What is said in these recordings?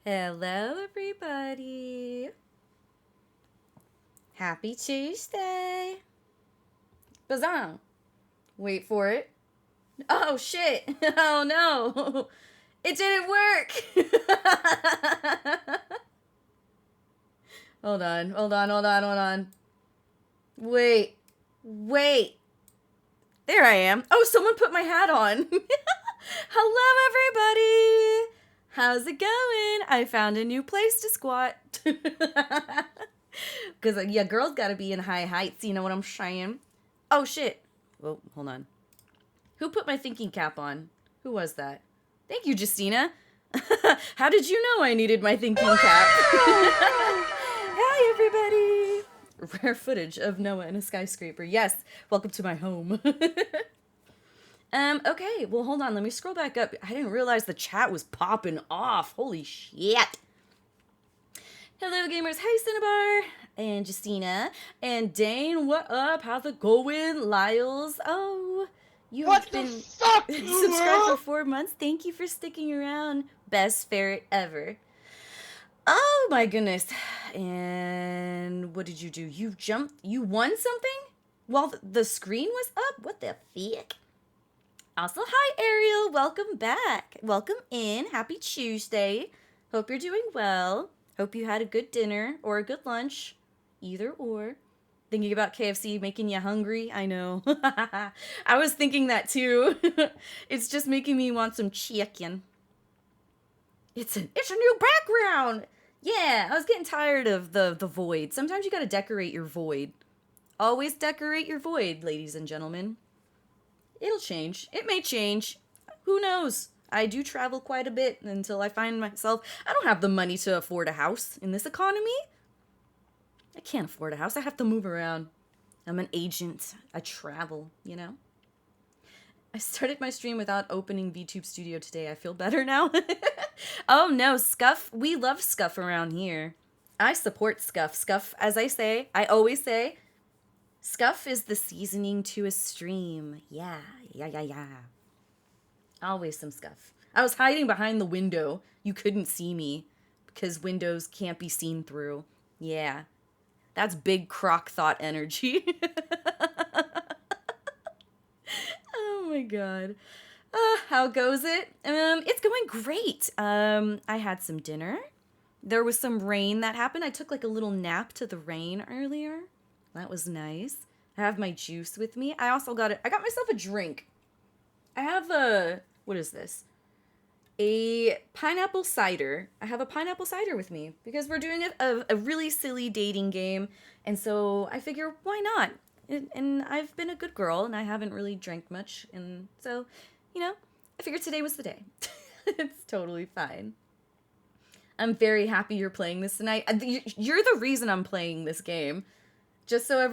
Hello, everybody. Happy Tuesday. Bazang. Wait for it. Oh, shit. Oh, no. It didn't work. Hold on. Wait. There I am. Oh, someone put my hat on. Hello, everybody. How's it going? I found a new place to squat. Because, yeah, girls gotta be in high heights, you know what I'm saying? Oh, shit. Oh, hold on. Who put my thinking cap on? Who was that? Thank you, Justina. How did you know I needed my thinking cap? Hi, everybody. Rare footage of Noah in a skyscraper. Yes, welcome to my home. Okay, well, hold on. Let me scroll back up. I didn't realize the chat was popping off. Holy shit. Hello, gamers. Hey, Cinnabar. And Justina. And Dane, what up? How's it going? Lyles. Oh, you What have the been fuck, subscribed for Laura? 4 months. Thank you for sticking around. Best ferret ever. Oh, my goodness. And what did you do? You jumped? You won something? While the screen was up? What the fuck? Also, hi, Ariel. Welcome back. Welcome in. Happy Tuesday. Hope you're doing well. Hope you had a good dinner or a good lunch. Either or. Thinking about KFC making you hungry? I know. I was thinking that too. It's just making me want some chicken. It's a new background. Yeah, I was getting tired of the void. Sometimes you gotta decorate your void. Always decorate your void, ladies and gentlemen. It'll change. It may change. Who knows? I do travel quite a bit until I find myself. I don't have the money to afford a house in this economy. I can't afford a house. I have to move around. I'm an agent. I travel, you know? I started my stream without opening VTube Studio today. I feel better now. Oh no, Scuff. We love Scuff around here. I support Scuff. Scuff, as I always say, Scuff is the seasoning to a stream. Yeah. Always some Scuff. I was hiding behind the window. You couldn't see me because windows can't be seen through. Yeah. That's big crock thought energy. Oh my god. How goes it? It's going great. I had some dinner. There was some rain that happened. I took like a little nap to the rain earlier. That was nice. I have my juice with me. I also I got myself a drink. I have what is this? A pineapple cider. I have a pineapple cider with me because we're doing a really silly dating game. And so I figure, why not? And I've been a good girl and I haven't really drank much. And so, I figured today was the day. It's totally fine. I'm very happy you're playing this tonight. You're the reason I'm playing this game. Just so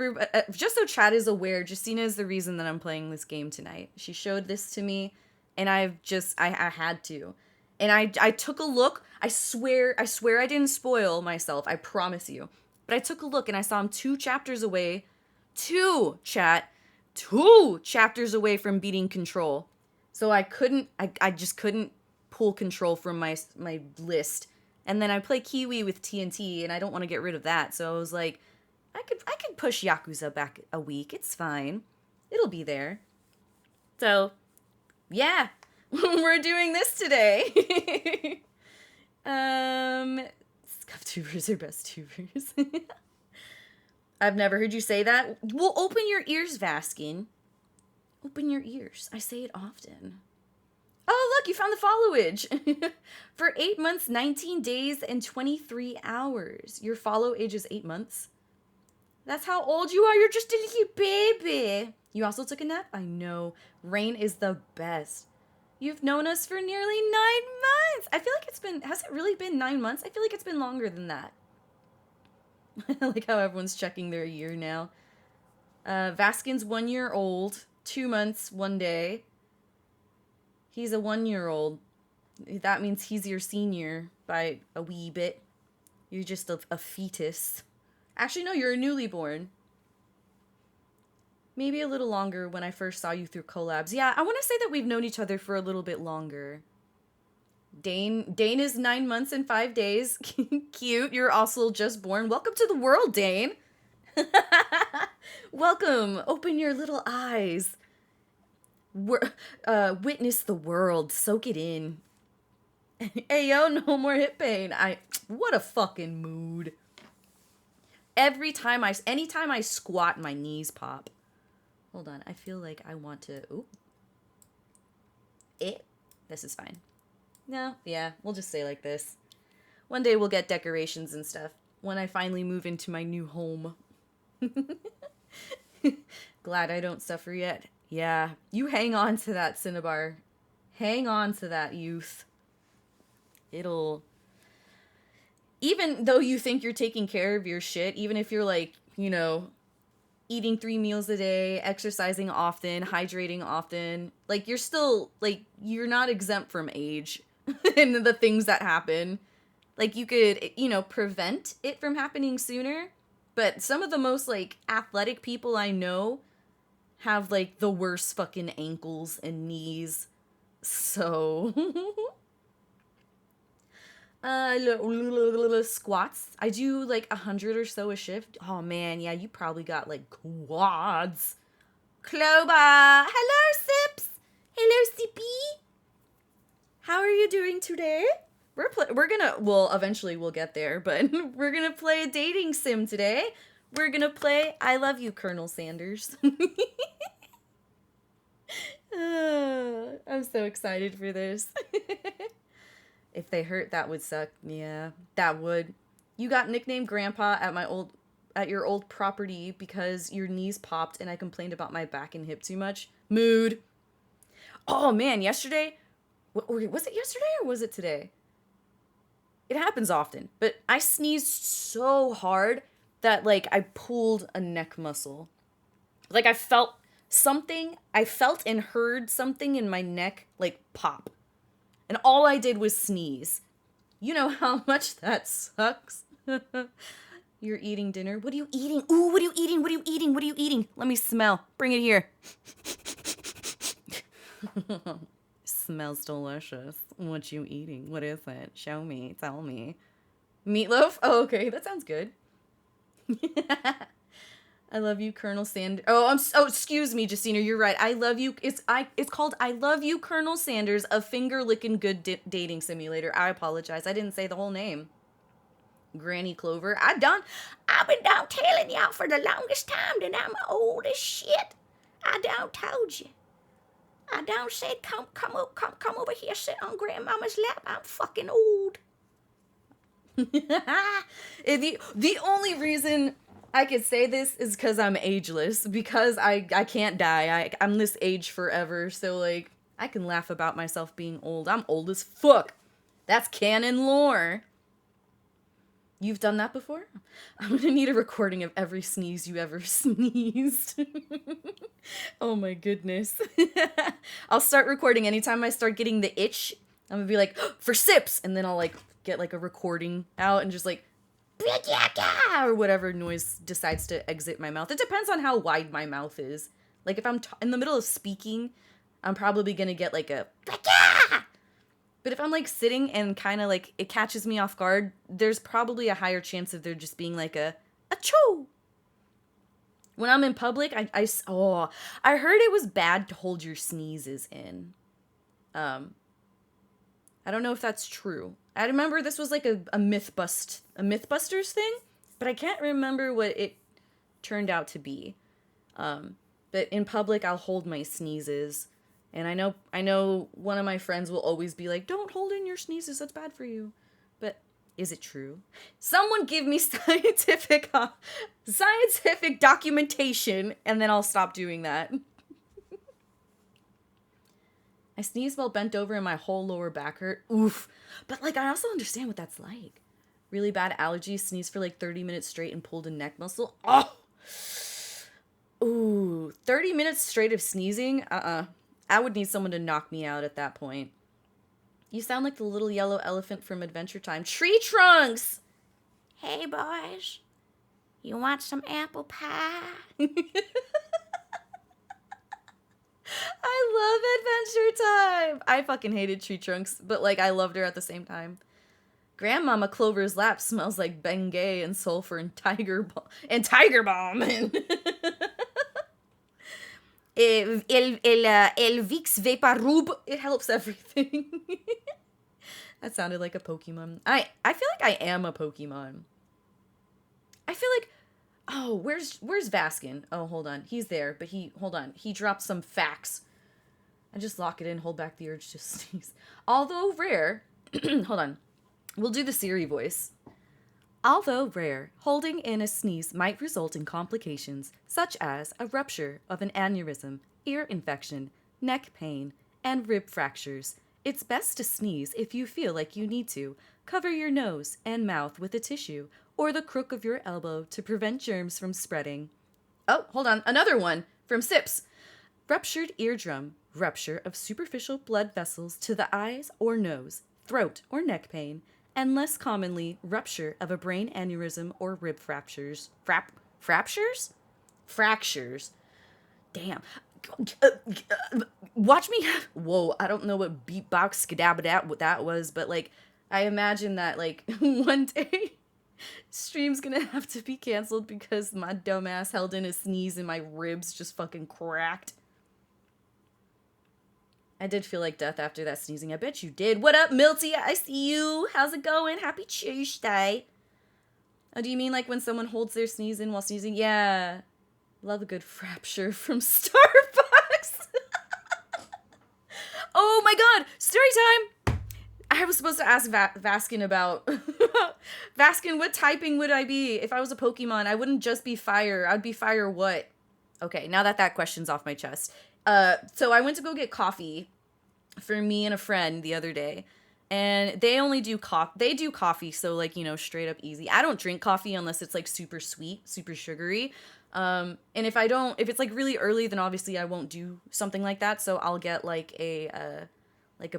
Chad is aware, Justina is the reason that I'm playing this game tonight. She showed this to me, and I had to. And I took a look. I swear I didn't spoil myself. I promise you. But I took a look and I saw him 2 chapters away. Two chapters away from beating Control. So I just couldn't pull Control from my list. And then I play Kiwi with TNT, and I don't want to get rid of that. So I was like, I could push Yakuza back a week. It's fine. It'll be there. So, yeah, we're doing this today. Scuff tubers are best tubers. I've never heard you say that. Well, open your ears, Vaskin. Open your ears. I say it often. Oh, look, you found the followage. For 8 months, 19 days, and 23 hours. Your follow age is 8 months. That's how old you are. You're just a little baby. You also took a nap? I know. Rain is the best. You've known us for nearly 9 months. I feel like has it really been 9 months? I feel like it's been longer than that. I like how everyone's checking their year now. Vaskin's 1 year old, 2 months, 1 day. He's a 1 year old. That means he's your senior by a wee bit. You're just a fetus. Actually, no, you're a newly born. Maybe a little longer when I first saw you through collabs. Yeah, I want to say that we've known each other for a little bit longer. Dane is 9 months and 5 days. Cute. You're also just born. Welcome to the world, Dane. Welcome. Open your little eyes. Witness the world. Soak it in. Hey, yo, no more hip pain. What a fucking mood. Anytime I squat, my knees pop. Hold on. I feel like I want to, this is fine. No, yeah, we'll just say like this. One day we'll get decorations and stuff when I finally move into my new home. Glad I don't suffer yet. Yeah, you hang on to that, Cinnabar. Hang on to that, youth. Even though you think you're taking care of your shit, even if you're like, eating 3 meals a day, exercising often, hydrating often, like you're still, like, you're not exempt from age and the things that happen. Like you could, prevent it from happening sooner, but some of the most like athletic people I know have like the worst fucking ankles and knees. So squats. I do like 100 or so a shift. Oh man, yeah, you probably got like quads. Cloba, hello Sips, hello Sippy. How are you doing today? Eventually we'll get there, but we're gonna play a dating sim today. We're gonna play I Love You, Colonel Sanders. I'm so excited for this. If they hurt, that would suck. Yeah, that would. You got nicknamed Grandpa at your old property because your knees popped and I complained about my back and hip too much. Mood. Oh man, yesterday. Was it yesterday or was it today? It happens often, but I sneezed so hard that like I pulled a neck muscle. Like I felt and heard something in my neck like pop. And all I did was sneeze. You know how much that sucks? You're eating dinner? What are you eating? Ooh, what are you eating? What are you eating? What are you eating? Let me smell. Bring it here. Smells delicious. What you eating? What is it? Show me. Tell me. Meatloaf? Oh, okay. That sounds good. I love you, Colonel Sanders. Oh, excuse me, Justina. You're right. I love you. It's called I Love You, Colonel Sanders, a finger-licking good dating simulator. I apologize. I didn't say the whole name. Granny Clover. I've been down telling y'all for the longest time that I'm old as shit. I done told you. I done said, come over here, sit on Grandmama's lap. I'm fucking old. The only reason I could say this is because I'm ageless, because I can't die. I'm this age forever, so like I can laugh about myself being old. I'm old as fuck. That's canon lore. You've done that before? I'm gonna need a recording of every sneeze you ever sneezed. Oh my goodness. I'll start recording anytime I start getting the itch. I'm gonna be like, for Sips! And then I'll like get like a recording out and just like, or whatever noise decides to exit my mouth. It depends on how wide my mouth is. Like if I'm in the middle of speaking, I'm probably gonna get like a, but if I'm like sitting and kind of like it catches me off guard, there's probably a higher chance of there just being like a choo. When I'm in public, I heard it was bad to hold your sneezes in. I don't know if that's true. I remember this was like a Mythbusters thing, but I can't remember what it turned out to be. But in public, I'll hold my sneezes. And I know one of my friends will always be like, don't hold in your sneezes, that's bad for you. But is it true? Someone give me scientific documentation, and then I'll stop doing that. I sneezed while bent over and my whole lower back hurt. Oof. But like, I also understand what that's like. Really bad allergies, sneezed for like 30 minutes straight and pulled a neck muscle. Oh! Ooh, 30 minutes straight of sneezing? I would need someone to knock me out at that point. You sound like the little yellow elephant from Adventure Time. Tree Trunks! Hey, boys. You want some apple pie? I love Adventure Time. I fucking hated Tree Trunks, but like I loved her at the same time. Grandmama Clover's lap smells like Bengay and sulfur and Tiger Balm and el Vicks Vaporub. It helps everything. That sounded like a Pokemon. I feel like I am a Pokemon. I feel like, oh, where's Vaskin? Oh, hold on. He's there, but hold on. He dropped some facts. I just lock it in, hold back the urge to sneeze. Although rare, hold on. We'll do the Siri voice. Although rare, holding in a sneeze might result in complications such as a rupture of an aneurysm, ear infection, neck pain, and rib fractures. It's best to sneeze if you feel like you need to. Cover your nose and mouth with a tissue or the crook of your elbow to prevent germs from spreading. Oh, hold on. Another one from Sips. Ruptured eardrum, rupture of superficial blood vessels to the eyes or nose, throat or neck pain, and less commonly, rupture of a brain aneurysm or rib fractures. Fractures? Fractures. Damn. Watch me. Whoa, I don't know what beatbox skadabadat that was, but like, I imagine that like one day stream's gonna have to be canceled because my dumbass held in a sneeze and my ribs just fucking cracked. I did feel like death after that sneezing. I bet you did. What up, Milty? I see you. How's it going? Happy Tuesday. Oh, do you mean like when someone holds their sneeze in while sneezing? Yeah. Love a good frapture from Starbucks. Oh my god. Story time. I was supposed to ask Vaskin about... Vaskin, what typing would I be if I was a Pokemon? I wouldn't just be fire. I'd be fire what? Okay, now that question's off my chest. So I went to go get coffee for me and a friend the other day, and they only do they do coffee, so like, you know, straight up easy. I don't drink coffee unless it's like super sweet, super sugary. And if it's like really early, then obviously I won't do something like that. So I'll get like a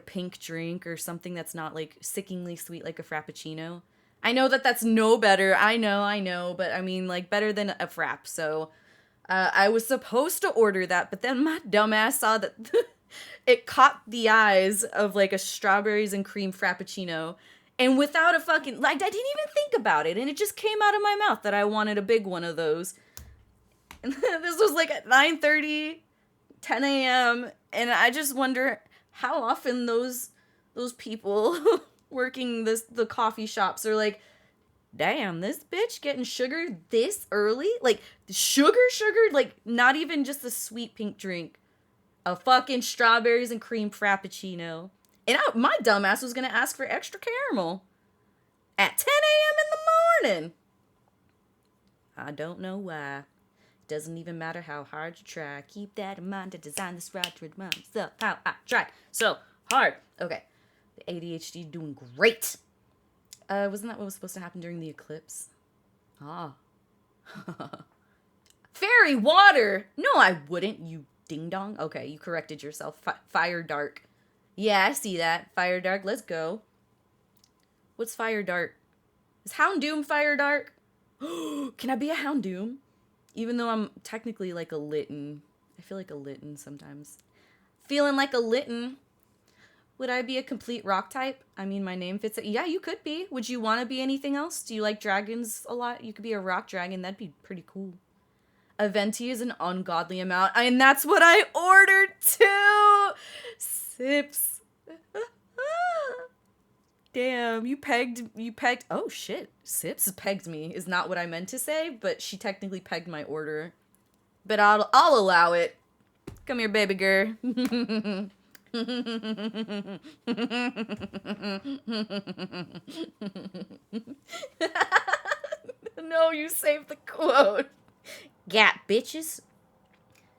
pink drink or something that's not like sickeningly sweet, like a Frappuccino. I know that's no better. I know, but I mean like better than a frap. So I was supposed to order that, but then my dumbass saw that it caught the eyes of like a strawberries and cream Frappuccino, and without a fucking, like, I didn't even think about it, and it just came out of my mouth that I wanted a big one of those. And this was like at 9:30, 10 a.m., and I just wonder how often those people working the coffee shops are like, damn, this bitch getting sugar this early? Like, sugar, like, not even just a sweet pink drink. A fucking strawberries and cream Frappuccino. And my dumbass was gonna ask for extra caramel at 10 a.m. in the morning. I don't know why. Doesn't even matter how hard you try. Keep that in mind to design this right to remind myself how I tried so hard. Okay. The ADHD doing great. Wasn't that what was supposed to happen during the eclipse? Ah. Fairy water! No, I wouldn't, you ding-dong. Okay, you corrected yourself. Fire Dark. Yeah, I see that. Fire Dark, let's go. What's Fire Dark? Is Houndoom Fire Dark? Can I be a Houndoom? Even though I'm technically like a Litten. I feel like a Litten sometimes. Feeling like a Litten. Would I be a complete rock type? I mean, my name fits it. Yeah, you could be. Would you want to be anything else? Do you like dragons a lot? You could be a rock dragon. That'd be pretty cool. A venti is an ungodly amount. And that's what I ordered too. Sips. Damn, you pegged. Oh shit. Sips pegged me is not what I meant to say, but she technically pegged my order. But I'll allow it. Come here, baby girl. No, you saved the quote. Gat bitches.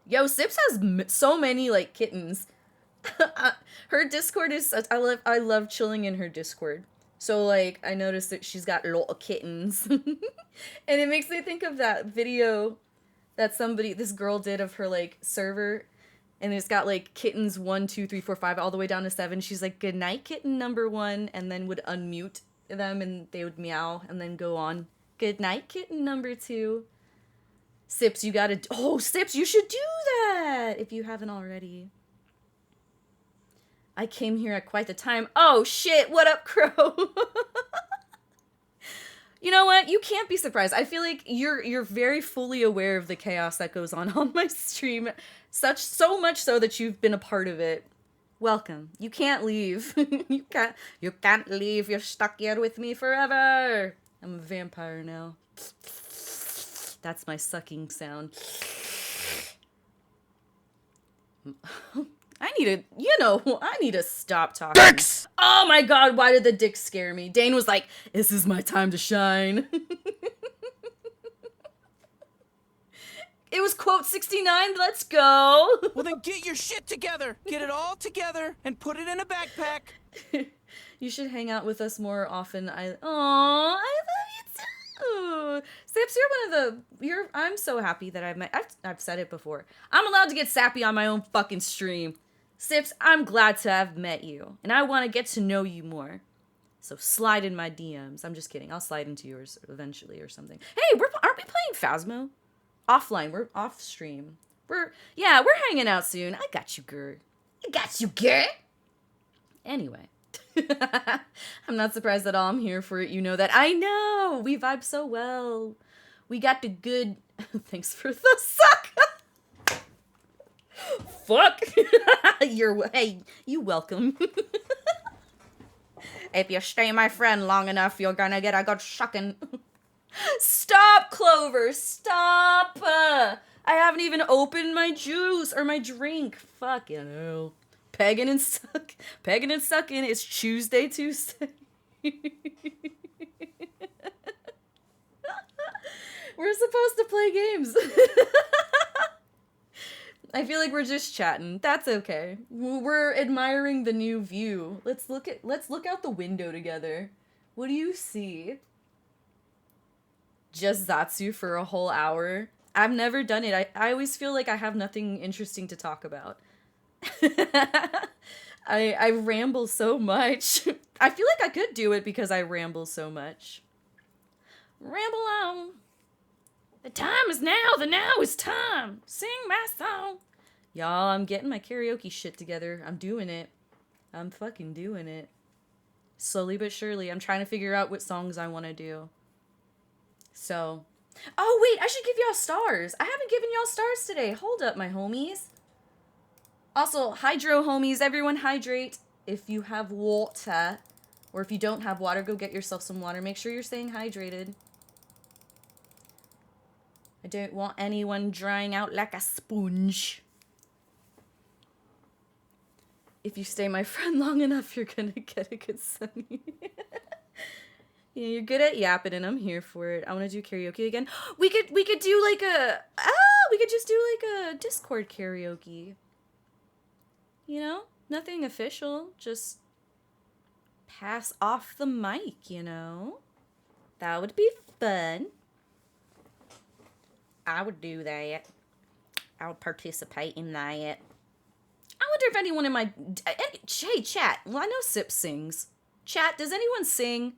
Yo, Sips has so many like kittens. Her Discord is such, I love chilling in her Discord. So like I noticed that she's got a lot of kittens. And it makes me think of that video that this girl did of her like server. And it's got like kittens 1, 2, 3, 4, 5, all the way down to 7. She's like, good night, kitten number 1, and then would unmute them and they would meow and then go on. Good night, kitten number 2. Sips, you gotta... Oh, Sips, you should do that if you haven't already. I came here at quite the time. Oh, shit, what up, Crow? You know what? You can't be surprised. I feel like you're very fully aware of the chaos that goes on my stream. So much so that you've been a part of it. Welcome. You can't leave. You can't leave. You're stuck here with me forever. I'm a vampire now. That's my sucking sound. I need to stop talking. Dicks! Oh my god, why did the dick scare me? Dane was like, this is my time to shine. It was quote 69, let's go. Well then get your shit together. Get it all together and put it in a backpack. You should hang out with us more often. I love you too. Sips, I'm so happy that I've said it before. I'm allowed to get sappy on my own fucking stream. Sips, I'm glad to have met you, and I want to get to know you more. So slide in my DMs. I'm just kidding. I'll slide into yours eventually or something. Hey, aren't we playing Phasmo? Offline. We're off stream. We're hanging out soon. I got you, girl. Anyway. I'm not surprised at all. I'm here for it. You know that. I know. We vibe so well. We got the good... Thanks for the suck. Fuck. You welcome. If you stay my friend long enough, you're gonna get a good shucking. Stop, Clover. Stop. I haven't even opened my juice or my drink. Fuck you know. Pegging and sucking. It's Tuesday-Tuesday. We're supposed to play games. I feel like we're just chatting. That's okay. We're admiring the new view. Let's look out the window together. What do you see? Just Zatsu for a whole hour. I've never done it. I always feel like I have nothing interesting to talk about. I ramble so much. I feel like I could do it because I ramble so much. Ramble on. The time is now. The now is time. Sing my song. Y'all, I'm getting my karaoke shit together. I'm doing it. I'm fucking doing it. Slowly but surely. I'm trying to figure out what songs I want to do. So. Oh, wait. I should give y'all stars. I haven't given y'all stars today. Hold up, my homies. Also, hydro homies. Everyone hydrate. If you have water. Or if you don't have water, go get yourself some water. Make sure you're staying hydrated. I don't want anyone drying out like a sponge. If you stay my friend long enough, you're gonna get a good sunny. Yeah, you're good at yapping, and I'm here for it. I want to do karaoke again. We could do like we could just do like a Discord karaoke. You know, nothing official, just pass off the mic. You know, that would be fun. I would do that. I would participate in that. I wonder if anyone in my... Hey, chat. Well, I know Sip sings. Chat, does anyone sing?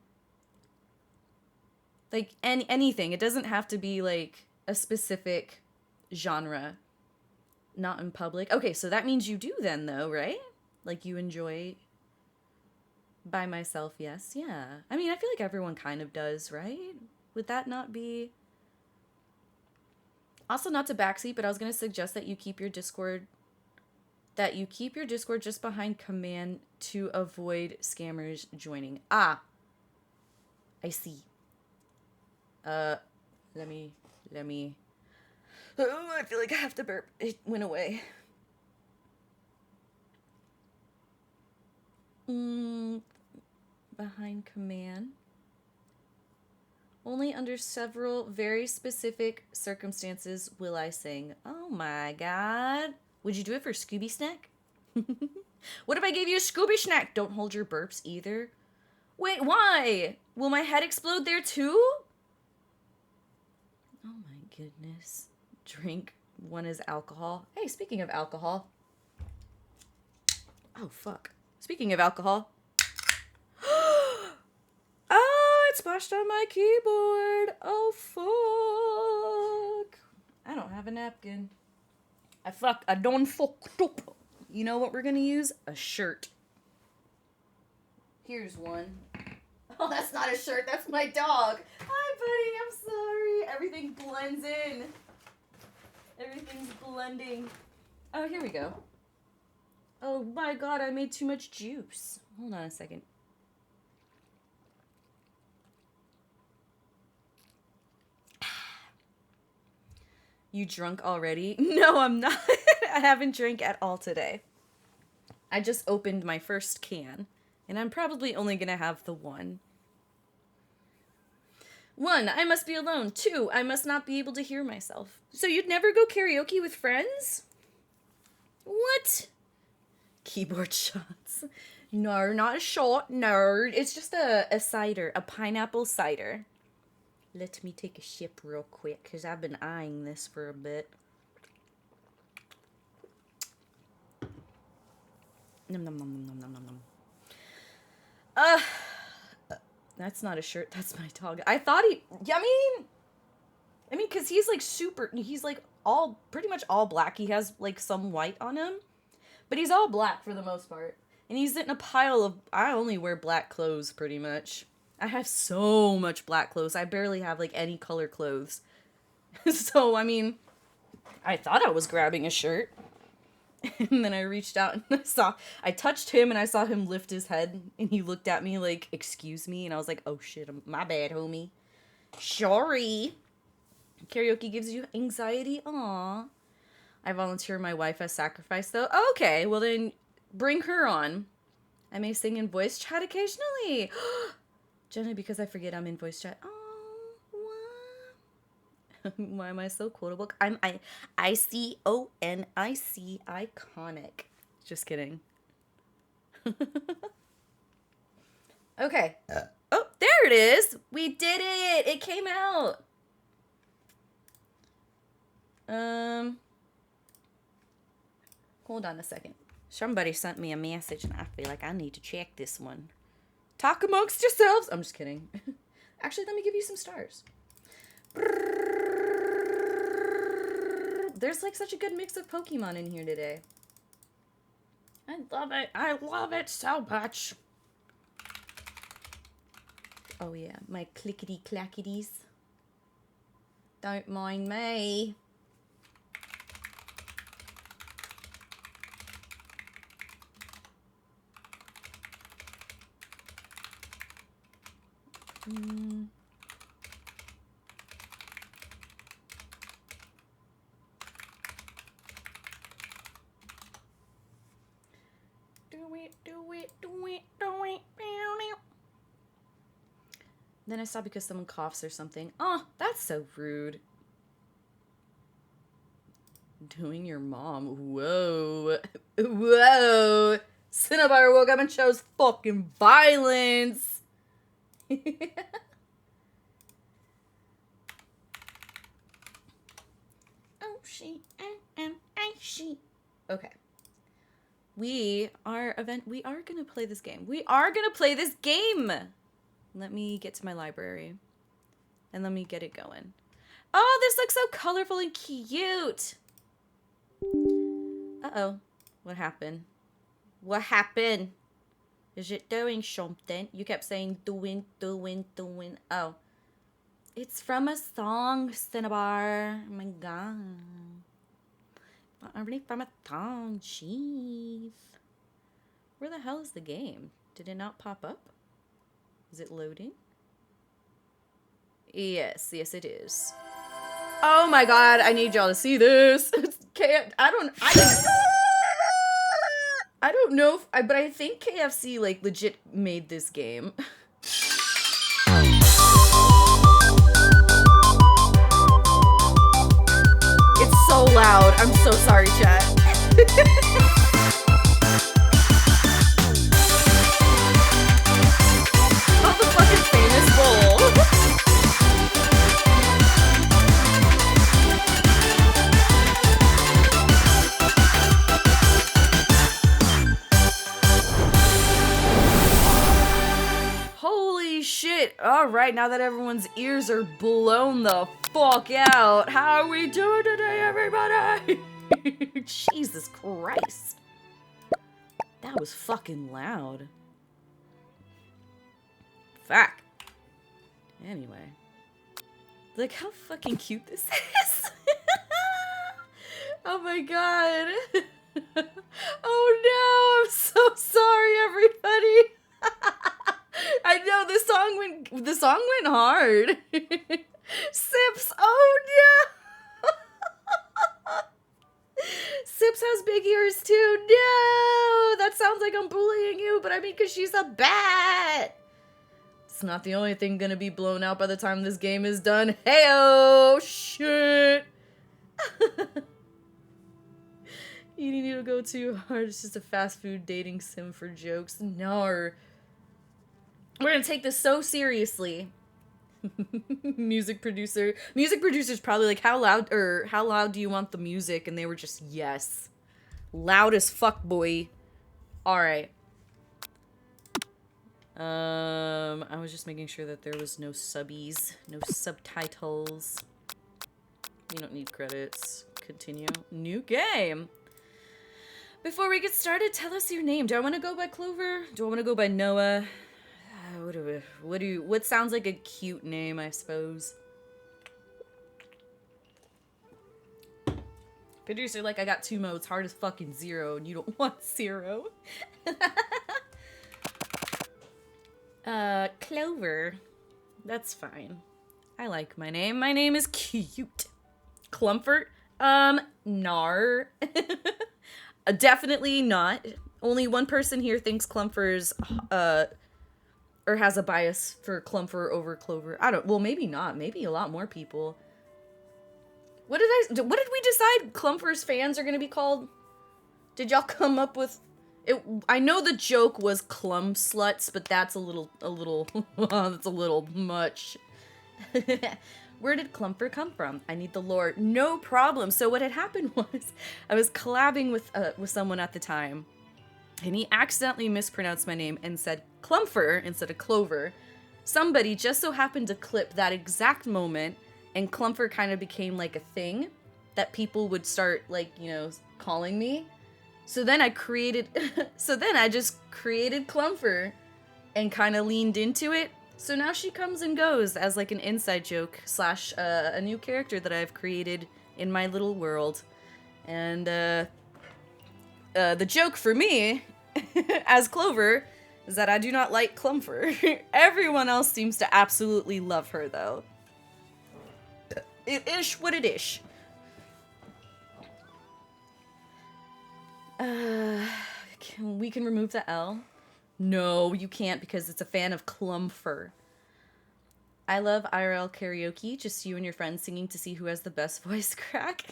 Like, anything. It doesn't have to be, like, a specific genre. Not in public. Okay, so that means you do then, though, right? Like, you enjoy... By myself, yes. Yeah. I mean, I feel like everyone kind of does, right? Would that not be... Also, not to backseat, but I was going to suggest that you keep your Discord... just behind command to avoid scammers joining. Ah! I see. Let me... Oh, I feel like I have to burp. It went away. Behind command. Only under several very specific circumstances will I sing. Oh my god. Would you do it for Scooby Snack? What if I gave you a Scooby Snack? Don't hold your burps either. Wait, why? Will my head explode there too? Oh my goodness. Drink. One is alcohol. Hey, speaking of alcohol. Oh, fuck. Speaking of alcohol. Oh, it splashed on my keyboard. Oh, fuck. I don't have a napkin. I done fucked up. You know what we're gonna use? A shirt. Here's one. Oh, that's not a shirt. That's my dog. Hi, buddy. I'm sorry. Everything blends in. Everything's blending. Oh, here we go. Oh my god, I made too much juice. Hold on a second. You drunk already? No, I'm not. I haven't drank at all today. I just opened my first can, and I'm probably only gonna have the one. 1, I must be alone. 2, I must not be able to hear myself. So you'd never go karaoke with friends? What? Keyboard shots. No, not a shot. No, it's just a cider, a pineapple cider. Let me take a sip real quick, because I've been eyeing this for a bit. Nom nom nom nom nom nom nom. That's not a shirt, that's my dog. I thought I mean, because he's like he's like pretty much all black. He has like some white on him, but he's all black for the most part. And he's in a pile of, I only wear black clothes pretty much. I have so much black clothes. I barely have like any color clothes. So, I mean, I thought I was grabbing a shirt. And then I reached out and I touched him and I saw him lift his head and he looked at me like, excuse me. And I was like, oh shit, my bad, homie. Sorry. Karaoke gives you anxiety? Aw. I volunteer my wife as sacrifice though. Okay, well then bring her on. I may sing in voice chat occasionally. Jenna, because I forget I'm in voice chat. Oh, what? Why am I so quotable? I'm ICONIC, iconic. Just kidding. Okay. Oh, there it is. We did it. It came out. Hold on a second. Somebody sent me a message and I feel like I need to check this one. Talk amongst yourselves. I'm just kidding. Actually, let me give you some stars. There's like such a good mix of Pokemon in here today. I love it. I love it so much. Oh yeah, my clickety clackities. Don't mind me. Do it. Then I saw because someone coughs or something. Oh, that's so rude. Doing your mom. Whoa. Whoa. Cinnabar woke up and chose fucking violence. Oh, she. Okay. We are gonna play this game. Let me get to my library. And let me get it going. Oh, this looks so colorful and cute. Uh-oh. What happened? What happened? Is it doing something? You kept saying doing. Oh. It's from a song, Cinnabar. Oh my god. Already from a song. Jeez. Where the hell is the game? Did it not pop up? Is it loading? Yes, it is. Oh my god, I need y'all to see this. I don't know but I think KFC like legit made this game. It's so loud. I'm so sorry, chat. Not the fucking famous bowl. Holy shit. All right, now that everyone's ears are blown the fuck out, how are we doing today, everybody? Jesus Christ. That was fucking loud. Fuck. Anyway. Look how fucking cute this is. Oh my god. Oh no, I'm so sorry, everybody. I know the song went hard. Sips, oh no. Sips has big ears too. No, that sounds like I'm bullying you, but I mean, cause she's a bat. It's not the only thing gonna be blown out by the time this game is done. Heyo, shit. You need to go too hard. It's just a fast food dating sim for jokes. No. We're gonna take this so seriously. Music producer's probably like, how loud do you want the music? And they were just, yes. Loud as fuck, boy. Alright. I was just making sure that there was no subbies, no subtitles. You don't need credits. Continue. New game. Before we get started, tell us your name. Do I want to go by Clover? Do I want to go by Noah? What sounds like a cute name, I suppose? Producer, like, I got 2 modes, hard as fucking 0, and you don't want 0. Clover. That's fine. I like my name. My name is cute. Clumfort? Nar. Definitely not. Only one person here thinks Clumfer's, or has a bias for Clumfer over Clover. Well, maybe not. Maybe a lot more people. What did we decide Clumfer's fans are gonna be called? Did y'all come up with it? I know the joke was Clum Sluts, but that's a little, that's a little much. Where did Clumfer come from? I need the lore. No problem. So what had happened was, I was collabing with someone at the time, and he accidentally mispronounced my name and said Clumfer instead of Clover. Somebody just so happened to clip that exact moment, and Clumfer kind of became like a thing that people would start, like, you know, calling me. So then I just created Clumfer and kind of leaned into it. So now she comes and goes as like an inside joke / a new character that I've created in my little world. And the joke for me as Clover is that I do not like Clumfer. Everyone else seems to absolutely love her, though. It ish what it ish. We can remove the L. No, you can't because it's a fan of Clumfer. I love IRL karaoke, just you and your friends singing to see who has the best voice crack.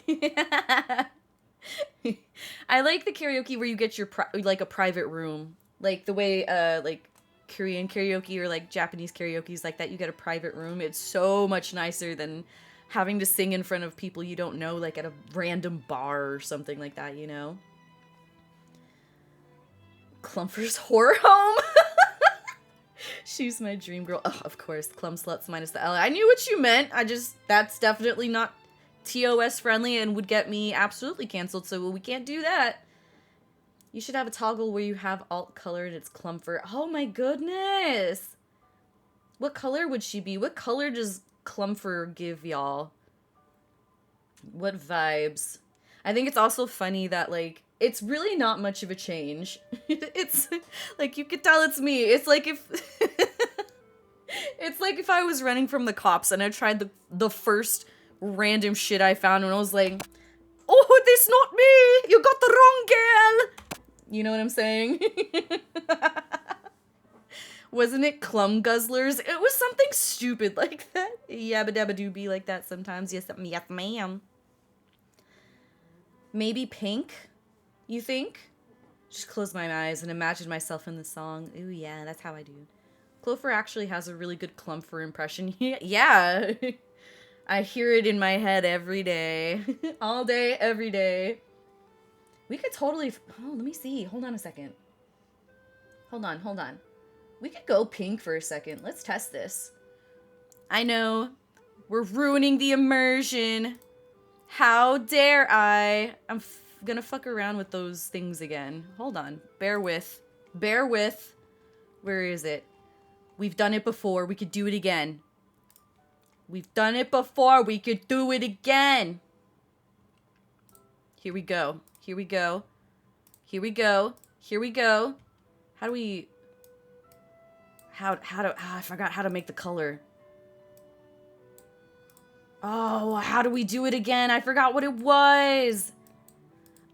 I like the karaoke where you get your like a private room, like the way like Korean karaoke or like Japanese karaoke is like that. You get a private room. It's so much nicer than having to sing in front of people you don't know, like at a random bar or something like that, you know? Clumfer's horror home. She's my dream girl. Oh, of course, Clum Sluts minus the L. I knew what you meant. That's definitely not TOS friendly and would get me absolutely canceled, so we can't do that. You should have a toggle where you have alt color and it's Clumfer. Oh my goodness. What color would she be? What color does Clumfer give y'all? What vibes? I think it's also funny that, like, it's really not much of a change. It's like, you could tell it's me. It's like if it's like if I was running from the cops and I tried the first random shit I found and I was like, oh, this not me. You got the wrong girl. You know what I'm saying? Wasn't it Clum Guzzlers? It was something stupid like that. Yabba dabba doo be like that sometimes. Yes, ma'am. Maybe pink? You think? Just close my eyes and imagine myself in the song. Ooh, yeah, that's how I do. Clover actually has a really good Clumfer impression. Yeah. I hear it in my head every day. All day, every day. We could totally... Oh, let me see. Hold on a second. Hold on. We could go pink for a second. Let's test this. I know. We're ruining the immersion. How dare I? I'm gonna fuck around with those things again. Hold on. Bear with. Bear with. Where is it? We've done it before. We could do it again. We've done it before. We could do it again. Here we go. Here we go. Here we go. Here we go. How do we... I forgot how to make the color. Oh, how do we do it again? I forgot what it was.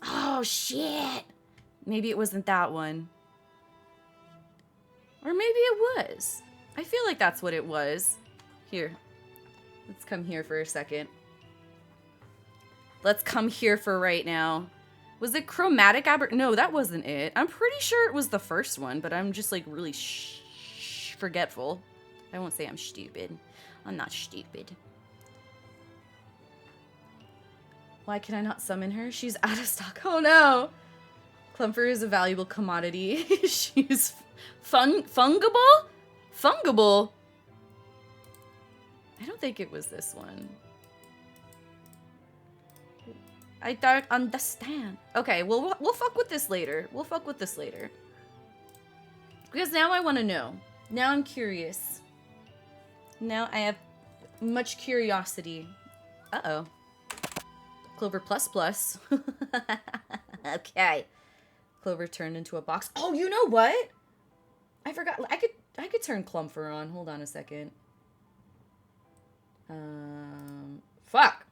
Oh, shit. Maybe it wasn't that one. Or maybe it was. I feel like that's what it was. Here. Let's come here for a second. Let's come here for right now. Was it chromatic aber? No, that wasn't it. I'm pretty sure it was the first one, but I'm just like really forgetful. I won't say I'm stupid. I'm not stupid. Why can I not summon her? She's out of stock. Oh no! Clumper is a valuable commodity. She's fungible? Fungible? I don't think it was this one. I don't understand. Okay, well, we'll fuck with this later. We'll fuck with this later. Because now I want to know. Now I'm curious. Now I have much curiosity. Uh-oh. Clover plus plus. Okay. Clover turned into a box. Oh, you know what? I forgot. I could turn Clumper on. Hold on a second. Fuck.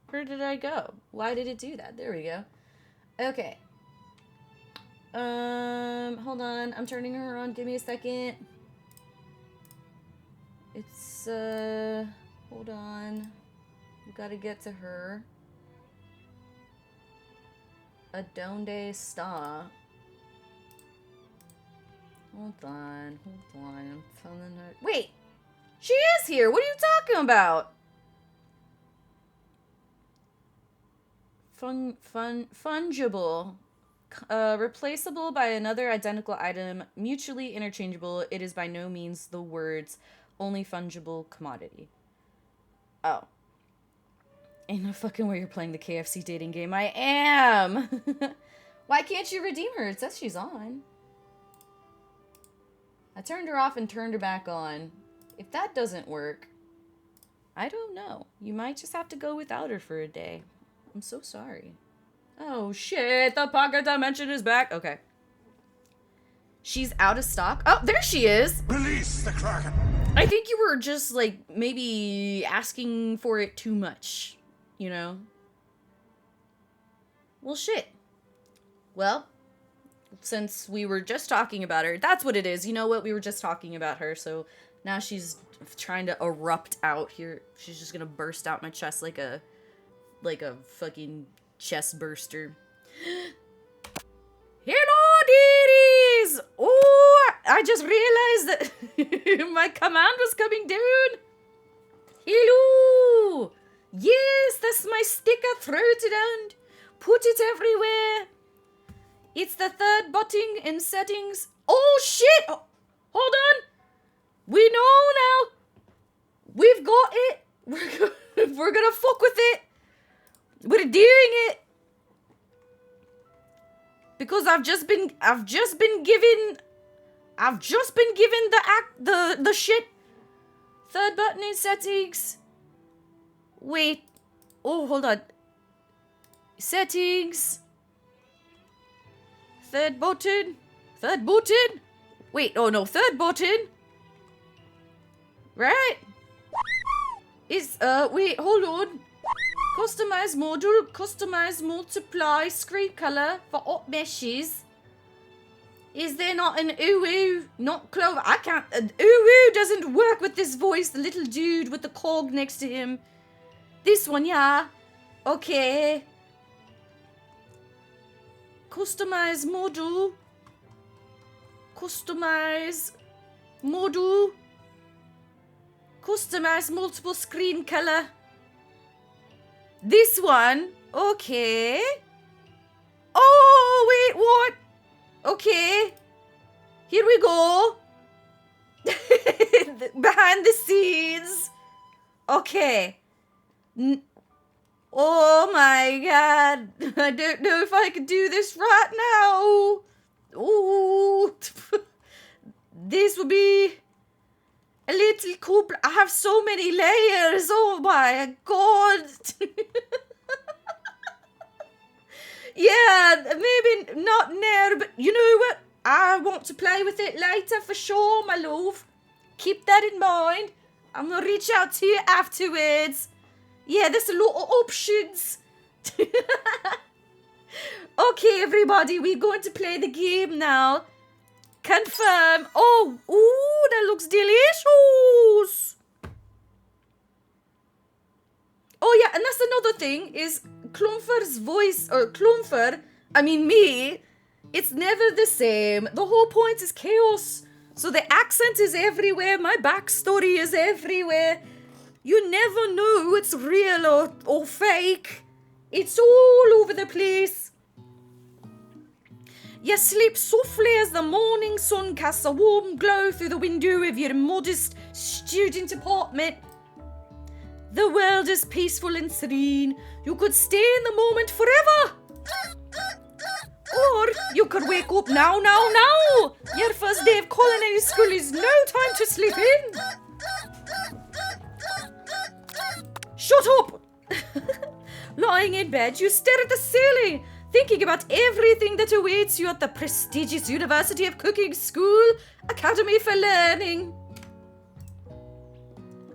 Where did I go? Why did it do that? There we go. Okay. Hold on. I'm turning her on. Give me a second. It's, hold on. We gotta get to her. Adonde está? Hold on. Hold on. I'm telling her. Wait! She is here! What are you talking about? Fungible. Replaceable by another identical item, mutually interchangeable. It is by no means the words only fungible commodity. Oh. Ain't no fucking way you're playing the KFC dating game. I am! Why can't you redeem her? It says she's on. I turned her off and turned her back on. If that doesn't work, I don't know. You might just have to go without her for a day. I'm so sorry. Oh shit, the pocket dimension is back. Okay. She's out of stock. Oh, there she is. Release the Kraken. I think you were just like maybe asking for it too much, you know? Well, shit. Well, since we were just talking about her, that's what it is. You know what? We were just talking about her, so now she's trying to erupt out here. She's just gonna burst out my chest like a fucking chest burster. Hello, dearies! Oh, I just realized that my command was coming down. Hello! Yes, that's my sticker. Throw it around. Put it everywhere. It's the third button in settings. Oh, shit! Oh, hold on. We know now. We've got it. We're gonna fuck with it. We're doing it. Because I've just been given the shit. Third button in settings. Wait. Oh, hold on. Settings. Third button. Third button. Wait, oh no, third button. Right? Wait, hold on. Customize module, customize multiply screen color for up meshes. Is there not an ooh not Clover? I can't. Ooh doesn't work with this voice. The little dude with the cog next to him. This one, yeah. Okay. Customize module. Customize module. Customize multiple screen color. This one. Okay. Oh, wait, what? Okay. Here we go. Behind the scenes. Okay. Oh my god. I don't know if I can do this right now. Ooh. This will be a little cool. I have so many layers. Oh my god. Yeah, maybe not now, but you know what? I want to play with it later for sure, my love. Keep that in mind. I'm going to reach out to you afterwards. Yeah, there's a lot of options. Okay, everybody, we're going to play the game now. Confirm. Oh, ooh, that looks delicious. Oh, yeah, and that's another thing is Clunfer's voice, or Clunfer, I mean me, it's never the same. The whole point is chaos. So the accent is everywhere. My backstory is everywhere. You never know it's real or fake. It's all over the place. You sleep softly as the morning sun casts a warm glow through the window of your modest student apartment. The world is peaceful and serene. You could stay in the moment forever. Or you could wake up now. Your first day of culinary school is no time to sleep in. Shut up. Lying in bed, you stare at the ceiling, thinking about everything that awaits you at the prestigious University of Cooking School Academy for Learning.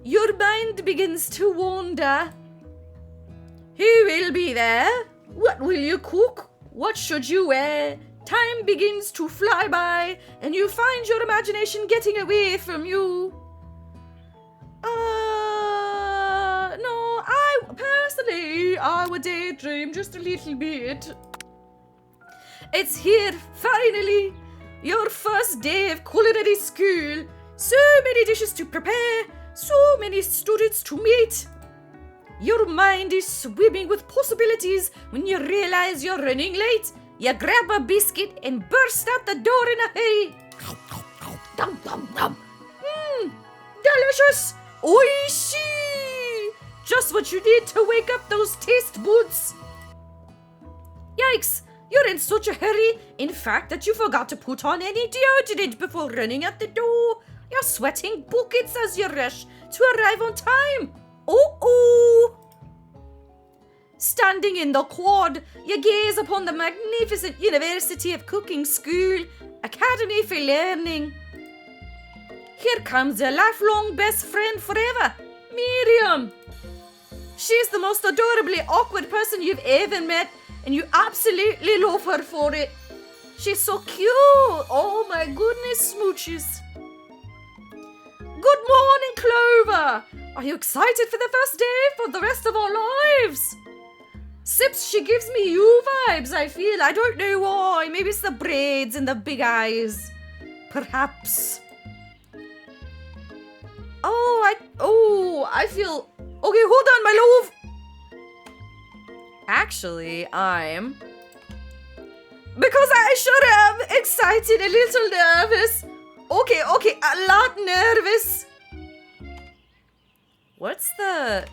Your mind begins to wander. Who will be there? What will you cook? What should you wear? Time begins to fly by, and you find your imagination getting away from you. No, I would daydream just a little bit. It's here, finally. Your first day of culinary school. So many dishes to prepare. So many students to meet. Your mind is swimming with possibilities when you realize you're running late. You grab a biscuit and burst out the door in a hurry. Dum dum dum. Delicious. Oishii. Just what you need to wake up those taste buds. Yikes. You're in such a hurry, in fact, that you forgot to put on any deodorant before running out the door. You're sweating buckets as you rush to arrive on time. Oh! Standing in the quad, you gaze upon the magnificent University of Cooking School Academy for Learning. Here comes your lifelong best friend forever, Miriam. She's the most adorably awkward person you've ever met, and you absolutely love her for it. She's so cute. Oh my goodness, smooches. Good morning, Clover. Are you excited for the first day for the rest of our lives? Sips, she gives me you vibes, I feel. I don't know why. Maybe it's the braids and the big eyes. Perhaps. I feel... Okay, hold on, my love. Actually, I'm... Because I sure am excited, a little nervous. Okay, a lot nervous. What's the...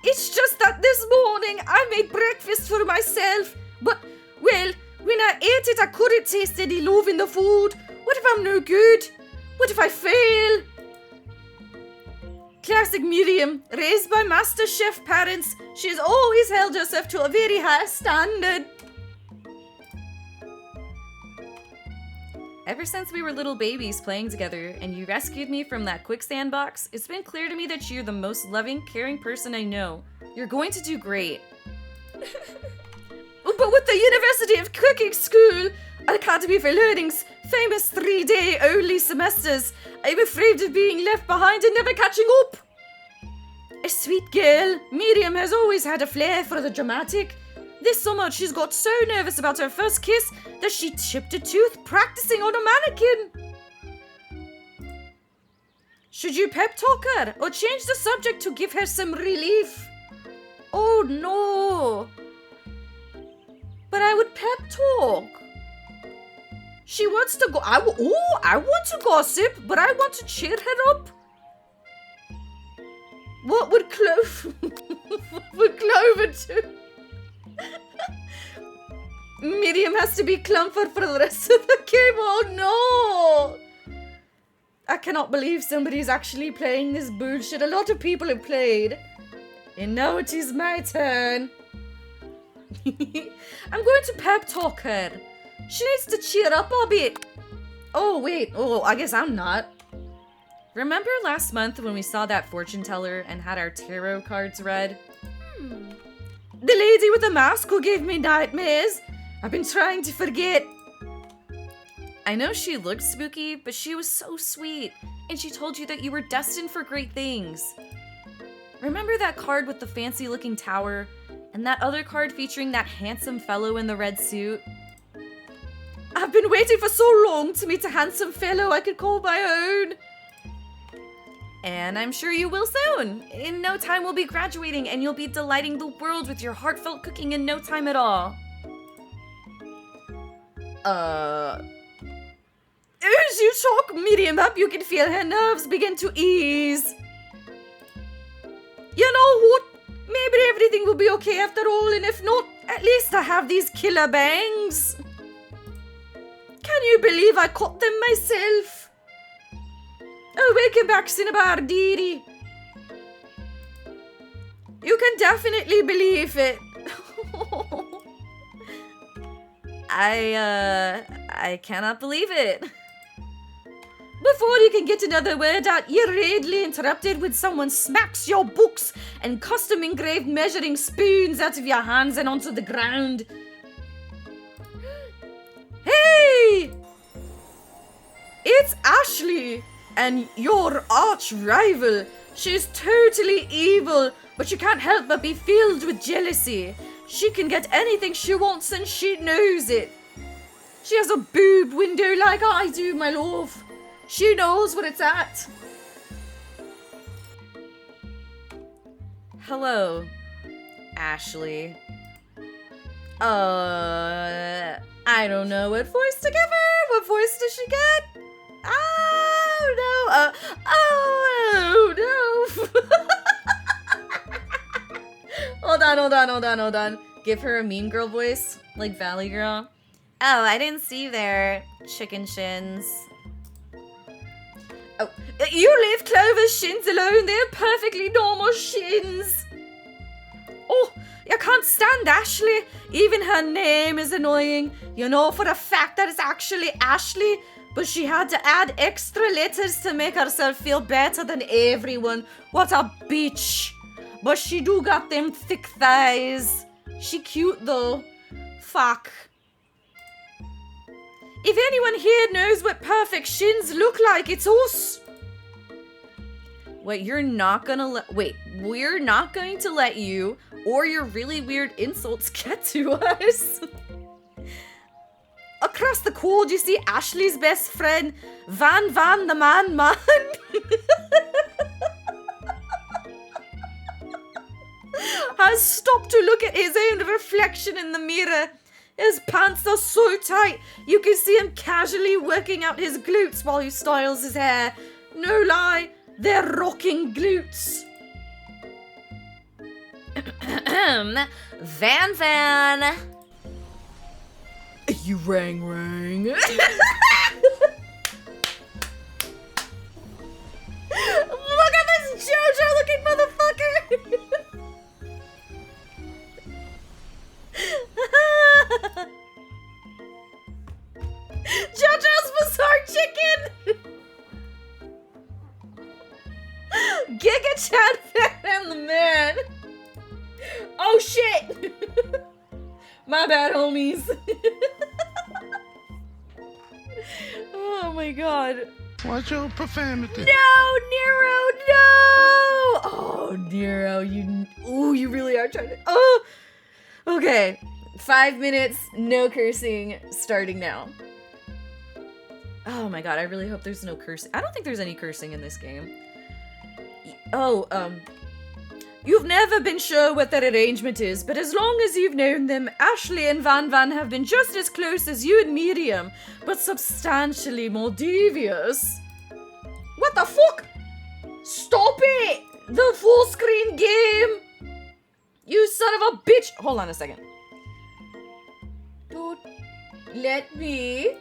It's just that this morning I made breakfast for myself. But, well, when I ate it, I couldn't taste any love in the food. What if I'm no good? What if I fail? Classic Miriam, raised by master chef parents, she's always held herself to a very high standard. Ever since we were little babies playing together and you rescued me from that quicksand box, it's been clear to me that you're the most loving, caring person I know. You're going to do great. But with the University of Cooking School Academy for Learning's famous 3-day only semesters, I'm afraid of being left behind and never catching up. A sweet girl, Miriam has always had a flair for the dramatic. This summer, she's got so nervous about her first kiss that she chipped a tooth practicing on a mannequin. Should you pep talk her or change the subject to give her some relief? Oh no. But I would pep talk. She wants to go. I want to gossip, but I want to cheer her up. What would Clover do? Miriam has to be Clumper for the rest of the game. Oh no! I cannot believe somebody's actually playing this bullshit. A lot of people have played. And now it is my turn. I'm going to pep talk her. She needs to cheer up a bit. Oh, wait. Oh, I guess I'm not. Remember last month when we saw that fortune teller and had our tarot cards read? The lady with the mask who gave me nightmares. I've been trying to forget. I know she looked spooky, but she was so sweet. And she told you that you were destined for great things. Remember that card with the fancy-looking tower? And that other card featuring that handsome fellow in the red suit? I've been waiting for so long to meet a handsome fellow I could call my own. And I'm sure you will soon. In no time we'll be graduating and you'll be delighting the world with your heartfelt cooking in no time at all. As you talk Miriam up, you can feel her nerves begin to ease. You know what? Maybe everything will be okay after all, and if not, at least I have these killer bangs. Can you believe I caught them myself? Oh, welcome back, Cinnabar dearie. You can definitely believe it. I cannot believe it. Before you can get another word out, you're rudely interrupted when someone smacks your books and custom-engraved measuring spoons out of your hands and onto the ground. Hey! It's Ashley, and your arch-rival. She's totally evil, but you can't help but be filled with jealousy. She can get anything she wants and she knows it. She has a boob window like I do, my love. She knows what it's at. Hello, Ashley. I don't know what voice to give her. What voice does she get? Oh, no. Hold on. Give her a mean girl voice, like Valley Girl. Oh, I didn't see you there, chicken shins. Oh, you leave Clover's shins alone. They're perfectly normal shins. Oh, I can't stand Ashley. Even her name is annoying. You know for a fact that it's actually Ashley, but she had to add extra letters to make herself feel better than everyone. What a bitch. But she do got them thick thighs. She cute though. Fuck. If anyone here knows what perfect shins look like, it's us. Wait, we're not going to let you or your really weird insults get to us. Across the quad, you see Ashley's best friend, Van the man. Has stopped to look at his own reflection in the mirror. His pants are so tight, you can see him casually working out his glutes while he styles his hair. No lie, they're rocking glutes. Van. You rang. Look at this JoJo-looking motherfucker! JoJo's Bizarre Chicken! Giga Chad and the man! Oh shit! My bad, homies. Oh my god. Watch your profanity. No, Nero, no! Oh, Nero, you really are trying to. Oh! Okay, 5 minutes, no cursing, starting now. Oh my god, I really hope there's no cursing. I don't think there's any cursing in this game. You've never been sure what their arrangement is, but as long as you've known them, Ashley and Van Van have been just as close as you and Miriam, but substantially more devious. What the fuck? Stop it! The full screen game! You son of a bitch! Hold on a second. Dude, let me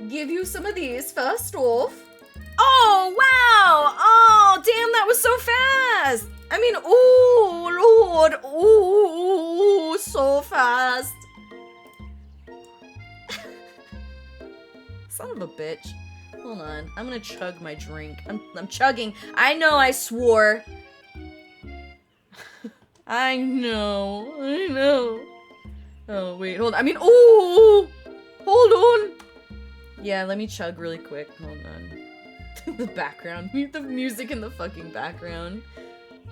give you some of these first off. Oh, wow! Oh, damn, that was so fast! I mean, ooh, Lord, ooh, so fast. Son of a bitch. Hold on, I'm gonna chug my drink. I'm chugging. I know I swore. I know. Oh, wait, hold on. I mean, ooh, hold on. Yeah, let me chug really quick. Hold on. The background. Mute the music in the fucking background.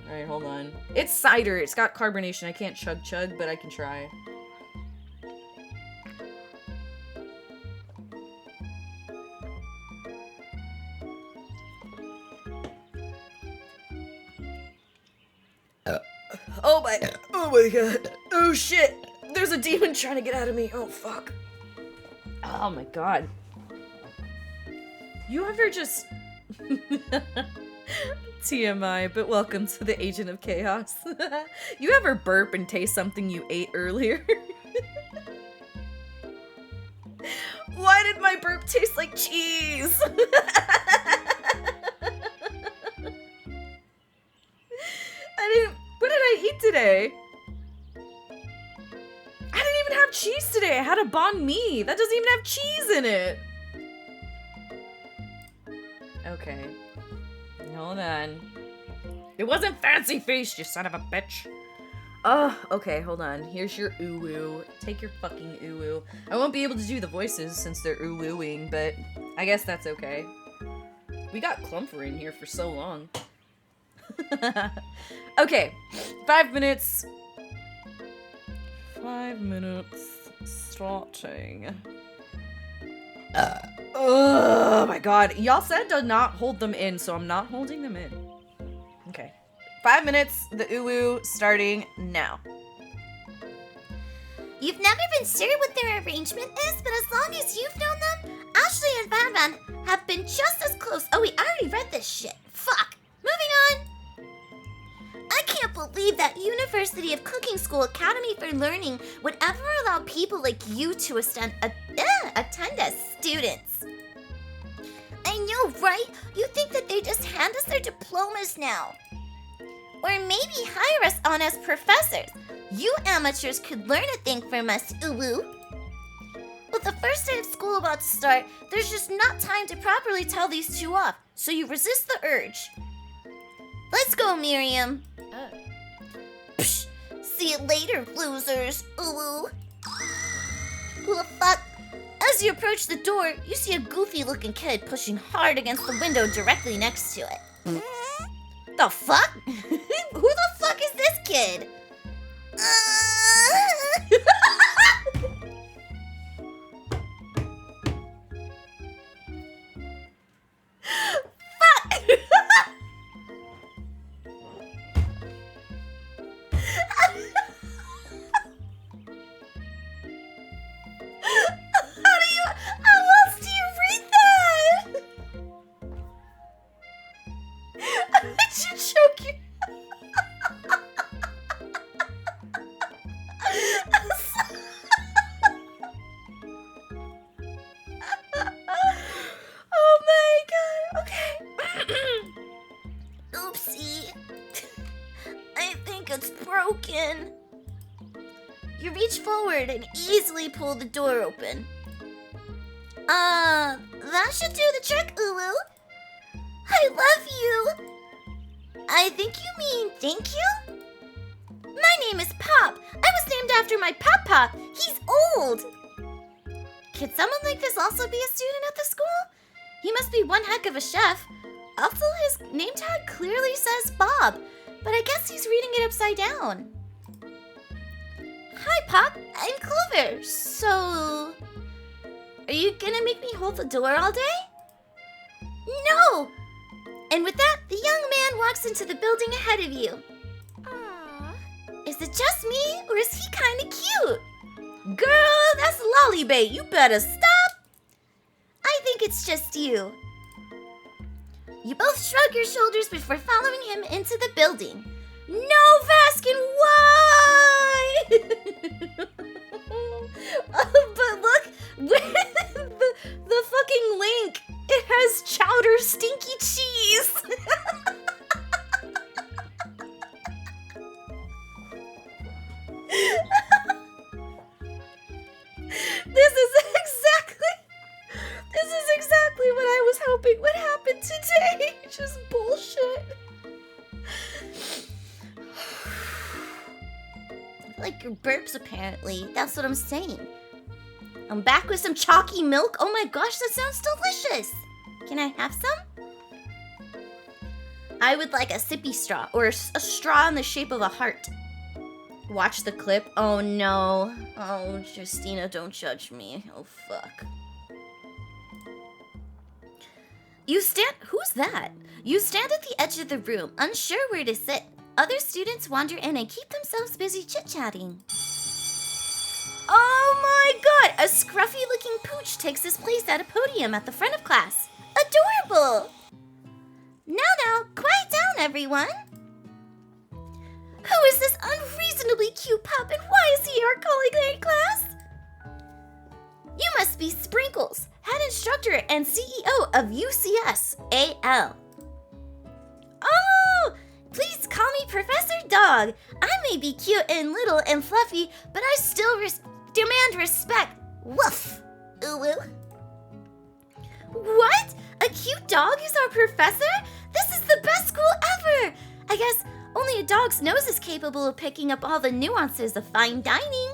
Alright, hold on. It's cider. It's got carbonation. I can't chug, but I can try. Oh my god. Oh shit. There's a demon trying to get out of me. Oh fuck. Oh my god. You ever just... TMI, but welcome to the Agent of Chaos. You ever burp and taste something you ate earlier? Why did my burp taste like cheese? What did I eat today? I didn't even have cheese today. I had a banh mi. That doesn't even have cheese in it. Okay. Hold on. It wasn't fancy feast, you son of a bitch. Oh, okay, hold on. Here's your ooh-woo. Take your fucking ooh-woo. I won't be able to do the voices since they're ooh-wooing, but I guess that's okay. We got Clumper in here for so long. Okay, 5 minutes. 5 minutes starting. Oh my god. Y'all said to not hold them in, so I'm not holding them in. Okay. 5 minutes, the uwu starting now. You've never been sure what their arrangement is, but as long as you've known them, Ashley and Van Van have been just as close. Oh wait, I already read this shit. Fuck. Moving on. I can't believe that University of Cooking School Academy for Learning would ever allow people like you to attend as students. I know, right? You think that they just hand us their diplomas now. Or maybe hire us on as professors. You amateurs could learn a thing from us, uwu. With the first day of school about to start, there's just not time to properly tell these two off, so you resist the urge. Let's go, Miriam. Psh, see you later, losers, uwu. Who the fuck? As you approach the door, you see a goofy-looking kid pushing hard against the window directly next to it. The fuck? Who the fuck is this kid? Fuck! How else do you read that? Did you choke you? Oh my god, okay. Oopsie. I think it's broken. You reach forward and easily pull the door open. That should do the trick, uwu. I love you. I think you mean thank you? My name is Pop. I was named after my papa. He's old. Could someone like this also be a student at the school? He must be one heck of a chef. Also, his name tag clearly says Bob, but I guess he's reading it upside down. Hi, Pop. I'm Clover. So, are you gonna make me hold the door all day? No! And with that, the young man walks into the building ahead of you. it just me, or is he kinda cute? Girl, that's lollybait. You better stop. I think it's just you. You both shrug your shoulders before following him into the building. No, Vaskin, why? But look, the fucking link. It has chowder stinky cheese. This is exactly what I was hoping would happen today. Just bullshit. Like your burps, apparently. That's what I'm saying. I'm back with some chalky milk. Oh my gosh, that sounds delicious. Can I have some? I would like a sippy straw, or a straw in the shape of a heart. Watch the clip. Oh no. Oh, Justina, don't judge me. Oh, fuck. Who's that? You stand at the edge of the room, unsure where to sit. Other students wander in and keep themselves busy chit-chatting. Oh my god! A scruffy-looking pooch takes his place at a podium at the front of class. Adorable! Now, quiet down, everyone. Who is this unreasonably cute pup, and why is he our colleague in class? You must be Sprinkles, head instructor and CEO of UCS AL. Oh, please call me Professor Dog. I may be cute and little and fluffy, but I still demand respect. Woof. Ooh. What? A cute dog is our professor? This is the best school ever. I guess only a dog's nose is capable of picking up all the nuances of fine dining.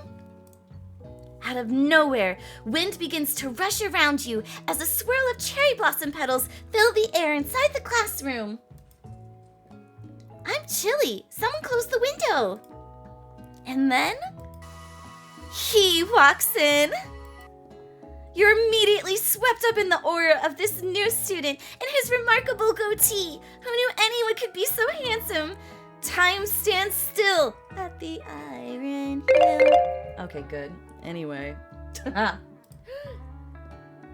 Out of nowhere, wind begins to rush around you as a swirl of cherry blossom petals fill the air inside the classroom. I'm chilly. Someone close the window. And then he walks in. You're immediately swept up in the aura of this new student and his remarkable goatee. Who knew anyone could be so handsome? Time stands still at the Iron Hill. Okay, good. Anyway.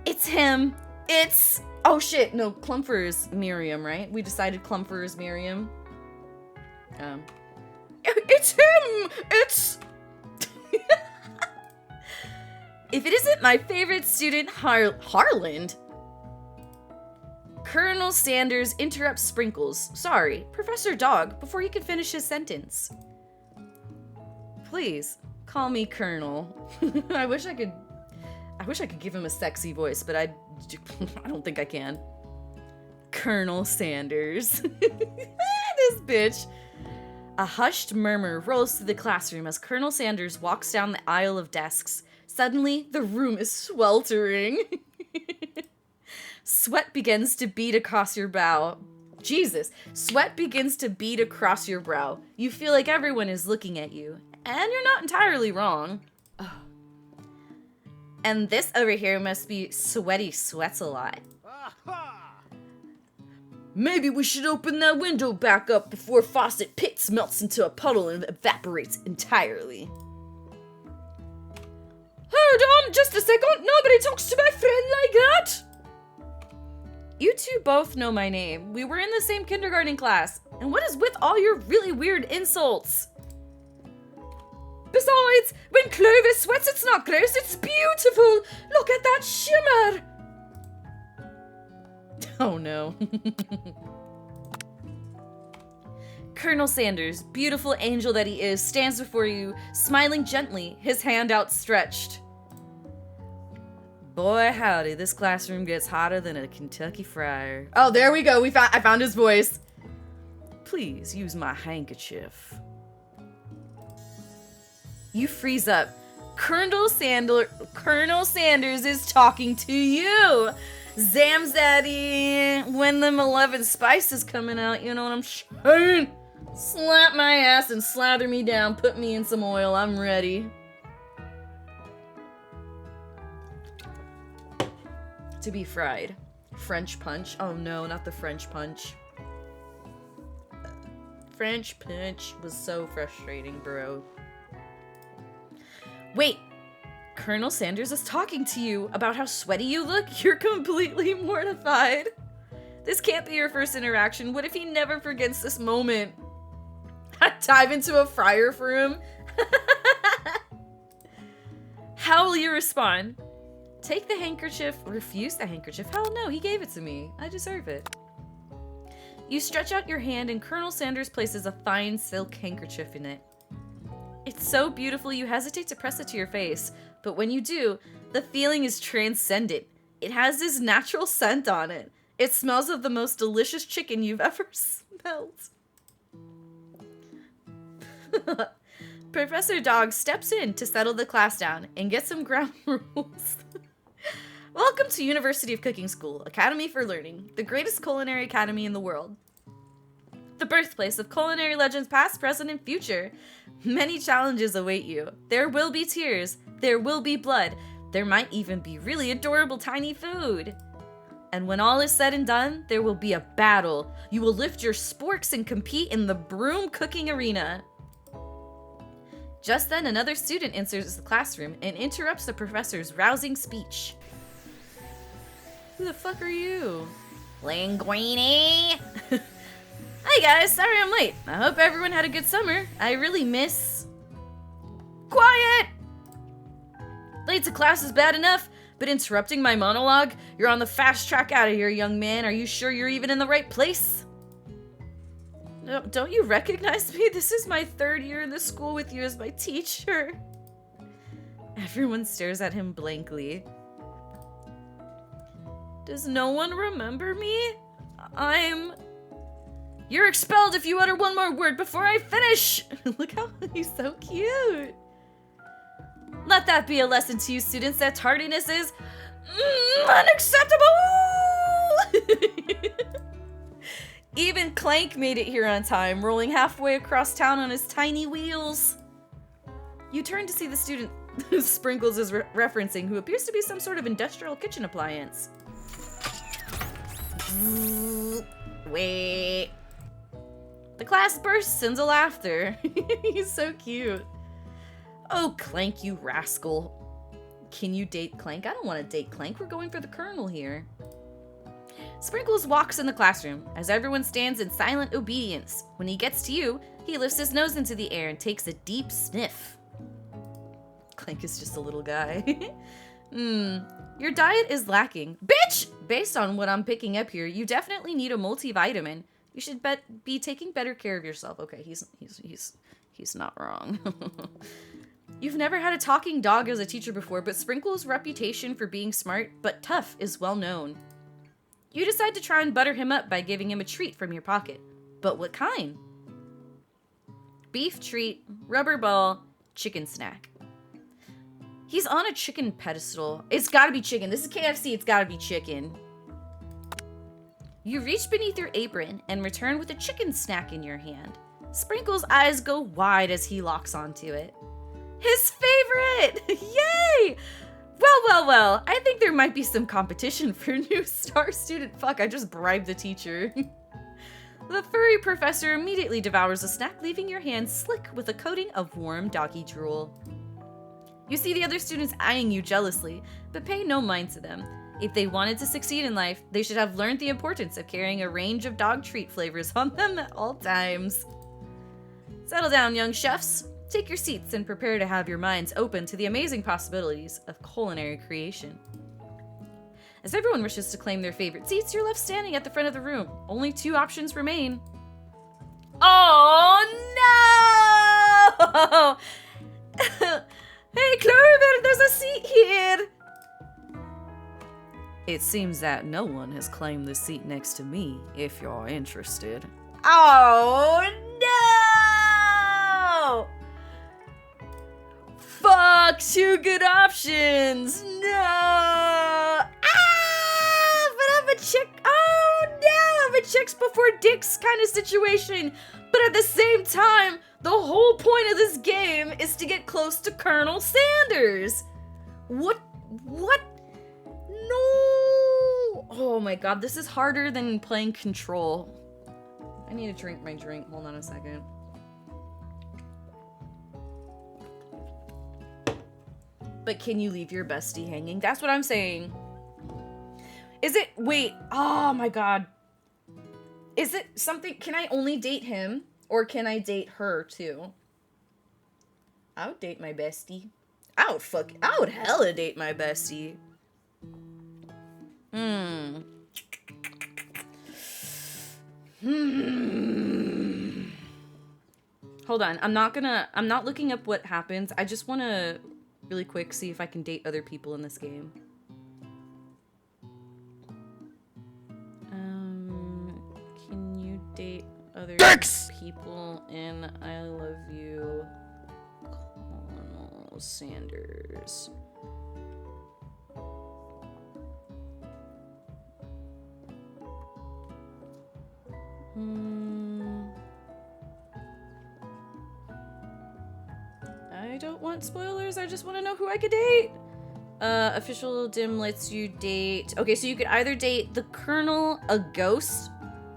It's him. It's... Oh shit, no, Clumper is Miriam, right? We decided Clumper is Miriam. It's him! It's... If it isn't my favorite student, Harland. Colonel Sanders interrupts Sprinkles. Sorry, Professor Dog, before he can finish his sentence. Please, call me Colonel. I wish I could give him a sexy voice, but I don't think I can. Colonel Sanders. This bitch. A hushed murmur rolls through the classroom as Colonel Sanders walks down the aisle of desks. Suddenly, the room is sweltering. Sweat begins to bead across your brow. Jesus, sweat begins to bead across your brow. You feel like everyone is looking at you. And you're not entirely wrong. Ugh. And this over here must be Sweaty Sweats a lot. Maybe we should open that window back up before Faucet Pitts melts into a puddle and evaporates entirely. Hold on just a second. Nobody talks to my friend like that. You two both know my name. We were in the same kindergarten class. And what is with all your really weird insults? Besides, when Clovis sweats, it's not gross, it's beautiful. Look at that shimmer. Oh no. Colonel Sanders, beautiful angel that he is, stands before you, smiling gently, his hand outstretched. Boy, howdy, this classroom gets hotter than a Kentucky fryer. Oh, there we go. I found his voice. Please use my handkerchief. You freeze up. Colonel Sanders is talking to you. Zamzaddy, when the 11 spice is coming out, you know what I'm saying? Slap my ass and slather me down, put me in some oil, I'm ready. To be fried. French punch. Oh no, not the French punch. French punch was so frustrating, bro. Wait, Colonel Sanders is talking to you about how sweaty you look? You're completely mortified. This can't be your first interaction. What if he never forgets this moment? Dive into a fryer for him? How will you respond? Take the handkerchief, refuse the handkerchief? Hell no, he gave it to me. I deserve it. You stretch out your hand and Colonel Sanders places a fine silk handkerchief in it. It's so beautiful you hesitate to press it to your face, but when you do, the feeling is transcendent. It has this natural scent on it. It smells of the most delicious chicken you've ever smelled. Professor Dog steps in to settle the class down and get some ground rules. Welcome to University of Cooking School, Academy for Learning, the greatest culinary academy in the world. The birthplace of culinary legends past, present, and future. Many challenges await you. There will be tears. There will be blood. There might even be really adorable tiny food. And when all is said and done, there will be a battle. You will lift your sporks and compete in the broom cooking arena. Just then, another student enters the classroom and interrupts the professor's rousing speech. Who the fuck are you? Linguini! Hi guys, sorry I'm late. I hope everyone had a good summer. I really miss... Quiet! Late to class is bad enough, but interrupting my monologue? You're on the fast track out of here, young man. Are you sure you're even in the right place? No, don't you recognize me? This is my 3rd year in the school with you as my teacher. Everyone stares at him blankly. Does no one remember me? You're expelled if you utter one more word before I finish! Look how he's so cute. Let that be a lesson to you students that tardiness is unacceptable! Even Clank made it here on time, rolling halfway across town on his tiny wheels. You turn to see the student Sprinkles is referencing, who appears to be some sort of industrial kitchen appliance. Wait. The class bursts into laughter. He's so cute. Oh, Clank, you rascal. Can you date Clank? I don't want to date Clank. We're going for the Colonel here. Sprinkles walks in the classroom as everyone stands in silent obedience. When he gets to you, he lifts his nose into the air and takes a deep sniff. Clank is just a little guy. Your diet is lacking. Bitch! Based on what I'm picking up here, you definitely need a multivitamin. You should be taking better care of yourself. Okay, he's not wrong. You've never had a talking dog as a teacher before, but Sprinkle's reputation for being smart but tough is well known. You decide to try and butter him up by giving him a treat from your pocket. But what kind? Beef treat, rubber ball, chicken snack. He's on a chicken pedestal. It's gotta be chicken. This is KFC, it's gotta be chicken. You reach beneath your apron and return with a chicken snack in your hand. Sprinkle's eyes go wide as he locks onto it. His favorite! Yay! Well, I think there might be some competition for new star student. Fuck, I just bribed the teacher. The furry professor immediately devours the snack, leaving your hand slick with a coating of warm doggy drool. You see the other students eyeing you jealously, but pay no mind to them. If they wanted to succeed in life, they should have learned the importance of carrying a range of dog treat flavors on them at all times. Settle down, young chefs. Take your seats and prepare to have your minds open to the amazing possibilities of culinary creation. As everyone wishes to claim their favorite seats, you're left standing at the front of the room. Only 2 options remain. Oh no! Hey Clover, there's a seat here! It seems that no one has claimed the seat next to me, if you're interested. Oh no! Fuck, 2 good options! No! Ah! But I'm a chick. Oh no! I'm a chicks before dicks kind of situation. But at the same time, the whole point of this game is to get close to Colonel Sanders. What? No! Oh my god, this is harder than playing Control. I need to drink my drink. Hold on a second. But can you leave your bestie hanging? That's what I'm saying. Is it... Wait. Oh, my God. Is it something... Can I only date him? Or can I date her, too? I would date my bestie. I would hella date my bestie. Hold on. I'm not looking up what happens. I just want to really quick see if I can date other people in this game. Can you date other people in I Love You, Colonel Sanders? I don't want spoilers. I just want to know who I could date. Official dim lets you date. Okay, so you could either date the Colonel, a ghost,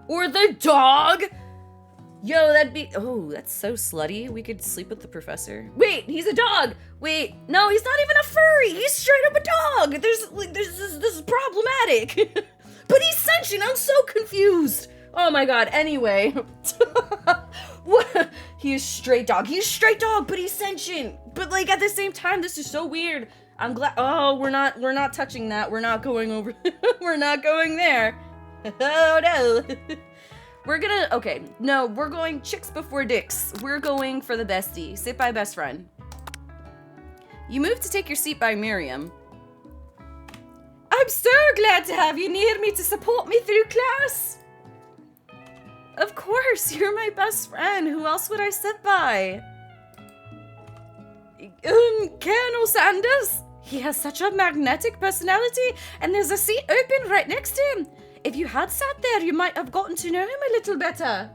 or the dog. Yo, that'd be... Oh, that's so slutty. We could sleep with the professor. Wait, he's a dog. Wait, no, he's not even a furry. He's straight up a dog. This is problematic. But he's sentient. I'm so confused. Oh my god. Anyway. What? He is straight dog. He's straight dog, but he's sentient. But like at the same time, this is so weird. I'm glad. Oh, we're not touching that. We're not going over. We're not going there. Oh no. We're gonna, okay, no, we're going chicks before dicks. We're going for the bestie. Sit by best friend. You moved to take your seat by Miriam. I'm so glad to have you near me to support me through class. Of course, you're my best friend. Who else would I sit by? Colonel Sanders. He has such a magnetic personality, and there's a seat open right next to him. If you had sat there, you might have gotten to know him a little better.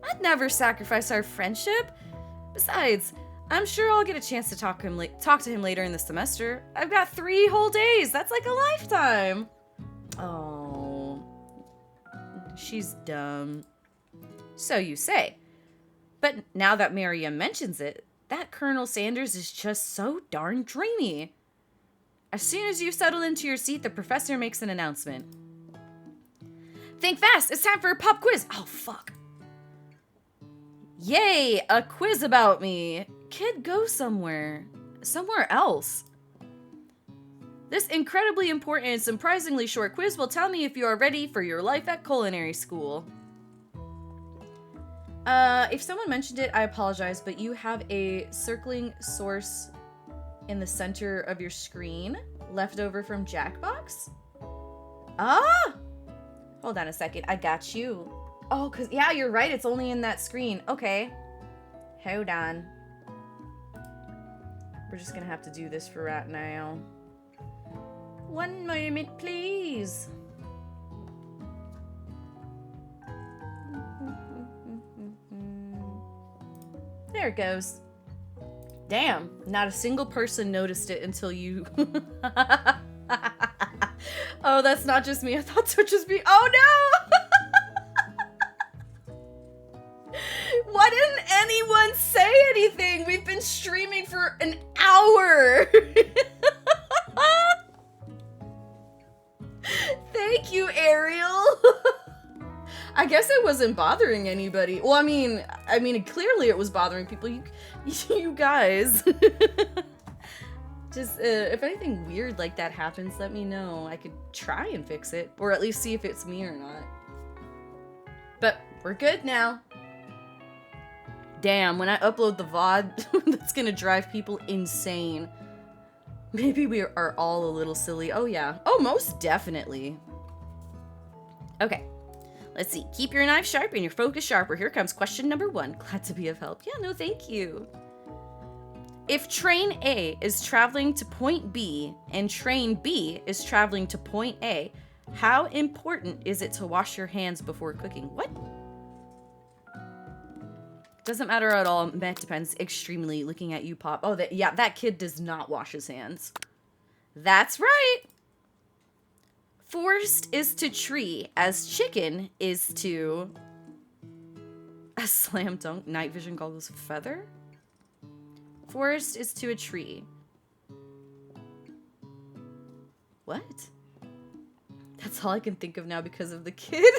I'd never sacrifice our friendship. Besides, I'm sure I'll get a chance to talk to him later in the semester. I've got 3 whole days. That's like a lifetime. Oh, she's dumb. So you say. But now that Miriam mentions it, that Colonel Sanders is just so darn dreamy. As soon as you settle into your seat, the professor makes an announcement. Think fast! It's time for a pop quiz! Oh, fuck. Yay! A quiz about me! Kid, go somewhere. Somewhere else. This incredibly important and surprisingly short quiz will tell me if you are ready for your life at culinary school. If someone mentioned it, I apologize, but you have a circling source in the center of your screen, left over from Jackbox. Ah! Hold on a second, I got you. Oh, cause yeah, you're right, it's only in that screen. Okay. Hold on. We're just gonna have to do this for right now. One moment, please. There it goes. Damn, not a single person noticed it until you... Oh, that's not just me. I thought so just me. Oh no! Why didn't anyone say anything? We've been streaming for an hour. Thank you, Ariel. I guess it wasn't bothering anybody. Well, I mean, clearly it was bothering people. You guys. Just, if anything weird like that happens, let me know. I could try and fix it. Or at least see if it's me or not. But we're good now. Damn, when I upload the VOD, that's gonna drive people insane. Maybe we are all a little silly. Oh, yeah. Oh, most definitely. Okay. Let's see. Keep your knife sharp and your focus sharper. Here comes question number 1. Glad to be of help. Yeah, no, thank you. If train A is traveling to point B and train B is traveling to point A, how important is it to wash your hands before cooking? What? Doesn't matter at all. That depends extremely. Looking at you, Pop. Oh, that kid does not wash his hands. That's right. Forest is to tree as chicken is to a slam dunk night vision goggles feather. Forest is to a tree. What? That's all I can think of now because of the kid.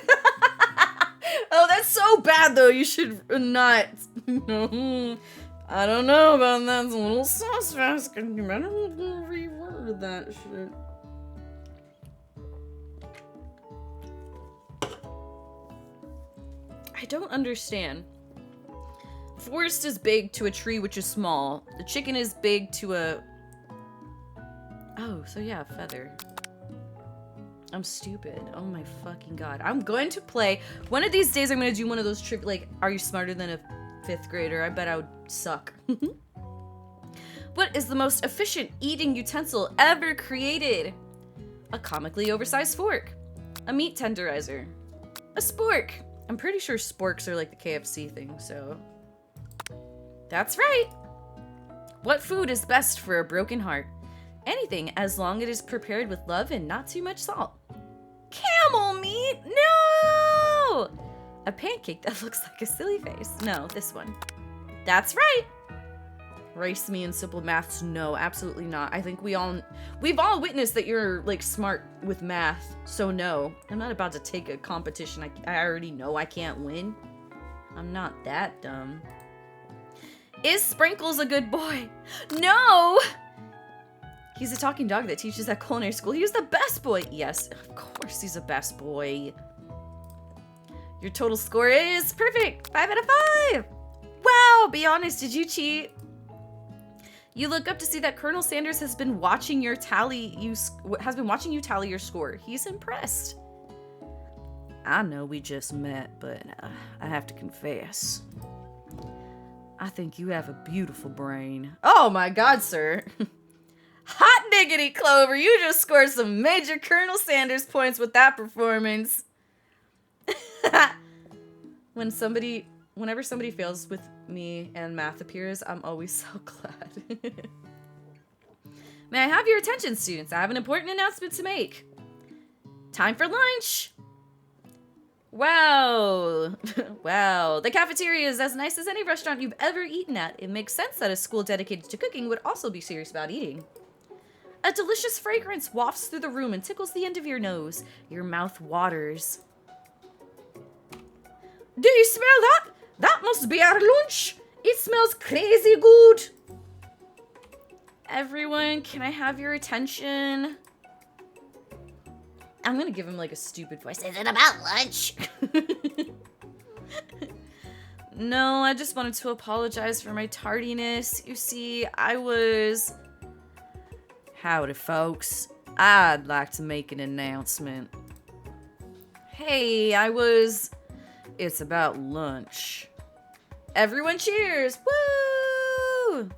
Oh, that's so bad though. You should not. I don't know about that. It's a little suspect. You better reword that shit. I don't understand. Forest is big to a tree, which is small. The chicken is big to a... Oh, so yeah, feather. I'm stupid. Oh my fucking god. I'm going to play... One of these days I'm going to do one of those like, are you smarter than a 5th grader? I bet I would suck. What is the most efficient eating utensil ever created? A comically oversized fork. A meat tenderizer. A spork. I'm pretty sure sporks are like the KFC thing, so... That's right! What food is best for a broken heart? Anything, as long as it is prepared with love and not too much salt. Camel meat? No! A pancake that looks like a silly face. No, this one. That's right! Race me in simple maths? No, absolutely not. I think we've all witnessed that you're, like, smart with math, so no. I'm not about to take a competition I already know I can't win. I'm not that dumb. Is Sprinkles a good boy? No! He's a talking dog that teaches at culinary school. He's the best boy. Yes, of course he's the best boy. Your total score is perfect. 5 out of 5. Wow, be honest, did you cheat? You look up to see that Colonel Sanders has been watching you tally your score. He's impressed. I know we just met, but I have to confess. I think you have a beautiful brain. Oh my god, sir. Hot diggity, Clover. You just scored some major Colonel Sanders points with that performance. Whenever somebody fails with me and math appears, I'm always so glad. May I have your attention, students? I have an important announcement to make. Time for lunch. Wow. Wow. The cafeteria is as nice as any restaurant you've ever eaten at. It makes sense that a school dedicated to cooking would also be serious about eating. A delicious fragrance wafts through the room and tickles the end of your nose. Your mouth waters. Do you smell that? That must be our lunch. It smells crazy good. Everyone, can I have your attention? I'm gonna give him like a stupid voice. Is it about lunch? No, I just wanted to apologize for my tardiness. You see, Howdy, folks. I'd like to make an announcement. Hey, It's about lunch. Everyone cheers! Woo!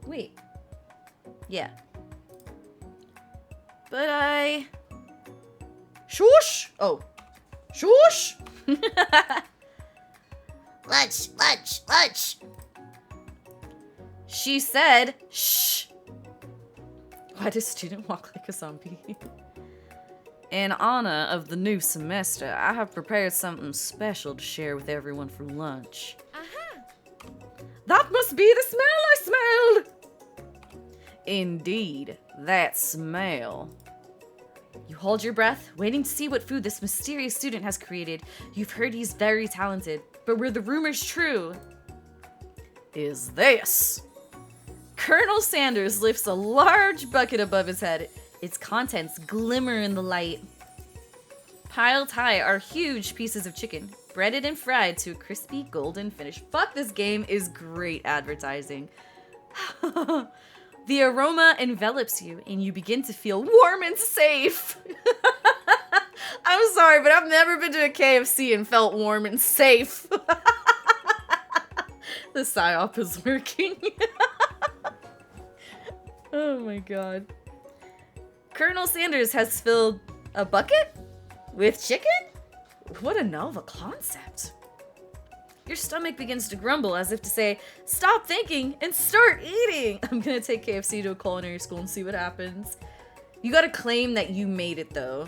Wait. Yeah. But Shush! Oh. Shush! Lunch, lunch, lunch. She said, shh. Why does student walk like a zombie? In honor of the new semester, I have prepared something special to share with everyone for lunch. That must be the smell I smelled! Indeed, that smell. You hold your breath, waiting to see what food this mysterious student has created. You've heard he's very talented, but were the rumors true? Is this? Colonel Sanders lifts a large bucket above his head. Its contents glimmer in the light. Piled high are huge pieces of chicken, breaded and fried to a crispy golden finish. Fuck, this game is great advertising. The aroma envelops you, and you begin to feel warm and safe. I'm sorry, but I've never been to a KFC and felt warm and safe. The psyop is working. Oh my god. Colonel Sanders has filled a bucket with chicken? What a novel concept. Your stomach begins to grumble as if to say, stop thinking and start eating. I'm gonna take KFC to a culinary school and see what happens. You gotta claim that you made it, though.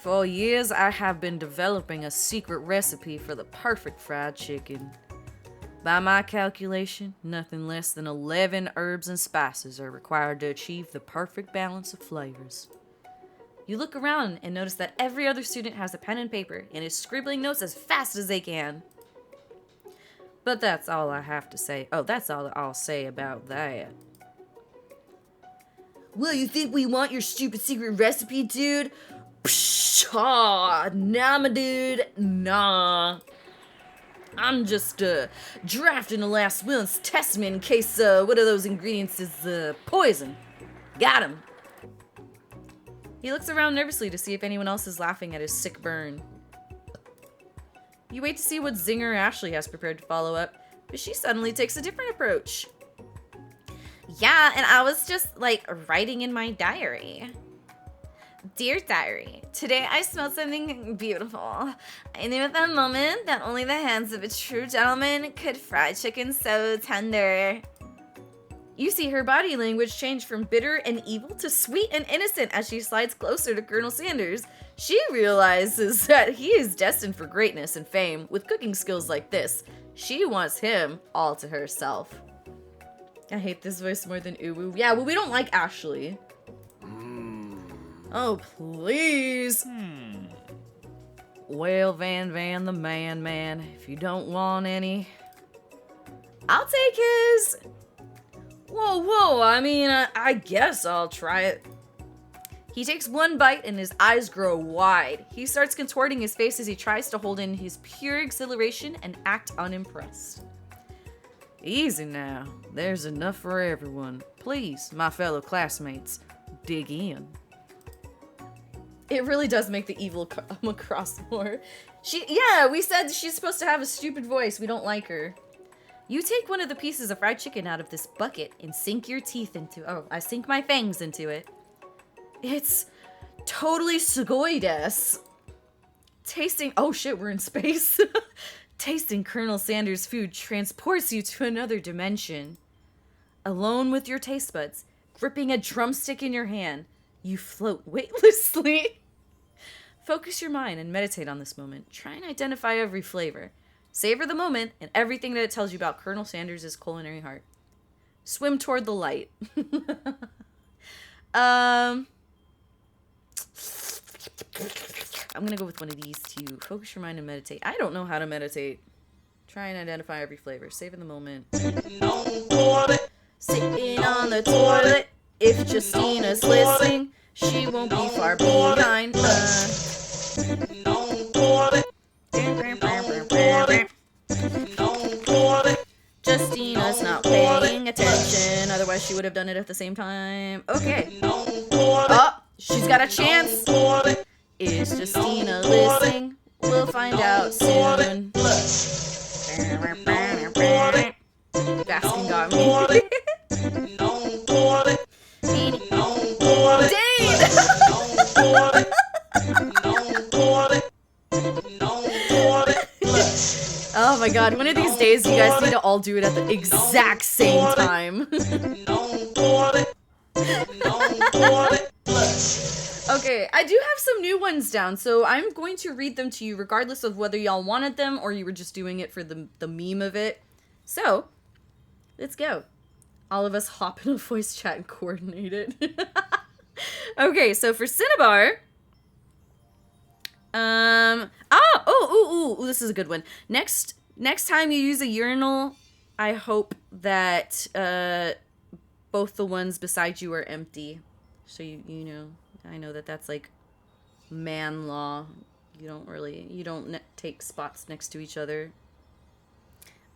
For years, I have been developing a secret recipe for the perfect fried chicken. By my calculation, nothing less than 11 herbs and spices are required to achieve the perfect balance of flavors. You look around and notice that every other student has a pen and paper and is scribbling notes as fast as they can. But that's all I have to say. Oh, that's all I'll say about that. Well, you think we want your stupid secret recipe, dude? Psh, nah, my dude, nah. I'm just, drafting the last will's testament in case, one of those ingredients is, poison. Got him. He looks around nervously to see if anyone else is laughing at his sick burn. You wait to see what zinger Ashley has prepared to follow up, but she suddenly takes a different approach. Yeah, and I was just, like, writing in my diary. Dear Diary, today I smelled something beautiful. I knew at that moment that only the hands of a true gentleman could fry chicken so tender. You see her body language change from bitter and evil to sweet and innocent as she slides closer to Colonel Sanders. She realizes that he is destined for greatness and fame with cooking skills like this. She wants him all to herself. I hate this voice more than Uwu. Yeah, well, we don't like Ashley. Oh, please. Well, Van the man, if you don't want any, I'll take his. Whoa, I mean, I guess I'll try it. He takes one bite and his eyes grow wide. He starts contorting his face as he tries to hold in his pure exhilaration and act unimpressed. Easy now. There's enough for everyone. Please, my fellow classmates, dig in. It really does make the evil come across more. Yeah, we said she's supposed to have a stupid voice. We don't like her. You take one of the pieces of fried chicken out of this bucket and sink your teeth into. Oh, I sink my fangs into it. It's totally Sugoi-desu. Tasting. Oh shit, we're in space. Tasting Colonel Sanders' food transports you to another dimension. Alone with your taste buds, gripping a drumstick in your hand, you float weightlessly. Focus your mind and meditate on this moment. Try and identify every flavor. Savor the moment and everything that it tells you about Colonel Sanders' culinary heart. Swim toward the light. I'm gonna go with one of these two. Focus your mind and meditate. I don't know how to meditate. Try and identify every flavor. Savor the moment. Sitting on the toilet. If Justina's listening, she won't be far behind. Justina's not paying attention, otherwise she would have done it at the same time. Okay. Oh, she's got a chance. Is Justina listening? We'll find out soon. Baskin got me. Oh my god, one of these days you guys need to all do it at the exact same time. Okay, I do have some new ones down, so I'm going to read them to you regardless of whether y'all wanted them or you were just doing it for the meme of it. So, let's go. All of us hop in a voice chat and coordinate it. Okay, so for Cinnabar... this is a good one. Next time you use a urinal, I hope that both the ones beside you are empty. So you know, I know that that's like man law. You don't take spots next to each other.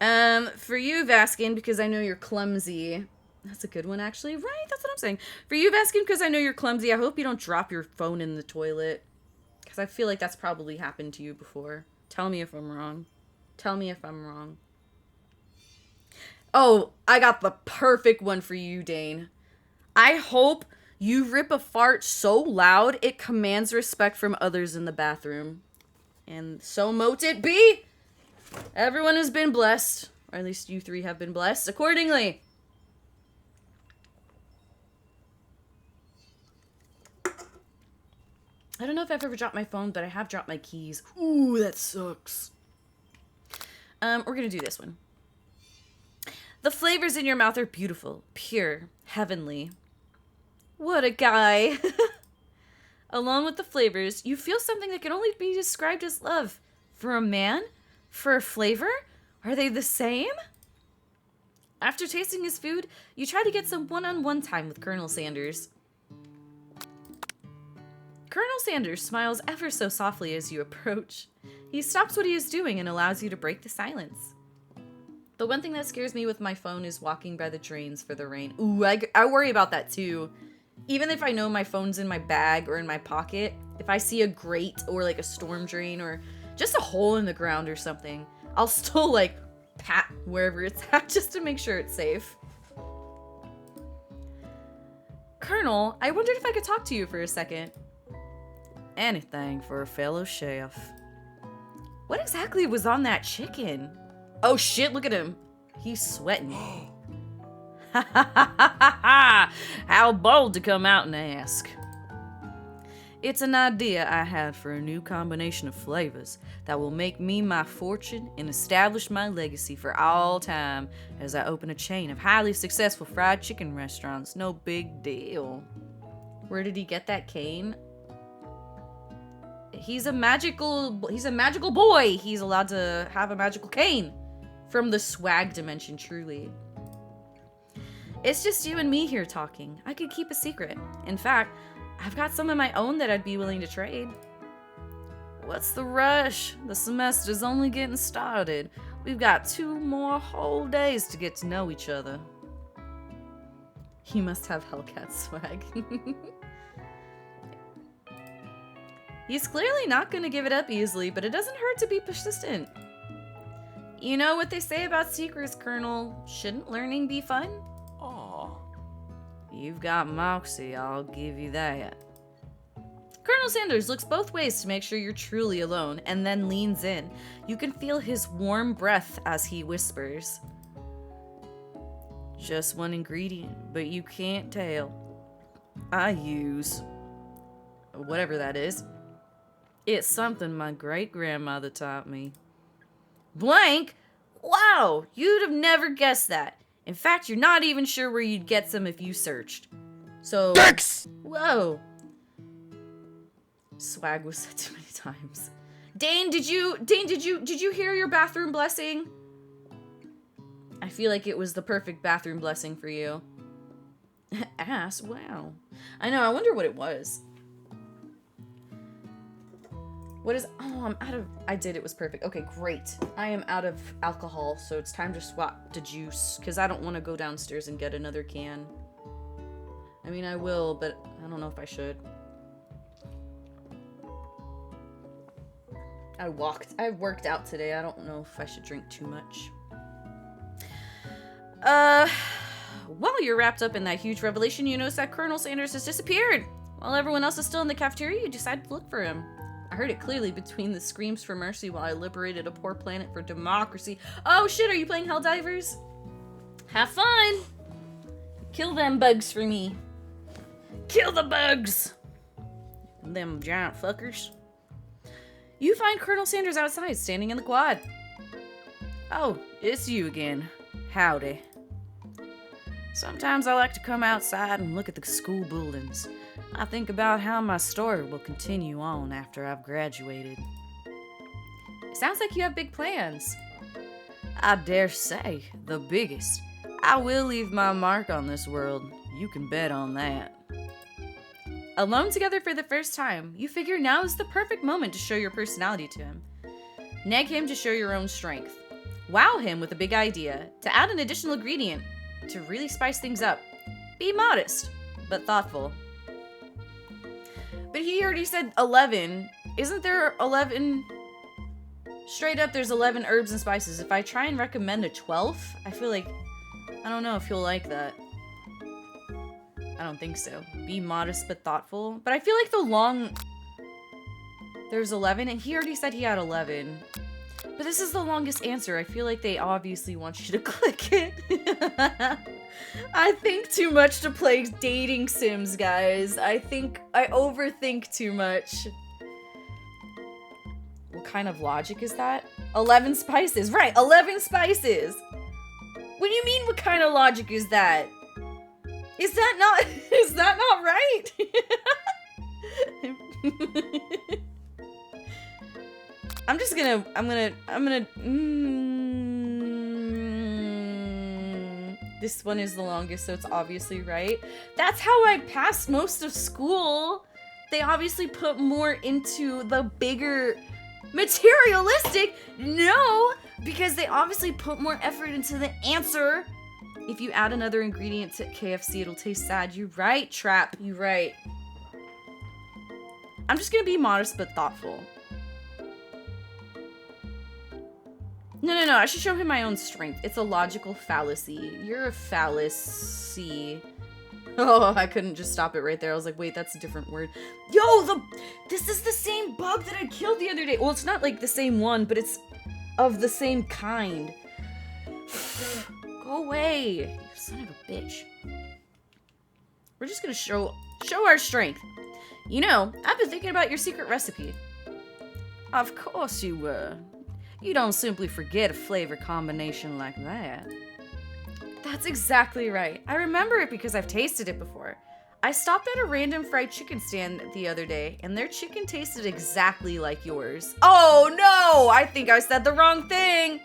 For you, Vaskin, because I know you're clumsy. That's a good one, actually. Right, that's what I'm saying. For you, Vaskin, because I know you're clumsy, I hope you don't drop your phone in the toilet. Because I feel like that's probably happened to you before. Tell me if I'm wrong. Tell me if I'm wrong. Oh, I got the perfect one for you, Dane. I hope you rip a fart so loud it commands respect from others in the bathroom. And so mote it be. Everyone has been blessed. Or at least you three have been blessed accordingly. I don't know if I've ever dropped my phone, but I have dropped my keys. Ooh, that sucks. We're gonna do this one. The flavors in your mouth are beautiful, pure, heavenly. What a guy. Along with the flavors, you feel something that can only be described as love. For a man? For a flavor? Are they the same? After tasting his food, you try to get some one-on-one time with Colonel Sanders. Colonel Sanders smiles ever so softly as you approach. He stops what he is doing and allows you to break the silence. The one thing that scares me with my phone is walking by the drains for the rain. Ooh, I worry about that too. Even if I know my phone's in my bag or in my pocket, if I see a grate or like a storm drain or just a hole in the ground or something, I'll still like pat wherever it's at just to make sure it's safe. Colonel, I wondered if I could talk to you for a second. Anything for a fellow chef. What exactly was on that chicken? Oh shit, look at him. He's sweating. Ha ha ha ha ha! How bold to come out and ask. It's an idea I had for a new combination of flavors that will make me my fortune and establish my legacy for all time as I open a chain of highly successful fried chicken restaurants. No big deal. Where did he get that cane? He's a magical boy. He's allowed to have a magical cane from the swag dimension, truly. It's just you and me here talking. I could keep a secret. In fact, I've got some of my own that I'd be willing to trade. What's the rush? The semester's only getting started. We've got 2 more whole days to get to know each other. He must have Hellcat swag. He's clearly not going to give it up easily, but it doesn't hurt to be persistent. You know what they say about secrets, Colonel. Shouldn't learning be fun? Aw. You've got moxie, I'll give you that. Colonel Sanders looks both ways to make sure you're truly alone, and then leans in. You can feel his warm breath as he whispers. Just one ingredient, but you can't tell. I use whatever that is. It's something my great-grandmother taught me. Blank? Wow, you'd have never guessed that. In fact, you're not even sure where you'd get some if you searched. So... Dicks! Whoa. Swag was said too many times. Dane, did you hear your bathroom blessing? I feel like it was the perfect bathroom blessing for you. Ass, wow. I know, I wonder what it was. What is... Oh, I'm out of... I did. It was perfect. Okay, great. I am out of alcohol, so it's time to swap to juice, because I don't want to go downstairs and get another can. I mean, I will, but I don't know if I should. I worked out today. I don't know if I should drink too much. While you're wrapped up in that huge revelation, you notice that Colonel Sanders has disappeared. While everyone else is still in the cafeteria, you decide to look for him. I heard it clearly between the screams for mercy while I liberated a poor planet for democracy. Oh shit, are you playing Helldivers? Have fun! Kill them bugs for me. Kill the bugs! Them giant fuckers. You find Colonel Sanders outside, standing in the quad. Oh, it's you again. Howdy. Sometimes I like to come outside and look at the school buildings. I think about how my story will continue on after I've graduated. It sounds like you have big plans. I dare say, the biggest. I will leave my mark on this world. You can bet on that. Alone together for the first time, you figure now is the perfect moment to show your personality to him. Neg him to show your own strength. Wow him with a big idea, to add an additional ingredient, to really spice things up. Be modest, but thoughtful. But he already said 11. Isn't there 11? Straight up, there's 11 herbs and spices. If I try and recommend a 12th, I feel like... I don't know if he'll like that. I don't think so. Be modest but thoughtful. But I feel like the long... There's 11, and he already said he had 11. But this is the longest answer. I feel like they obviously want you to click it. I think too much to play dating sims, guys. I think I overthink too much. What kind of logic is that? 11 spices. Right, 11 spices. What do you mean, what kind of logic is that? Is that not right? This one is the longest, so it's obviously right. That's how I passed most of school. They obviously put more into the bigger materialistic. No, because they obviously put more effort into the answer. If you add another ingredient to KFC, it'll taste sad. You're right, Trap. You're right. I'm just gonna be modest but thoughtful. No. I should show him my own strength. It's a logical fallacy. You're a fallacy. Oh, I couldn't just stop it right there. I was like, wait, that's a different word. Yo, this is the same bug that I killed the other day. Well, it's not like the same one, but it's of the same kind. Go away, you son of a bitch. We're just gonna show our strength. You know, I've been thinking about your secret recipe. Of course you were. You don't simply forget a flavor combination like that. That's exactly right. I remember it because I've tasted it before. I stopped at a random fried chicken stand the other day, and their chicken tasted exactly like yours. Oh no! I think I said the wrong thing!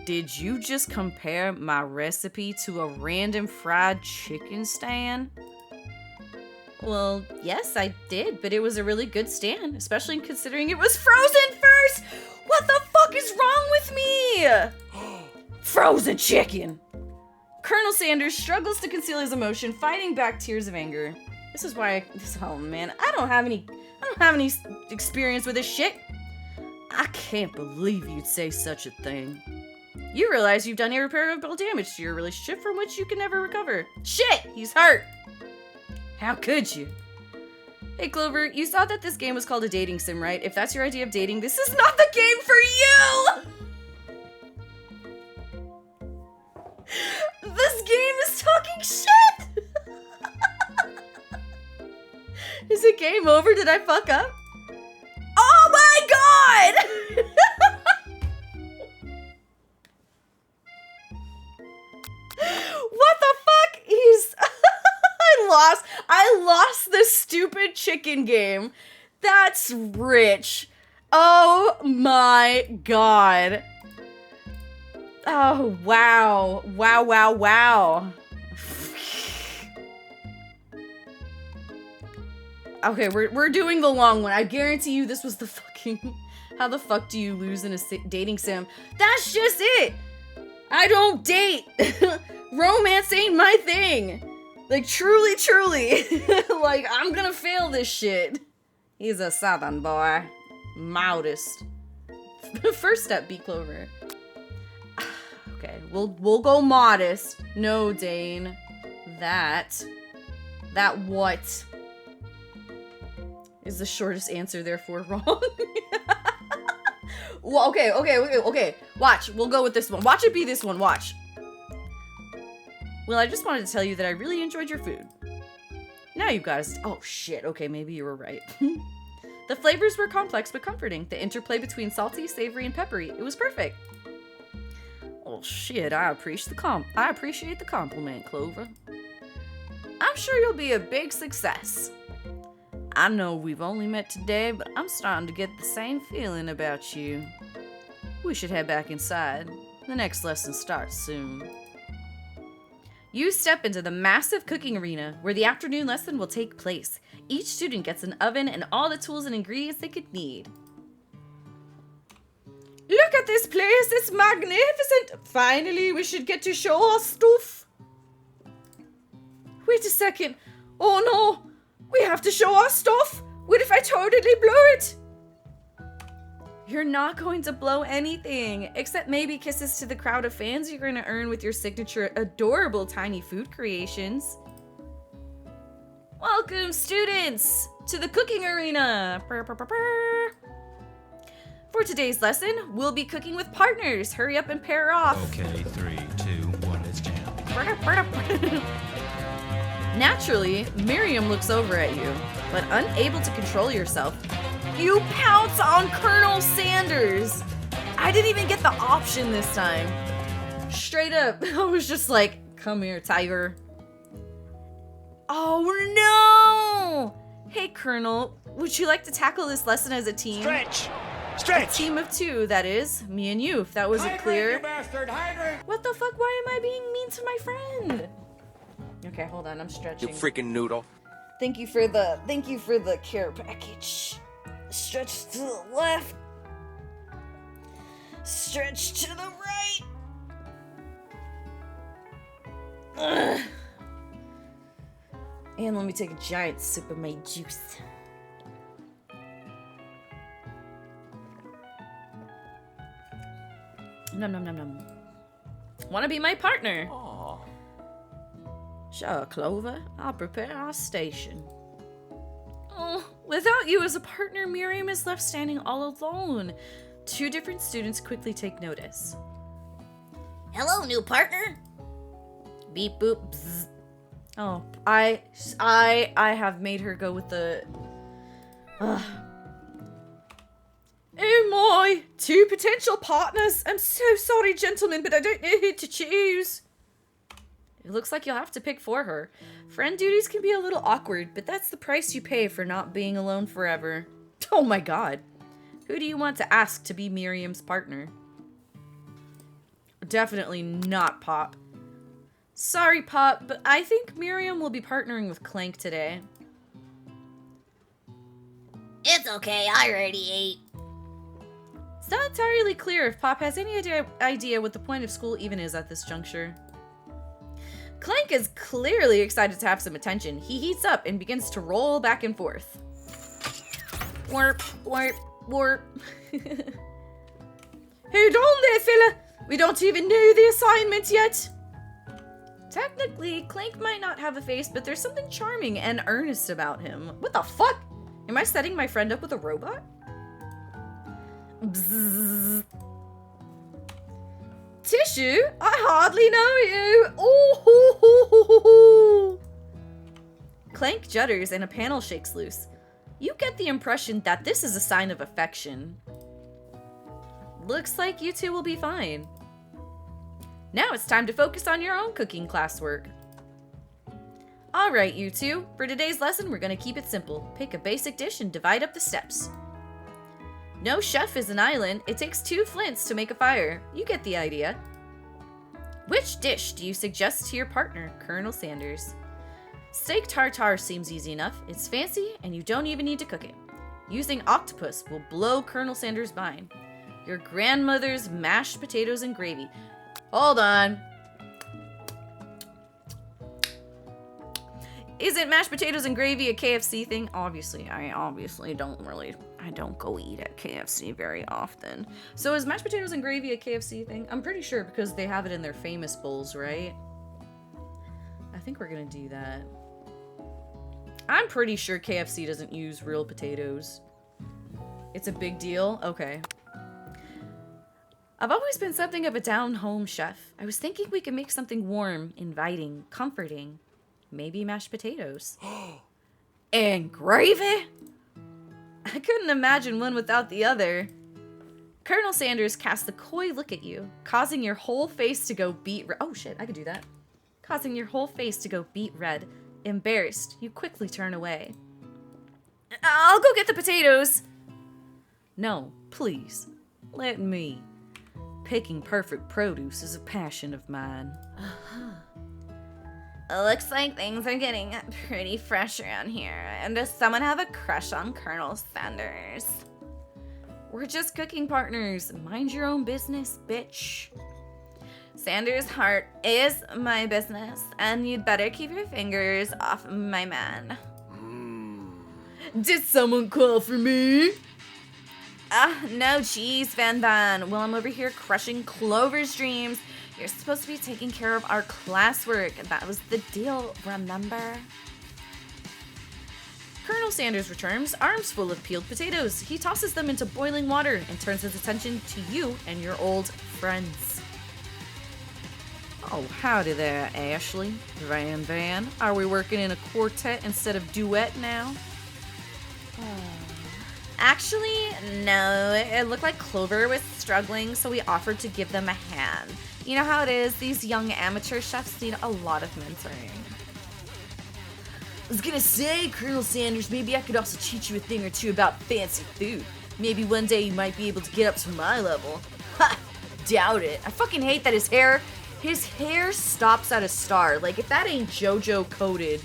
Did you just compare my recipe to a random fried chicken stand? Well, yes, I did, but it was a really good stand, especially considering it was frozen first! What the fuck is wrong with me? Frozen chicken! Colonel Sanders struggles to conceal his emotion, fighting back tears of anger. This is why oh man, I don't have any experience with this shit. I can't believe you'd say such a thing. You realize you've done irreparable damage to your relationship from which you can never recover. Shit, he's hurt. How could you? Hey Clover, you saw that this game was called a dating sim, right? If that's your idea of dating, this is not the game for you! This game is talking shit! Is it game over? Did I fuck up? Oh my god! What the fuck? I lost this stupid chicken game. That's rich. Oh my god. Oh, wow. Wow. Okay, we're doing the long one. I guarantee you this was the fucking... How the fuck do you lose in a dating sim? That's just it! I don't date! Romance ain't my thing! Like, truly. Like, I'm gonna fail this shit. He's a southern boy. Modest. First step, B Clover. Okay, we'll go modest. No, Dane. That what? Is the shortest answer therefore wrong? Well, okay. Watch, we'll go with this one. Watch it be this one, watch. Well, I just wanted to tell you that I really enjoyed your food. Now you've got us. Oh shit, okay, maybe you were right. The flavors were complex but comforting. The interplay between salty, savory, and peppery. It was perfect. Oh shit, I appreciate the compliment, Clover. I'm sure you'll be a big success. I know we've only met today, but I'm starting to get the same feeling about you. We should head back inside. The next lesson starts soon. You step into the massive cooking arena where the afternoon lesson will take place. Each student gets an oven and all the tools and ingredients they could need. Look at this place, it's magnificent! Finally, we should get to show our stuff. Wait a second. Oh no, we have to show our stuff. What if I totally blow it? You're not going to blow anything, except maybe kisses to the crowd of fans you're going to earn with your signature adorable tiny food creations. Welcome, students, to the cooking arena. For today's lesson, we'll be cooking with partners. Hurry up and pair off. Okay, 3, Naturally, Miriam looks over at you, but unable to control yourself, you pounce on Colonel Sanders. I didn't even get the option this time. Straight up, I was just like, come here, tiger. Oh no! Hey, Colonel, would you like to tackle this lesson as a team? Stretch! A Stretch! team of two, that is. Me and you, if that wasn't clear. You bastard! Hydrate! What the fuck? Why am I being mean to my friend? Okay, hold on, I'm stretching. You freaking noodle. Thank you for the care package. Stretch to the left. Stretch to the right. Ugh. And let me take a giant sip of my juice. Nom nom nom nom. Wanna be my partner? Aw. Sure, Clover. I'll prepare our station. Oh, without you as a partner, Miriam is left standing all alone. Two different students quickly take notice. Hello, new partner. Beep boop. Bzz. Oh, I have made her go with the. Ugh. Oh my! Two potential partners. I'm so sorry, gentlemen, but I don't know who to choose. It looks like you'll have to pick for her. Friend duties can be a little awkward, but that's the price you pay for not being alone forever. Oh my god. Who do you want to ask to be Miriam's partner? Definitely not Pop. Sorry, Pop, but I think Miriam will be partnering with Clank today. It's okay, I already ate. It's not entirely clear if Pop has any idea what the point of school even is at this juncture. Clank is clearly excited to have some attention. He heats up and begins to roll back and forth. Warp, warp, warp. Hold on there, fella. We don't even know the assignment yet. Technically, Clank might not have a face, but there's something charming and earnest about him. What the fuck? Am I setting my friend up with a robot? Bzzz. Tissue? I hardly know you. Oh. Clank judders and a panel shakes loose. You get the impression that this is a sign of affection. Looks like you two will be fine. Now it's time to focus on your own cooking classwork. Alright, you two. For today's lesson, we're going to keep it simple. Pick a basic dish and divide up the steps. No chef is an island. It takes 2 flints to make a fire. You get the idea. Which dish do you suggest to your partner, Colonel Sanders? Steak tartare seems easy enough. It's fancy, and you don't even need to cook it. Using octopus will blow Colonel Sanders' mind. Your grandmother's mashed potatoes and gravy. Hold on. Isn't mashed potatoes and gravy a KFC thing? Obviously, I don't go eat at KFC very often. So is mashed potatoes and gravy a KFC thing? I'm pretty sure because they have it in their famous bowls, right? I think we're gonna do that. I'm pretty sure KFC doesn't use real potatoes. It's a big deal? Okay. I've always been something of a down-home chef. I was thinking we could make something warm, inviting, comforting. Maybe mashed potatoes. And gravy? I couldn't imagine one without the other. Colonel Sanders casts a coy look at you, causing your whole face to go beet red. Oh shit, I could do that. Causing your whole face to go beet red. Embarrassed, you quickly turn away. I'll go get the potatoes. No, please. Let me. Picking perfect produce is a passion of mine. Looks like things are getting pretty fresh around here. And does someone have a crush on Colonel Sanders? We're just cooking partners. Mind your own business, bitch. Sanders' heart is my business, and you'd better keep your fingers off my man. Did someone call for me? No cheese, Van Van. Well, I'm over here crushing Clover's dreams. You're supposed to be taking care of our classwork. That was the deal, remember? Colonel Sanders returns, arms full of peeled potatoes. He tosses them into boiling water and turns his attention to you and your old friends. Oh, howdy there, Ashley. Van. Are we working in a quartet instead of duet now? Actually, no. It looked like Clover was struggling, so we offered to give them a hand. You know how it is, these young amateur chefs need a lot of mentoring. I was gonna say, Colonel Sanders, maybe I could also teach you a thing or two about fancy food. Maybe one day you might be able to get up to my level. Ha! Doubt it. I fucking hate that his hair stops at a star. Like, if that ain't JoJo coded.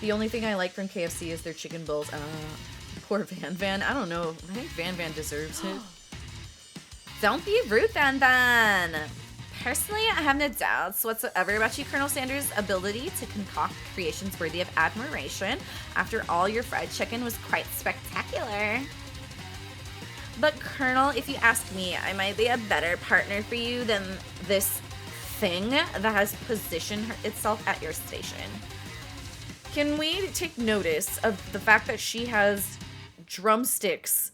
The only thing I like from KFC is their chicken bowls. Poor Van. I don't know. I think Van deserves it. Don't be rude, Van. Personally, I have no doubts whatsoever about you, Colonel Sanders' ability to concoct creations worthy of admiration. After all, your fried chicken was quite spectacular. But Colonel, if you ask me, I might be a better partner for you than this thing that has positioned itself at your station. Can we take notice of the fact that she has drumsticks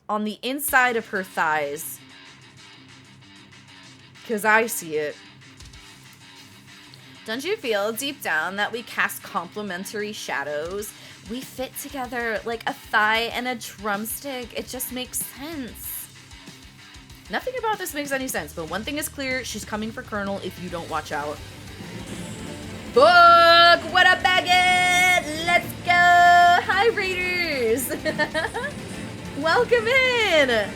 on the inside of her thighs? Because I see it. Don't you feel deep down that we cast complementary shadows? We fit together like a thigh and a drumstick. It just makes sense. Nothing about this makes any sense, but one thing is clear, she's coming for Colonel if you don't watch out. Book! What up, Baggett? Let's go! Hi, Raiders! Welcome in!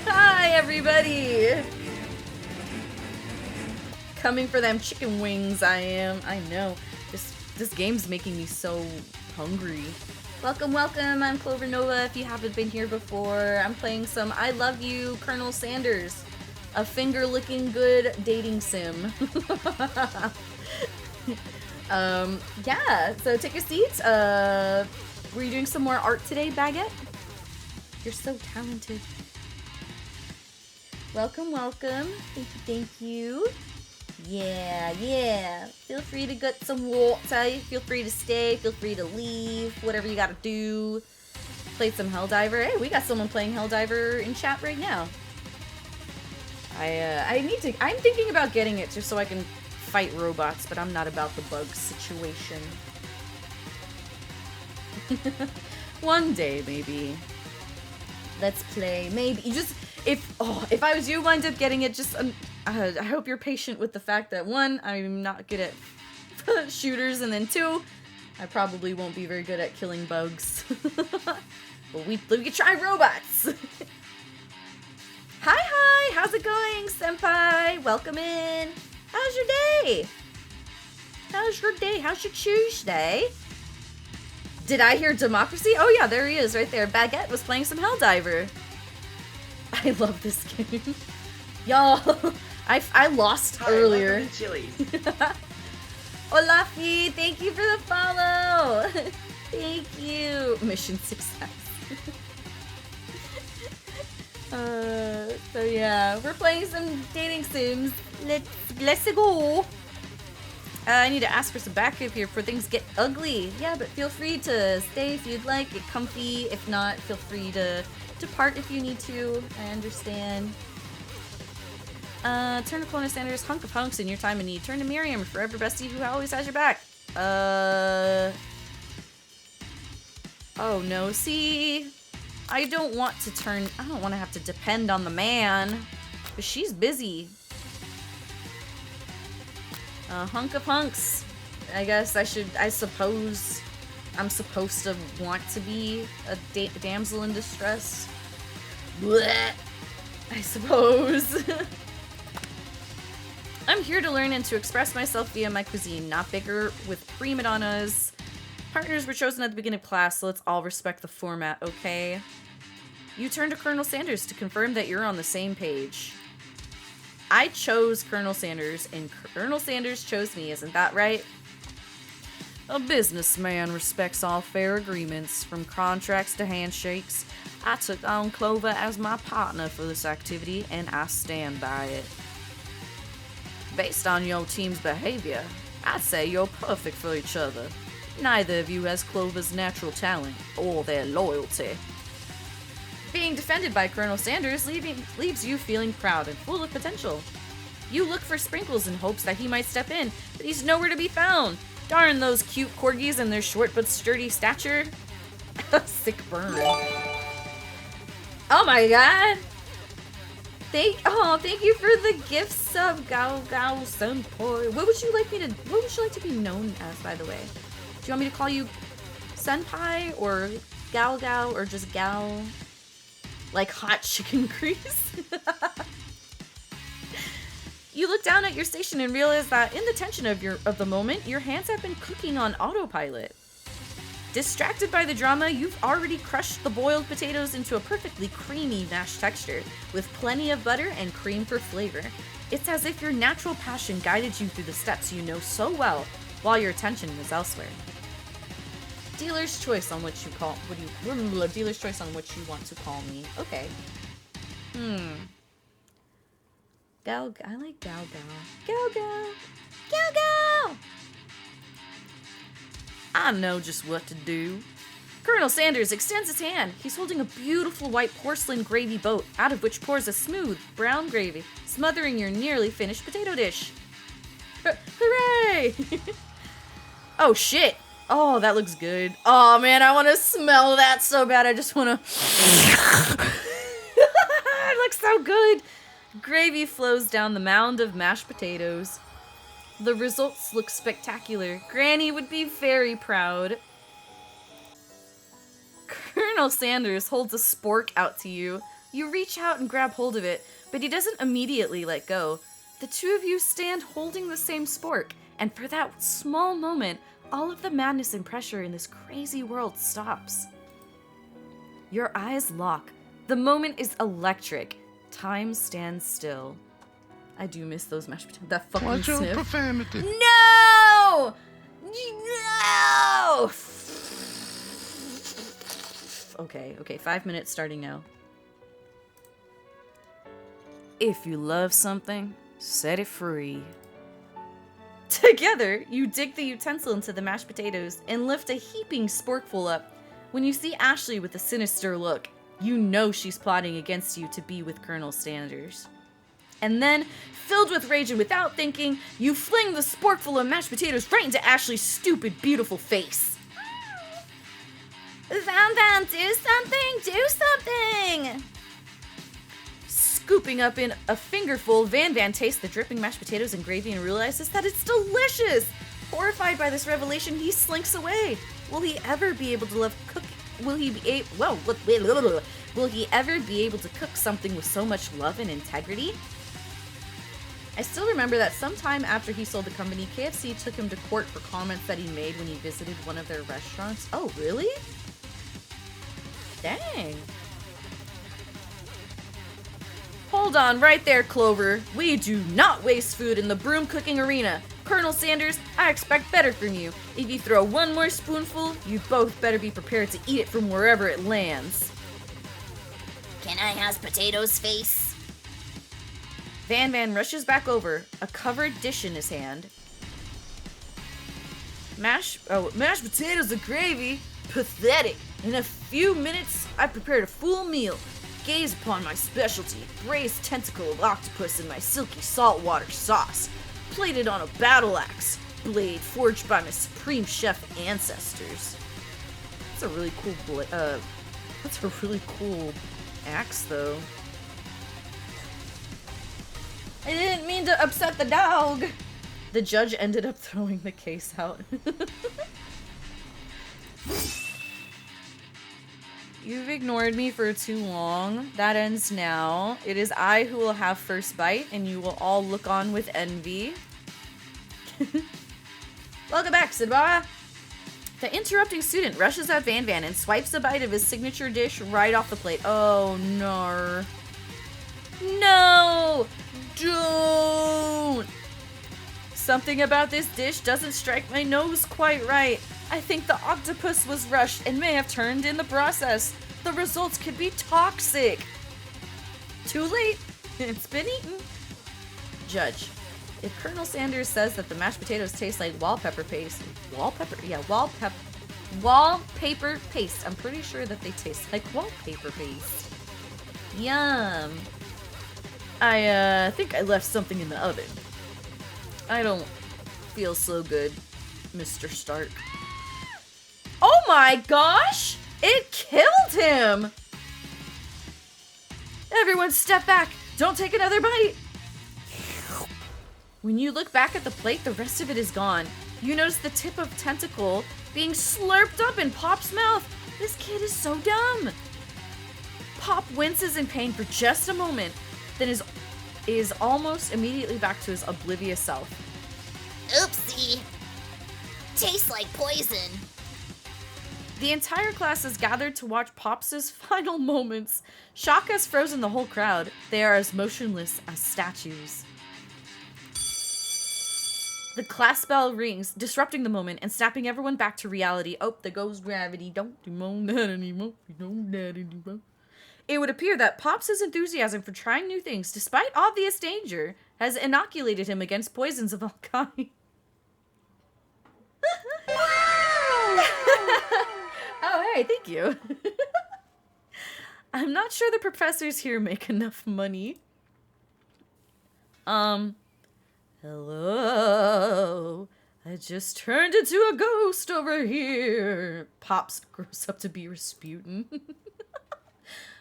Hi, everybody! Coming for them chicken wings, I am. I know. This game's making me so hungry. Welcome. I'm Clover Nova. If you haven't been here before, I'm playing some I Love You, Colonel Sanders. A finger-licking good dating sim. Yeah, so take a seat. Were you doing some more art today, Baguette? You're so talented. Welcome. Thank you. Yeah. Feel free to get some water. Feel free to stay. Feel free to leave. Whatever you gotta do. Played some Helldiver. Hey, we got someone playing Helldiver in chat right now. I'm thinking about getting it just so I can fight robots, but I'm not about the bug situation. One day, maybe. Let's play. Maybe. If I was you, wind up getting it, just... I hope you're patient with the fact that, one, I'm not good at shooters, and then two, I probably won't be very good at killing bugs. But we can try robots! Hi! How's it going, senpai? Welcome in! How's your day? How's your Tuesday? Did I hear democracy? Oh yeah, there he is right there. Baguette was playing some Helldiver. I love this game. Y'all, I lost earlier. Olafi, thank you for the follow. Thank you. Mission success. So yeah, we're playing some dating sims. Let's go. I need to ask for some backup here before things get ugly. Yeah, but feel free to stay if you'd like, get comfy. If not, feel free to depart if you need to. I understand. Turn to Colonel Sanders, hunk of hunks in your time of need. Turn to Miriam, forever bestie who always has your back. Oh no, see? I don't want to have to depend on the man. But she's busy. Hunk of hunks. I suppose I'm supposed to want to be a damsel in distress. Blech. I suppose. I'm here to learn and to express myself via my cuisine, not bicker with prima donnas. Partners were chosen at the beginning of class, so let's all respect the format, okay? You turn to Colonel Sanders to confirm that you're on the same page. I chose Colonel Sanders, and Colonel Sanders chose me, isn't that right? A businessman respects all fair agreements, from contracts to handshakes. I took on Clover as my partner for this activity, and I stand by it. Based on your team's behavior, I'd say you're perfect for each other. Neither of you has Clover's natural talent or their loyalty. Being defended by Colonel Sanders leaves you feeling proud and full of potential. You look for Sprinkles in hopes that he might step in, but he's nowhere to be found. Darn those cute corgis and their short but sturdy stature. Sick burn. Oh my god! Thank you for the gift sub, Gao Senpai. What would you like to be known as, by the way? Do you want me to call you Senpai or Gao or just Gao? Like hot chicken grease? You look down at your station and realize that in the tension of the moment, your hands have been cooking on autopilot. Distracted by the drama, you've already crushed the boiled potatoes into a perfectly creamy mashed texture, with plenty of butter and cream for flavor. It's as if your natural passion guided you through the steps you know so well, while your attention was elsewhere. Dealer's choice on what you want to call me. Okay. Gao, I like Gao. Gao! I know just what to do. Colonel Sanders extends his hand. He's holding a beautiful white porcelain gravy boat, out of which pours a smooth, brown gravy, smothering your nearly finished potato dish. Hooray! Oh, shit. Oh, that looks good. Oh, man, I want to smell that so bad. I just want to... It looks so good. Gravy flows down the mound of mashed potatoes. The results look spectacular. Granny would be very proud. Colonel Sanders holds a spork out to you. You reach out and grab hold of it, but he doesn't immediately let go. The two of you stand holding the same spork, and for that small moment, all of the madness and pressure in this crazy world stops. Your eyes lock. The moment is electric. Time stands still. I do miss those mashed potatoes. That fucking Watch your sniff. profanity. No! No! Okay, 5 minutes starting now. If you love something, set it free. Together, you dig the utensil into the mashed potatoes and lift a heaping sporkful up. When you see Ashley with a sinister look, you know she's plotting against you to be with Colonel Sanders. And then, filled with rage and without thinking, you fling the sporkful of mashed potatoes right into Ashley's stupid, beautiful face. Van, do something! Scooping up in a fingerful, Van tastes the dripping mashed potatoes and gravy and realizes that it's delicious. Horrified by this revelation, he slinks away. Will he ever be able to Will he ever be able to cook something with so much love and integrity? I still remember that sometime after he sold the company, KFC took him to court for comments that he made when he visited one of their restaurants. Oh, really? Dang. Hold on right there, Clover. We do not waste food in the broom cooking arena. Colonel Sanders, I expect better from you. If you throw one more spoonful, you both better be prepared to eat it from wherever it lands. Can I have potatoes, face? Van rushes back over, a covered dish in his hand. Mashed potatoes and gravy? Pathetic. In a few minutes, I prepared a full meal. Gaze upon my specialty, braised tentacle of octopus in my silky saltwater sauce, plated on a battle axe blade forged by my supreme chef ancestors. That's a really cool axe, though. I didn't mean to upset the dog. The judge ended up throwing the case out. You've ignored me for too long. That ends now. It is I who will have first bite, and you will all look on with envy. Welcome back, Sidba. The interrupting student rushes at Van and swipes a bite of his signature dish right off the plate. Oh, no. No! Don't! Something about this dish doesn't strike my nose quite right. I think the octopus was rushed and may have turned in the process. The results could be toxic. Too late. It's been eaten. Judge. If Colonel Sanders says that the mashed potatoes taste like wallpaper paste... Wallpaper paste. I'm pretty sure that they taste like wallpaper paste. Yum. I think I left something in the oven. I don't feel so good, Mr. Stark. Oh my gosh! It killed him! Everyone step back! Don't take another bite! When you look back at the plate, the rest of it is gone. You notice the tip of tentacle being slurped up in Pop's mouth. This kid is so dumb. Pop winces in pain for just a moment, then is almost immediately back to his oblivious self. Oopsie. Tastes like poison. The entire class is gathered to watch Pops' final moments. Shock has frozen the whole crowd. They are as motionless as statues. The class bell rings, disrupting the moment and snapping everyone back to reality. Oh, there goes gravity. Don't moan that anymore. Don't that anymore. It would appear that Pops' enthusiasm for trying new things, despite obvious danger, has inoculated him against poisons of all kinds. Oh, hey, thank you. I'm not sure the professors here make enough money. Hello. I just turned into a ghost over here. Pops grows up to be Rasputin.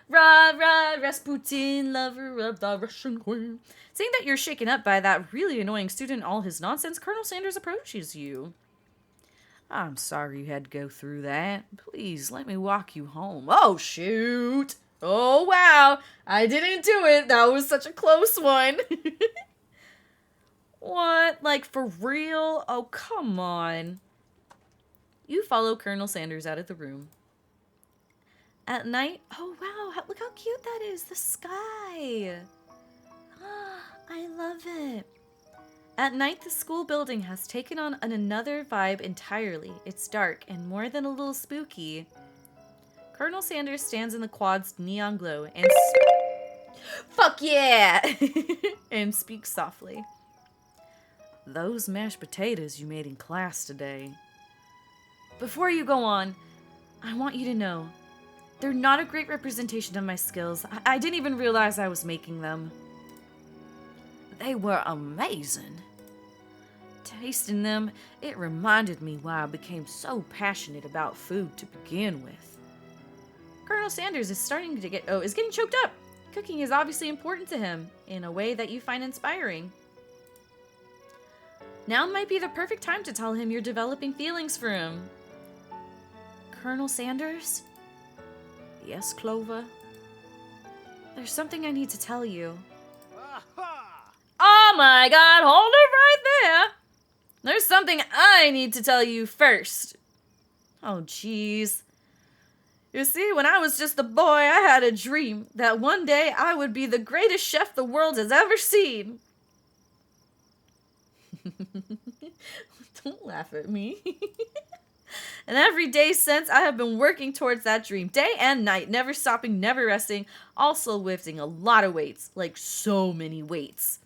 Rah, rah, Rasputin, lover of the Russian queen. Seeing that you're shaken up by that really annoying student and all his nonsense, Colonel Sanders approaches you. I'm sorry you had to go through that. Please, let me walk you home. Oh, shoot. Oh, wow. I didn't do it. That was such a close one. What? Like, for real? Oh, come on. You follow Colonel Sanders out of the room. At night, oh wow, look how cute that is, the sky. I love it. At night, the school building has taken on another vibe entirely. It's dark and more than a little spooky. Colonel Sanders stands in the quad's neon glow and fuck yeah! And speaks softly. Those mashed potatoes you made in class today. Before you go on, I want you to know, they're not a great representation of my skills. I didn't even realize I was making them. They were amazing. Tasting them, it reminded me why I became so passionate about food to begin with. Colonel Sanders is getting choked up. Cooking is obviously important to him in a way that you find inspiring. Now might be the perfect time to tell him you're developing feelings for him. Colonel Sanders? Yes, Clover? There's something I need to tell you. Oh my god, hold it right there! There's something I need to tell you first. Oh, jeez. You see, when I was just a boy, I had a dream that one day I would be the greatest chef the world has ever seen. Don't laugh at me. And every day since, I have been working towards that dream, day and night, never stopping, never resting, also lifting a lot of weights, like so many weights.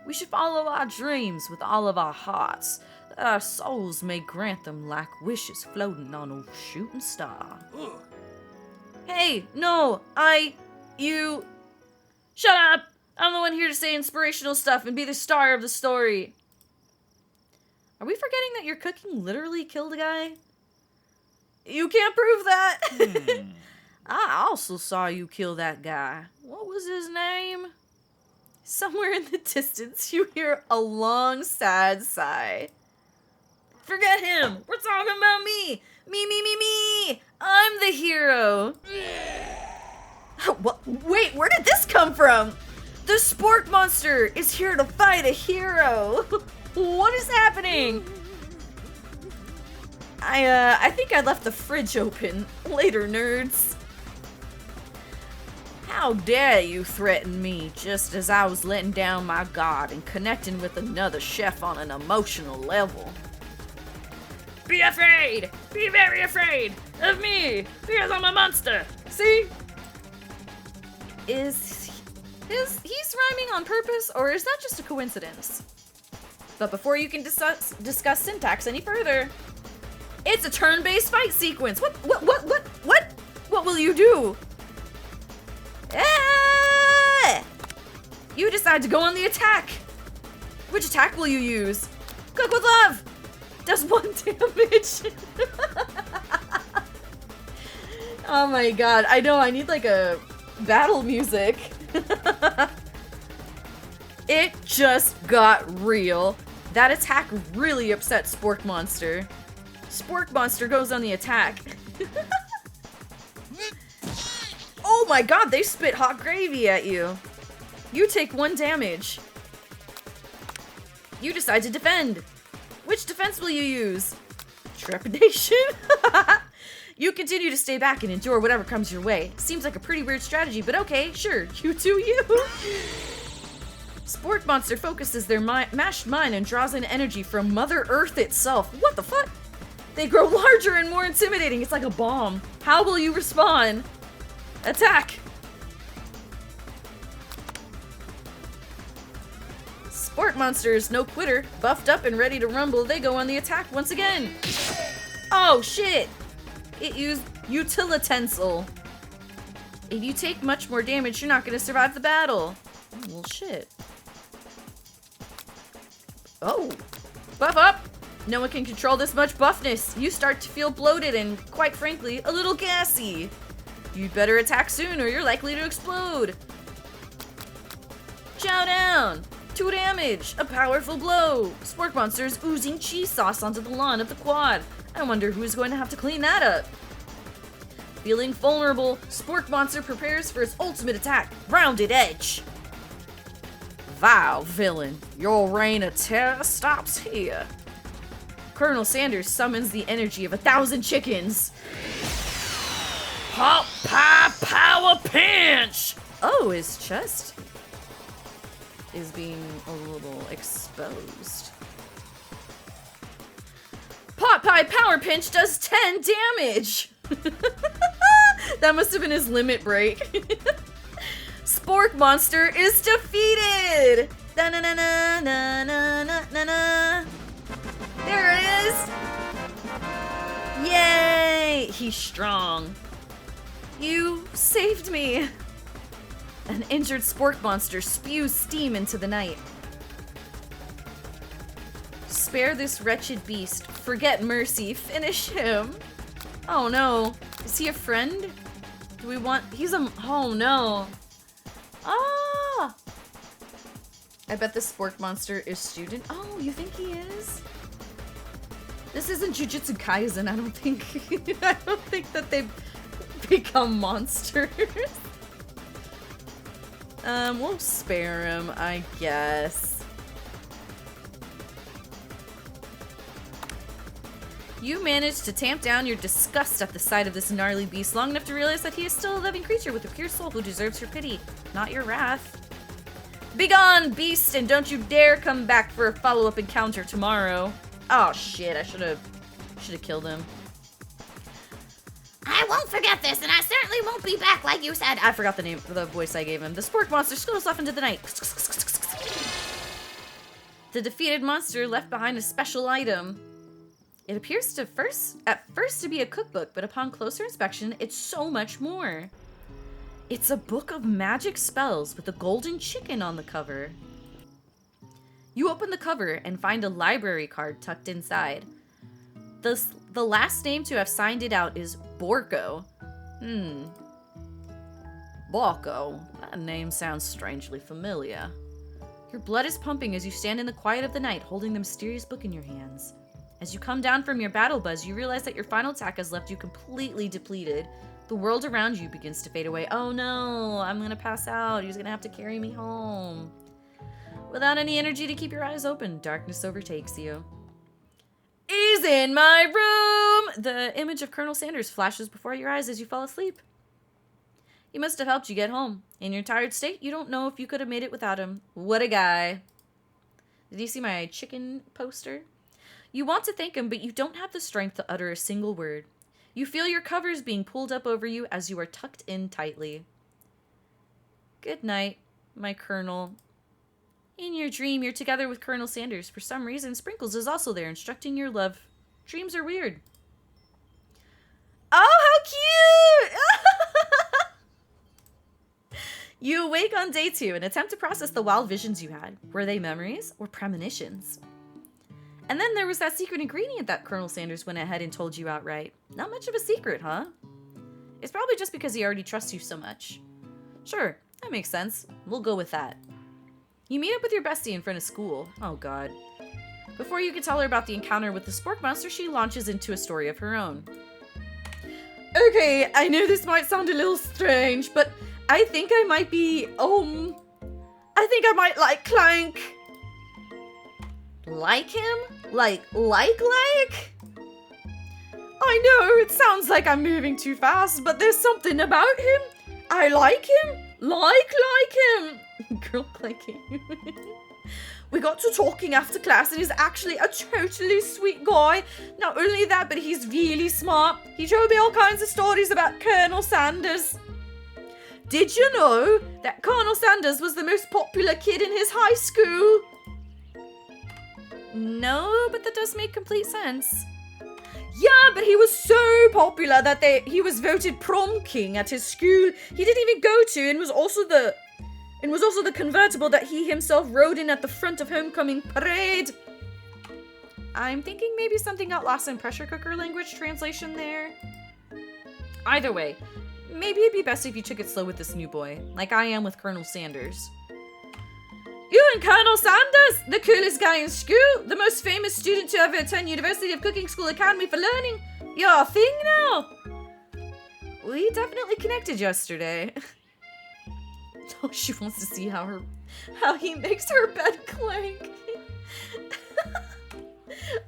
We should follow our dreams with all of our hearts, that our souls may grant them like wishes floating on a shooting star. Hey, no, you... Shut up! I'm the one here to say inspirational stuff and be the star of the story. Are we forgetting that your cooking literally killed a guy? You can't prove that. I also saw you kill that guy. What was his name? Somewhere in the distance, you hear a long, sad sigh. Forget him. We're talking about me. Me. I'm the hero. What? Wait, where did this come from? The Spork Monster is here to fight a hero. What is happening? I think I left the fridge open. Later, nerds. How dare you threaten me just as I was letting down my guard and connecting with another chef on an emotional level? Be afraid! Be very afraid of me! Because I'm a monster! See? He's rhyming on purpose, or is that just a coincidence? But before you can discuss syntax any further, it's a turn-based fight sequence. What will you do? Ah! You decide to go on the attack. Which attack will you use? Cook with love! Does 1 damage. Oh my god, I know, I need like a battle music. It just got real. That attack really upset Spork Monster. Spork Monster goes on the attack. Oh my god, they spit hot gravy at you. You take 1 damage. You decide to defend. Which defense will you use? Trepidation? You continue to stay back and endure whatever comes your way. Seems like a pretty weird strategy, but okay, sure, you do you. Sport Monster focuses their mashed mind and draws in energy from Mother Earth itself. What the fuck? They grow larger and more intimidating. It's like a bomb. How will you respond? Attack! Sport Monster is no quitter. Buffed up and ready to rumble, they go on the attack once again. Oh shit! It used Utilitensile. If you take much more damage, you're not gonna survive the battle. Oh, well, shit. Oh. Buff up! No one can control this much buffness. You start to feel bloated and, quite frankly, a little gassy. You'd better attack soon or you're likely to explode. Chow down! 2 damage! A powerful blow! Sport Monster is oozing cheese sauce onto the lawn of the quad. I wonder who's going to have to clean that up. Feeling vulnerable, Spork Monster prepares for its ultimate attack, Rounded Edge. Vile villain, your reign of terror stops here. Colonel Sanders summons the energy of 1,000 chickens. Hot Pie Power Pinch! Oh, his chest is being a little exposed. Pot Pie Power Pinch does 10 damage! That must have been his limit break. Spork Monster is defeated! Da-na-na-na-na-na-na-na. There it is! Yay! He's strong. You saved me! An injured Spork Monster spews steam into the night. Spare this wretched beast. Forget mercy. Finish him. Oh no. Is he a friend? Do we want... He's a... Oh no. Ah! I bet the Spork Monster is student. Oh, you think he is? This isn't Jujutsu Kaisen, I don't think. I don't think that they become monsters. We'll spare him, I guess. You managed to tamp down your disgust at the sight of this gnarly beast long enough to realize that he is still a living creature with a pure soul who deserves your pity, not your wrath. Begone, beast, and don't you dare come back for a follow-up encounter tomorrow. Oh shit, I should have killed him. I won't forget this, and I certainly won't be back like you said. I forgot the voice I gave him. The Spork Monster scoots off into the night. The defeated monster left behind a special item. It appears at first to be a cookbook, but upon closer inspection, it's so much more. It's a book of magic spells with a golden chicken on the cover. You open the cover and find a library card tucked inside. The last name to have signed it out is Borko. Borko. That name sounds strangely familiar. Your blood is pumping as you stand in the quiet of the night holding the mysterious book in your hands. As you come down from your battle buzz, you realize that your final attack has left you completely depleted. The world around you begins to fade away. Oh no, I'm gonna pass out. He's gonna have to carry me home. Without any energy to keep your eyes open, darkness overtakes you. He's in my room! The image of Colonel Sanders flashes before your eyes as you fall asleep. He must have helped you get home. In your tired state, you don't know if you could have made it without him. What a guy. Did you see my chicken poster? You want to thank him, but you don't have the strength to utter a single word. You feel your covers being pulled up over you as you are tucked in tightly. Good night, my Colonel. In your dream, you're together with Colonel Sanders. For some reason, Sprinkles is also there, instructing your love. Dreams are weird. Oh, how cute! You awake on day 2 and attempt to process the wild visions you had. Were they memories or premonitions? And then there was that secret ingredient that Colonel Sanders went ahead and told you outright. Not much of a secret, huh? It's probably just because he already trusts you so much. Sure, that makes sense. We'll go with that. You meet up with your bestie in front of school. Oh god. Before you can tell her about the encounter with the spork monster, she launches into a story of her own. Okay, I know this might sound a little strange, but I think I might be, I think I might like Clank. Like him? Like? I know, it sounds like I'm moving too fast, but there's something about him. I like him. Like him. Girl clanking. We got to talking after class and he's actually a totally sweet guy. Not only that, but he's really smart. He told me all kinds of stories about Colonel Sanders. Did you know that Colonel Sanders was the most popular kid in his high school? No, but that does make complete sense. Yeah, but he was so popular that he was voted prom king at his school he didn't even go to, and was also the convertible that he himself rode in at the front of homecoming parade. I'm thinking maybe something got lost in pressure cooker language translation there. Either way, maybe it'd be best if you took it slow with this new boy, like I am with Colonel Sanders. You and Colonel Sanders, the coolest guy in school, the most famous student to ever attend University of Cooking School Academy for Learning. You're a thing now. We definitely connected yesterday. Oh, she wants to see how he makes her bed clank.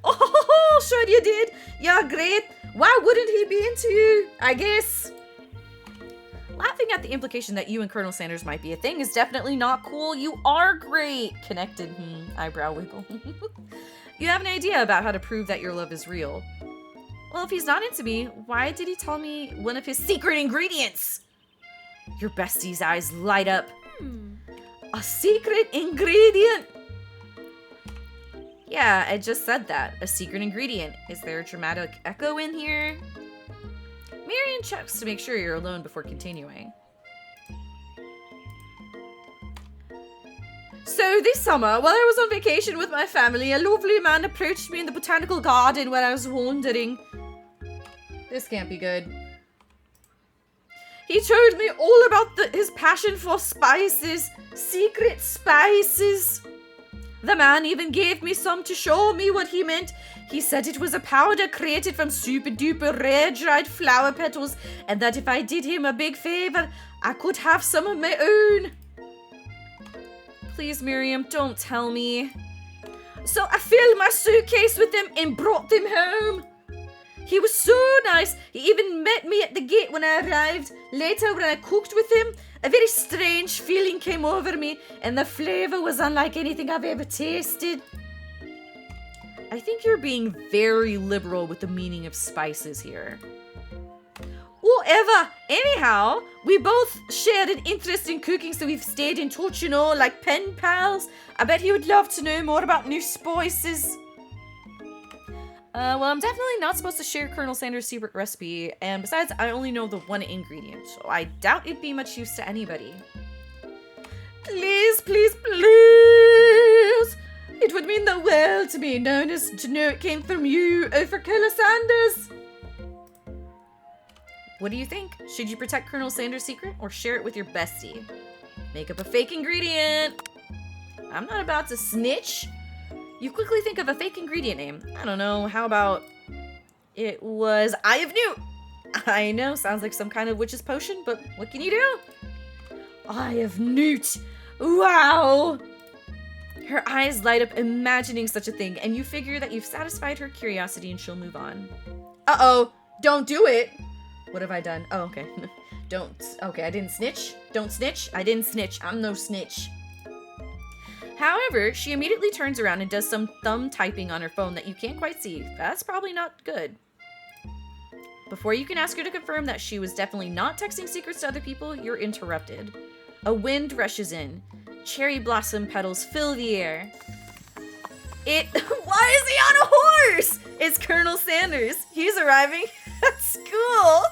Oh, sure you did. You're great. Why wouldn't he be into you? I guess. Laughing at the implication that you and Colonel Sanders might be a thing is definitely not cool. You are great. Connected. Eyebrow wiggle. You have an idea about how to prove that your love is real. Well, if he's not into me, why did he tell me one of his secret ingredients? Your bestie's eyes light up. A secret ingredient? Yeah, I just said that. A secret ingredient. Is there a dramatic echo in here? Marion checks to make sure you're alone before continuing. So this summer, while I was on vacation with my family, a lovely man approached me in the botanical garden when I was wandering. This can't be good. He told me all about his passion for spices, secret spices. The man even gave me some to show me what he meant. He said it was a powder created from super duper rare dried flower petals, and that if I did him a big favor, I could have some of my own. Please, Miriam, don't tell me. So I filled my suitcase with them and brought them home. He was so nice. He even met me at the gate when I arrived. Later, when I cooked with him, a very strange feeling came over me, and the flavor was unlike anything I've ever tasted. I think you're being very liberal with the meaning of spices here. Whatever. Anyhow, we both shared an interest in cooking, so we've stayed in touch, like pen pals. I bet he would love to know more about new spices. Well, I'm definitely not supposed to share Colonel Sanders' secret recipe, and besides, I only know the one ingredient, so I doubt it'd be much use to anybody. Please, please, please! It would mean the world to me to know it came from you over Colonel Sanders. What do you think? Should you protect Colonel Sanders' secret or share it with your bestie? Make up a fake ingredient. I'm not about to snitch. You quickly think of a fake ingredient name. I don't know, how about it was Eye of Newt? I know, sounds like some kind of witch's potion, but what can you do? Eye of Newt. Wow! Her eyes light up imagining such a thing, and you figure that you've satisfied her curiosity and she'll move on. Uh-oh, don't do it! What have I done? Oh, okay. Okay, I didn't snitch. Don't snitch. I didn't snitch. I'm no snitch. However, she immediately turns around and does some thumb typing on her phone that you can't quite see. That's probably not good. Before you can ask her to confirm that she was definitely not texting secrets to other people, you're interrupted. A wind rushes in. Cherry blossom petals fill the air. Why is he on a horse? It's Colonel Sanders. He's arriving at school.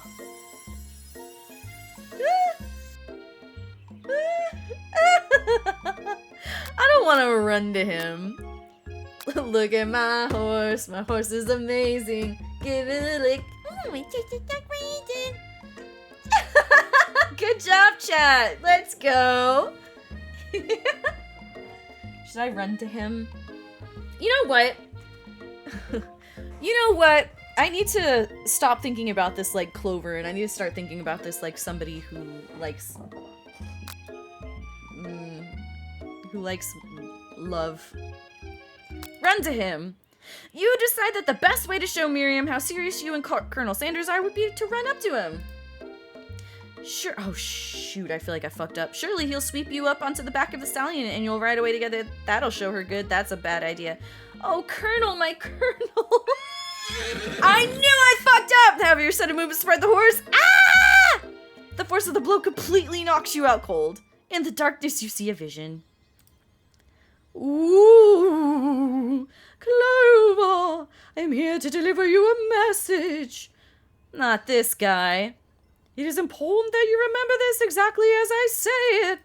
gonna run to him. Look at my horse is amazing. Give it a lick. Good job, chat. Let's go. Should I run to him? You know what? You know what? I need to stop thinking about this like Clover, and I need to start thinking about this like somebody who likes love. Run to him. You decide that the best way to show Miriam how serious you and Colonel Sanders are would be to run up to him. Sure. Oh, shoot. I feel like I fucked up. Surely he'll sweep you up onto the back of the stallion and you'll ride away together. That'll show her good. That's a bad idea. Oh, Colonel, my Colonel. I knew I fucked up. However, your sudden movement spread the horse. Ah! The force of the blow completely knocks you out cold. In the darkness, you see a vision. Ooh, Clover, I'm here to deliver you a message. Not this guy. It is important that you remember this exactly as I say it.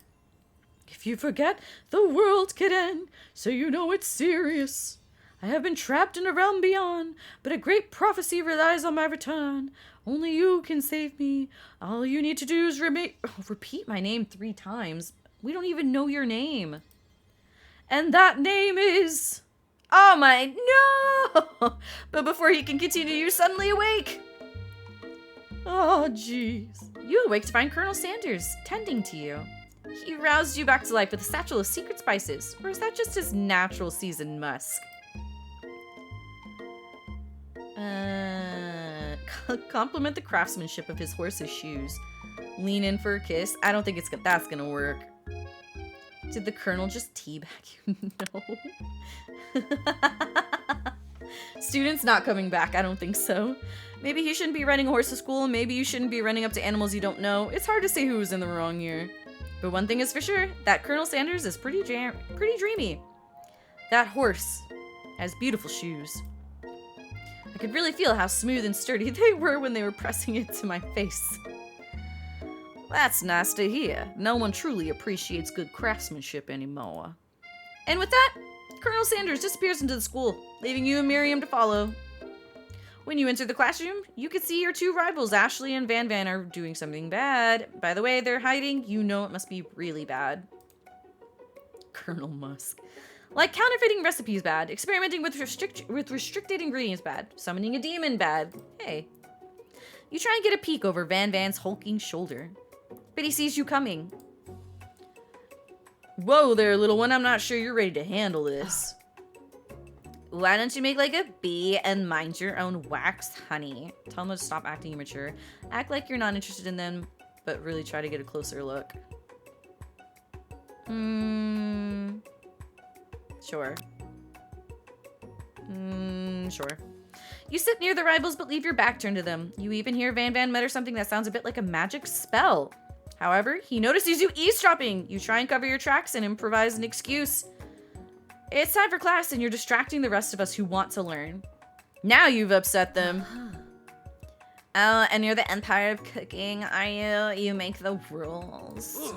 If you forget, the world could end, so you know it's serious. I have been trapped in a realm beyond, but a great prophecy relies on my return. Only you can save me. All you need to do is repeat my name 3 times. We don't even know your name. And that name is... Oh my... No! But before he can continue, you suddenly awake. Oh, jeez. You awake to find Colonel Sanders tending to you. He roused you back to life with a satchel of secret spices. Or is that just his natural seasoned musk? Compliment the craftsmanship of his horse's shoes. Lean in for a kiss. I don't think that's gonna work. Did the Colonel just teabag you? No. Students not coming back. I don't think so. Maybe he shouldn't be riding a horse to school. Maybe you shouldn't be running up to animals you don't know. It's hard to say who was in the wrong here. But one thing is for sure, that Colonel Sanders is pretty dreamy. That horse has beautiful shoes. I could really feel how smooth and sturdy they were when they were pressing it to my face. That's nice to hear. No one truly appreciates good craftsmanship anymore. And with that, Colonel Sanders disappears into the school, leaving you and Miriam to follow. When you enter the classroom, you can see your 2 rivals, Ashley and Van Van, are doing something bad. By the way they're hiding, you know it must be really bad. Colonel Musk. Like counterfeiting recipes bad, experimenting with restricted ingredients bad, summoning a demon bad. Hey. You try and get a peek over Van Van's hulking shoulder, but he sees you coming. Whoa there, little one, I'm not sure you're ready to handle this. Why don't you make like a bee and mind your own wax, honey? Tell them to stop acting immature. Act like you're not interested in them, but really try to get a closer look. Sure. Sure. You sit near the rivals but leave your back turned to them. You even hear Van Van mutter something that sounds a bit like a magic spell. However, he notices you eavesdropping. You try and cover your tracks and improvise an excuse. It's time for class and you're distracting the rest of us who want to learn. Now you've upset them. Oh, and you're the empire of cooking, are you? You make the rules.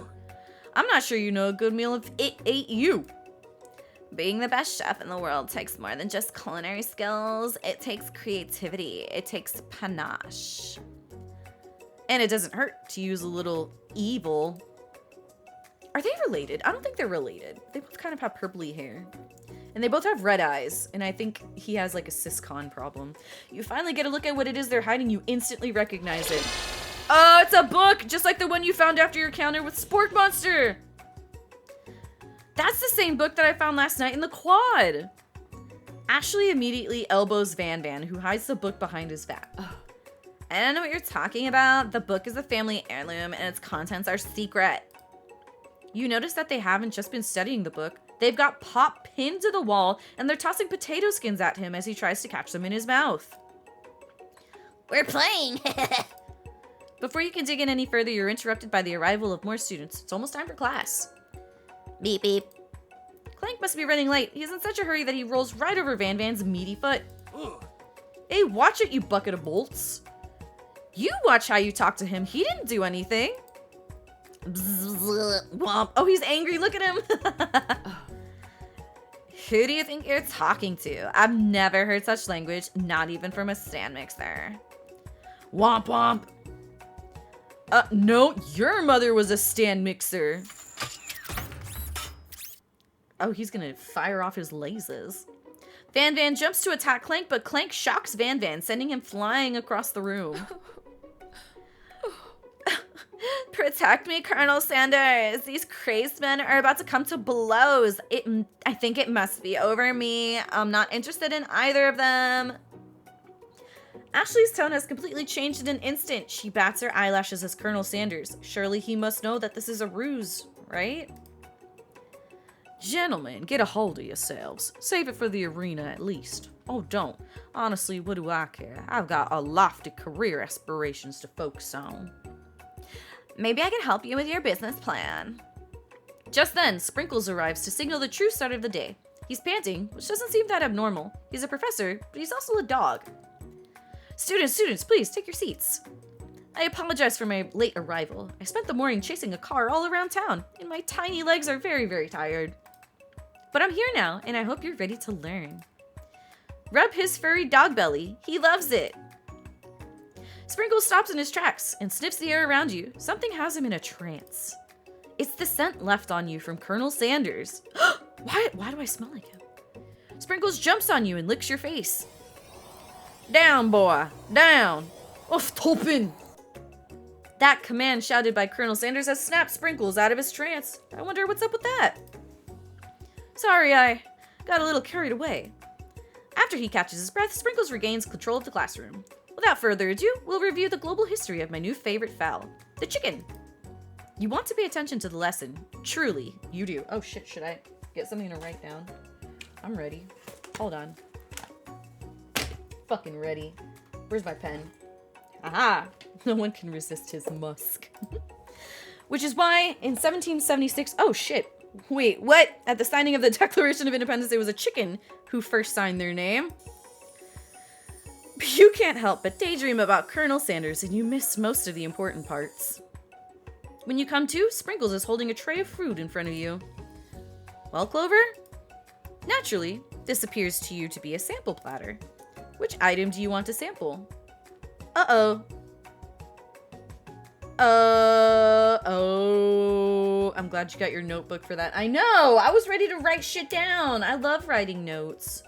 I'm not sure you know a good meal if it ain't you. Being the best chef in the world takes more than just culinary skills. It takes creativity. It takes panache. And it doesn't hurt to use a little evil. Are they related? I don't think they're related. They both kind of have purpley hair. And they both have red eyes. And I think he has like a siscon problem. You finally get a look at what it is they're hiding. You instantly recognize it. Oh, it's a book! Just like the one you found after your encounter with Spork Monster! That's the same book that I found last night in the quad. Ashley immediately elbows Van Van, who hides the book behind his back. Ugh. I don't know what you're talking about. The book is a family heirloom and its contents are secret. You notice that they haven't just been studying the book. They've got Pop pinned to the wall and they're tossing potato skins at him as he tries to catch them in his mouth. We're playing. Before you can dig in any further, you're interrupted by the arrival of more students. It's almost time for class. Beep beep. Clank must be running late. He's in such a hurry that he rolls right over Van Van's meaty foot. Hey, watch it, you bucket of bolts. You watch how you talk to him. He didn't do anything. Womp. Oh, he's angry. Look at him. Who do you think you're talking to? I've never heard such language, not even from a stand mixer. Womp womp. No, your mother was a stand mixer. Oh, he's gonna fire off his lasers. Van Van jumps to attack Clank, but Clank shocks Van Van, sending him flying across the room. Protect me, Colonel Sanders. These crazed men are about to come to blows. I think it must be over me. I'm not interested in either of them. Ashley's tone has completely changed in an instant. She bats her eyelashes as Colonel Sanders. Surely he must know that this is a ruse, right? Gentlemen, get a hold of yourselves. Save it for the arena at least. Oh, don't. Honestly, what do I care? I've got a lofty career aspirations to focus on. Maybe I can help you with your business plan. Just then, Sprinkles arrives to signal the true start of the day. He's panting, which doesn't seem that abnormal. He's a professor, but he's also a dog. Students, please take your seats. I apologize for my late arrival. I spent the morning chasing a car all around town, and my tiny legs are very, very tired. But I'm here now, and I hope you're ready to learn. Rub his furry dog belly. He loves it. Sprinkles stops in his tracks and sniffs the air around you. Something has him in a trance. It's the scent left on you from Colonel Sanders. Why do I smell like him? Sprinkles jumps on you and licks your face. Down, boy, down. Off topen. That command shouted by Colonel Sanders has snapped Sprinkles out of his trance. I wonder what's up with that. Sorry, I got a little carried away. After he catches his breath, Sprinkles regains control of the classroom. Without further ado, we'll review the global history of my new favorite fowl, the chicken. You want to pay attention to the lesson. Truly, you do. Oh shit, should I get something to write down? I'm ready. Hold on. Fucking ready. Where's my pen? Aha! No one can resist his musk. Which is why, in 1776... Oh shit. Wait, what? At the signing of the Declaration of Independence, it was a chicken who first signed their name. You can't help but daydream about Colonel Sanders, and you miss most of the important parts. When you come to, Sprinkles is holding a tray of food in front of you. Well, Clover? Naturally, this appears to you to be a sample platter. Which item do you want to sample? Uh-oh. Oh, I'm glad you got your notebook for that. I know, I was ready to write shit down. I love writing notes.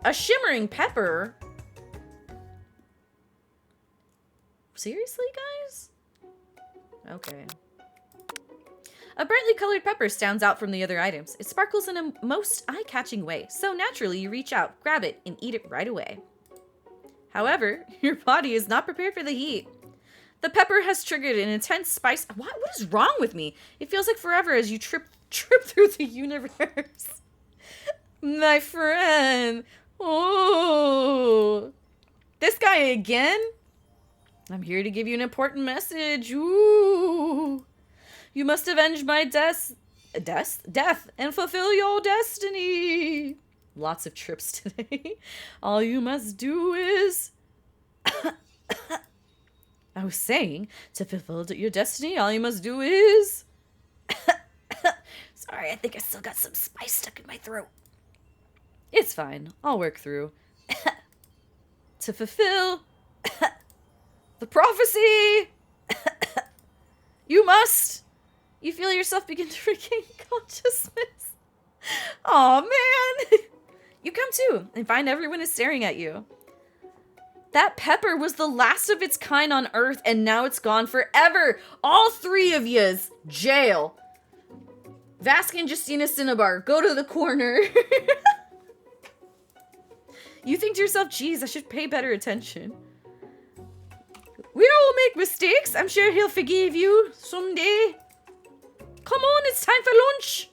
A shimmering pepper? Seriously, guys? Okay. A brightly colored pepper stands out from the other items. It sparkles in a most eye-catching way, so naturally you reach out, grab it, and eat it right away. However, your body is not prepared for the heat. The pepper has triggered an intense spice. What is wrong with me? It feels like forever as you trip through the universe. My friend. Oh. This guy again? I'm here to give you an important message. Ooh. You must avenge my death and fulfill your destiny. Lots of trips today. All you must do is... I was saying, to fulfill your destiny, all you must do is... Sorry, I think I still got some spice stuck in my throat. It's fine. I'll work through. To fulfill... the prophecy... you must... You feel yourself begin to regain consciousness. Aw, man. You come to and find everyone is staring at you. That pepper was the last of its kind on Earth, and now it's gone forever. All three of yous, jail. Vask and Justina Cinnabar, go to the corner. You think to yourself, geez, I should pay better attention. We all make mistakes. I'm sure he'll forgive you someday. Come on, it's time for lunch.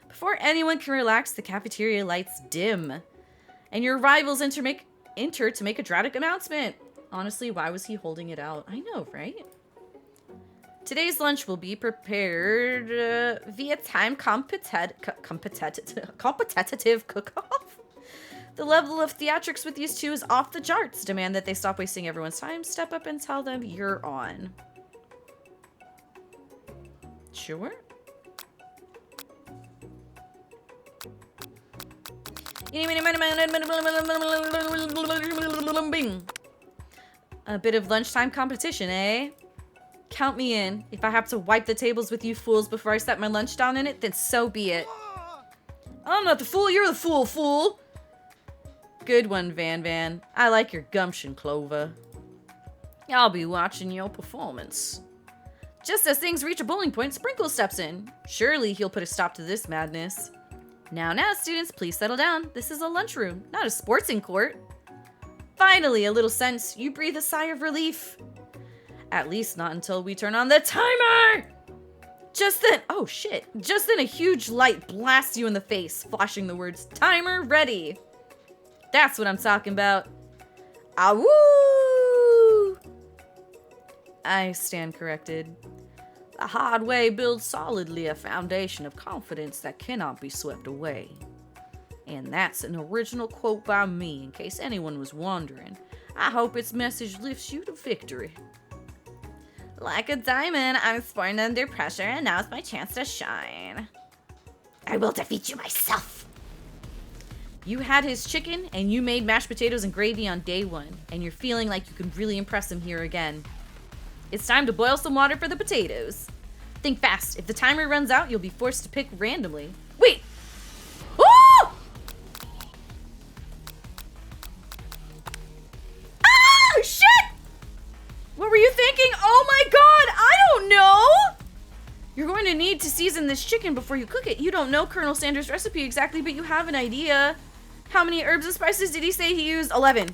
Before anyone can relax, the cafeteria lights dim, and your rivals enter to make a dramatic announcement. Honestly, why was he holding it out? I know, right? Today's lunch will be prepared via time competitive cook-off. The level of theatrics with these two is off the charts. Demand that they stop wasting everyone's time. Step up and tell them you're on. Sure. A bit of lunchtime competition, eh? Count me in. If I have to wipe the tables with you fools before I set my lunch down in it, then so be it. I'm not the fool, you're the fool. Good one, Van Van. I like your gumption, Clover. I'll be watching your performance. Just as things reach a boiling point, Sprinkle steps in. Surely he'll put a stop to this madness. Now, students, please settle down. This is a lunchroom, not a sportsing court. Finally, a little sense. You breathe a sigh of relief. At least not until we turn on the timer! Just then, oh shit. Just then a huge light blasts you in the face, flashing the words, timer ready. That's what I'm talking about. Awoo! I stand corrected. The hard way builds solidly a foundation of confidence that cannot be swept away. And that's an original quote by me, in case anyone was wondering. I hope its message lifts you to victory. Like a diamond, I was born under pressure, and now it's my chance to shine. I will defeat you myself. You had his chicken, and you made mashed potatoes and gravy on day one, and you're feeling like you can really impress him here again. It's time to boil some water for the potatoes. Think fast. If the timer runs out, you'll be forced to pick randomly. Wait! Oh! Oh, shit! What were you thinking? Oh my god, I don't know! You're going to need to season this chicken before you cook it. You don't know Colonel Sanders' recipe exactly, but you have an idea. How many herbs and spices did he say he used? 11.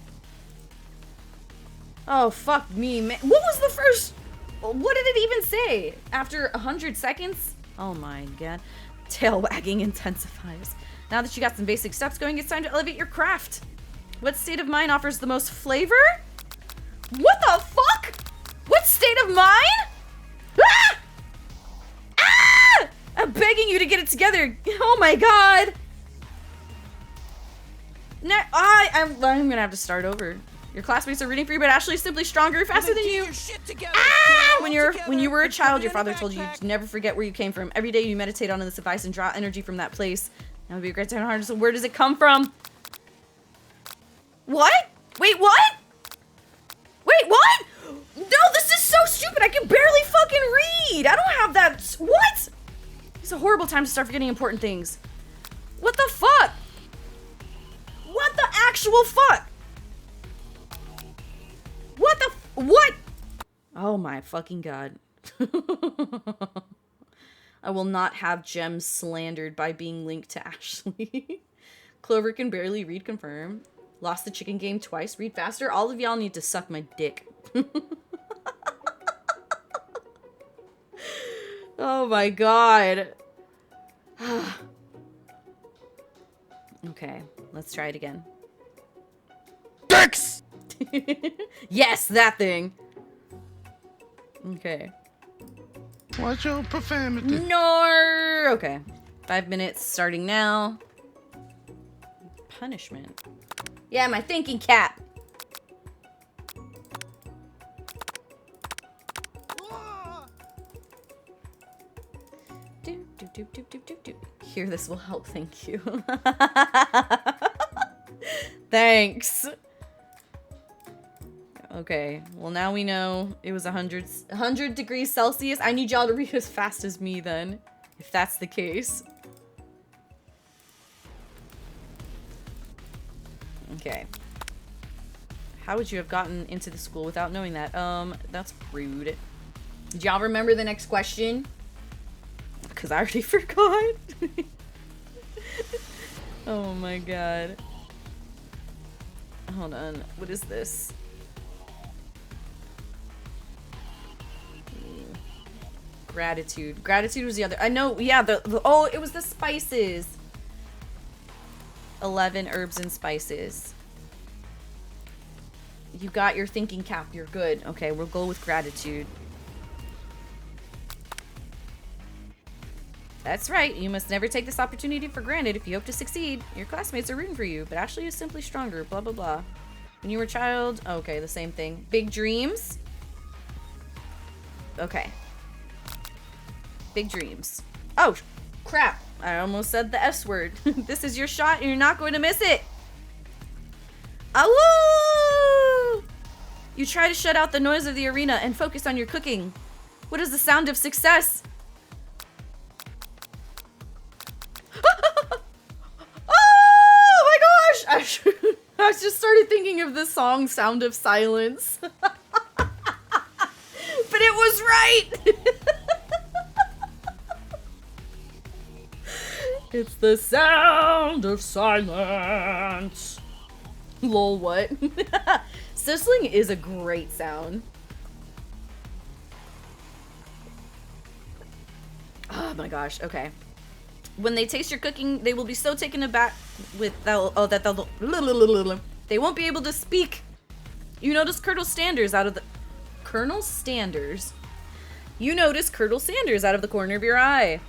Oh, fuck me, man. What was the first... What did it even say? After 100 seconds? Oh my god. Tail wagging intensifies. Now that you got some basic steps going, it's time to elevate your craft. What state of mind offers the most flavor? What the fuck? What state of mind? Ah! Ah! I'm begging you to get it together. Oh my god. I'm gonna have to start over. Your classmates are rooting for you, but Ashley is simply stronger, faster than you. Ah! When you were a child, your father told you to never forget where you came from. Every day you meditate on this advice and draw energy from that place. That would be a great time hard. So where does it come from? What? Wait, what? Wait, what? No, this is so stupid. I can barely fucking read. I don't have that. What? It's a horrible time to start forgetting important things. What the fuck? What the actual fuck? What the what? Oh my fucking god. I will not have Gems slandered by being linked to Ashley. Clover can barely read, confirm. Lost the chicken game twice, read faster. All of y'all need to suck my dick. Oh my god. Okay, let's try it again. Dicks! Yes, that thing. Okay. Watch your profanity. No. Okay. 5 minutes starting now. Punishment. Yeah, my thinking cap. Here, this will help. Thank you. Thanks. Okay, well now we know it was 100 degrees Celsius. I need y'all to read as fast as me then, if that's the case. Okay. How would you have gotten into the school without knowing that? That's rude. Did y'all remember the next question? Because I already forgot. Oh my god. Hold on, what is this? Gratitude. Gratitude was the other. I know, yeah, oh, it was the spices. 11 herbs and spices. You got your thinking cap. You're good. Okay, we'll go with gratitude. That's right. You must never take this opportunity for granted if you hope to succeed. Your classmates are rooting for you, but Ashley is simply stronger. Blah, blah, blah. When you were a child... Okay, the same thing. Big dreams. Okay. Big dreams. Oh, crap. I almost said the S word. This is your shot and you're not going to miss it. Awoo! You try to shut out the noise of the arena and focus on your cooking. What is the sound of success? Oh my gosh! I just started thinking of the song Sound of Silence. But it was right! It's the sound of silence. Lol, what? Sizzling is a great sound. Oh my gosh, okay. When they taste your cooking, they will be so taken aback with they won't be able to speak. You notice Colonel Sanders out of the You notice Colonel Sanders out of the corner of your eye.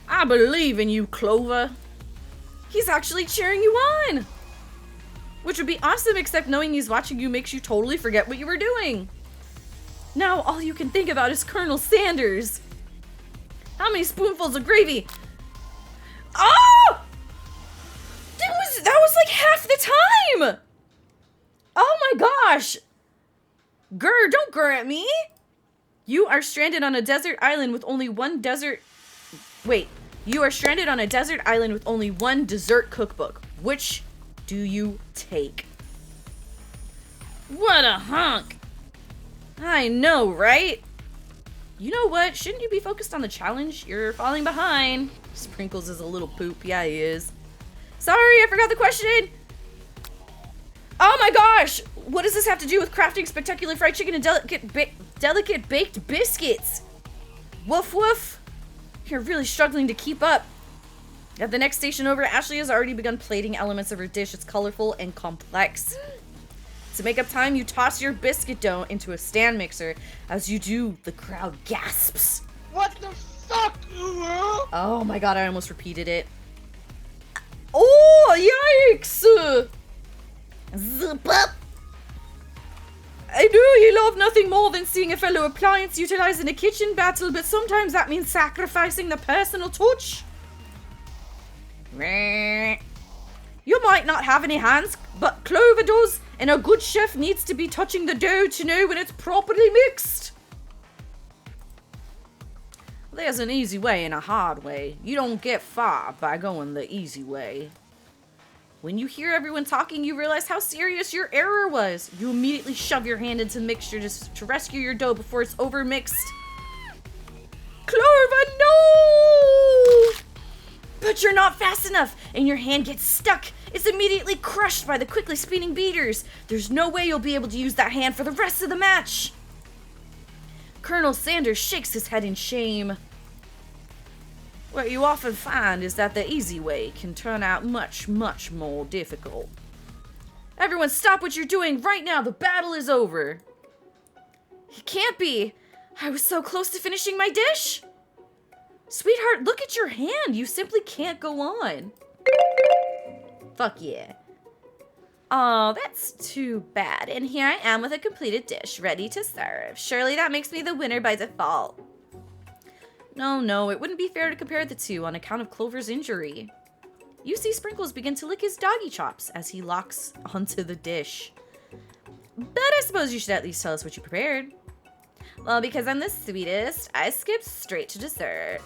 I believe in you, Clover. He's actually cheering you on. Which would be awesome, except knowing he's watching you makes you totally forget what you were doing. Now all you can think about is Colonel Sanders. How many spoonfuls of gravy? Oh! That was like half the time! Oh my gosh! Grr, don't grr at me! You are stranded on a desert island with only one dessert cookbook. Which do you take? What a hunk! I know, right? You know what? Shouldn't you be focused on the challenge? You're falling behind. Sprinkles is a little poop. Yeah, he is. Sorry, I forgot the question. Oh my gosh! What does this have to do with crafting spectacular fried chicken and delicate baked biscuits? Woof woof. You're really struggling to keep up. At the next station over, Ashley has already begun plating elements of her dish. It's colorful and complex. To make up time, you toss your biscuit dough into a stand mixer. As you do, the crowd gasps. What the fuck? Oh my god, I almost repeated it. Oh, yikes! Zip up. I know you love nothing more than seeing a fellow appliance utilized in a kitchen battle, but sometimes that means sacrificing the personal touch. You might not have any hands, but Clover does, and a good chef needs to be touching the dough to know when it's properly mixed. There's an easy way and a hard way. You don't get far by going the easy way. When you hear everyone talking, you realize how serious your error was. You immediately shove your hand into the mixture to rescue your dough before it's overmixed. Clover, no! But you're not fast enough, and your hand gets stuck. It's immediately crushed by the quickly spinning beaters. There's no way you'll be able to use that hand for the rest of the match. Colonel Sanders shakes his head in shame. What you often find is that the easy way can turn out much, much more difficult. Everyone stop what you're doing right now. The battle is over. It can't be. I was so close to finishing my dish. Sweetheart, look at your hand. You simply can't go on. Fuck yeah. Oh, that's too bad. And here I am with a completed dish, ready to serve. Surely that makes me the winner by default. No, it wouldn't be fair to compare the two on account of Clover's injury. You see Sprinkles begin to lick his doggy chops as he locks onto the dish. But I suppose you should at least tell us what you prepared. Well, because I'm the sweetest, I skipped straight to dessert.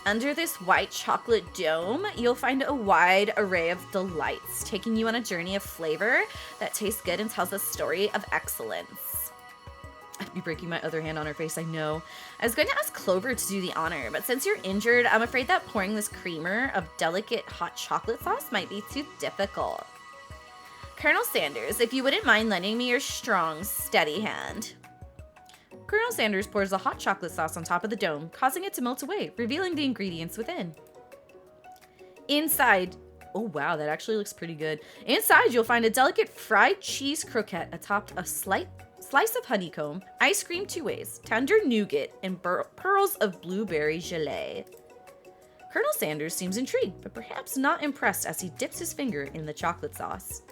Under this white chocolate dome, you'll find a wide array of delights, taking you on a journey of flavor that tastes good and tells a story of excellence. I'd be breaking my other hand on her face, I know. I was going to ask Clover to do the honor, but since you're injured, I'm afraid that pouring this creamer of delicate hot chocolate sauce might be too difficult. Colonel Sanders, if you wouldn't mind lending me your strong, steady hand. Colonel Sanders pours the hot chocolate sauce on top of the dome, causing it to melt away, revealing the ingredients within. Inside, oh wow, that actually looks pretty good. Inside, you'll find a delicate fried cheese croquette atop a slice of honeycomb, ice cream 2 ways, tender nougat, and pearls of blueberry gelée. Colonel Sanders seems intrigued, but perhaps not impressed as he dips his finger in the chocolate sauce.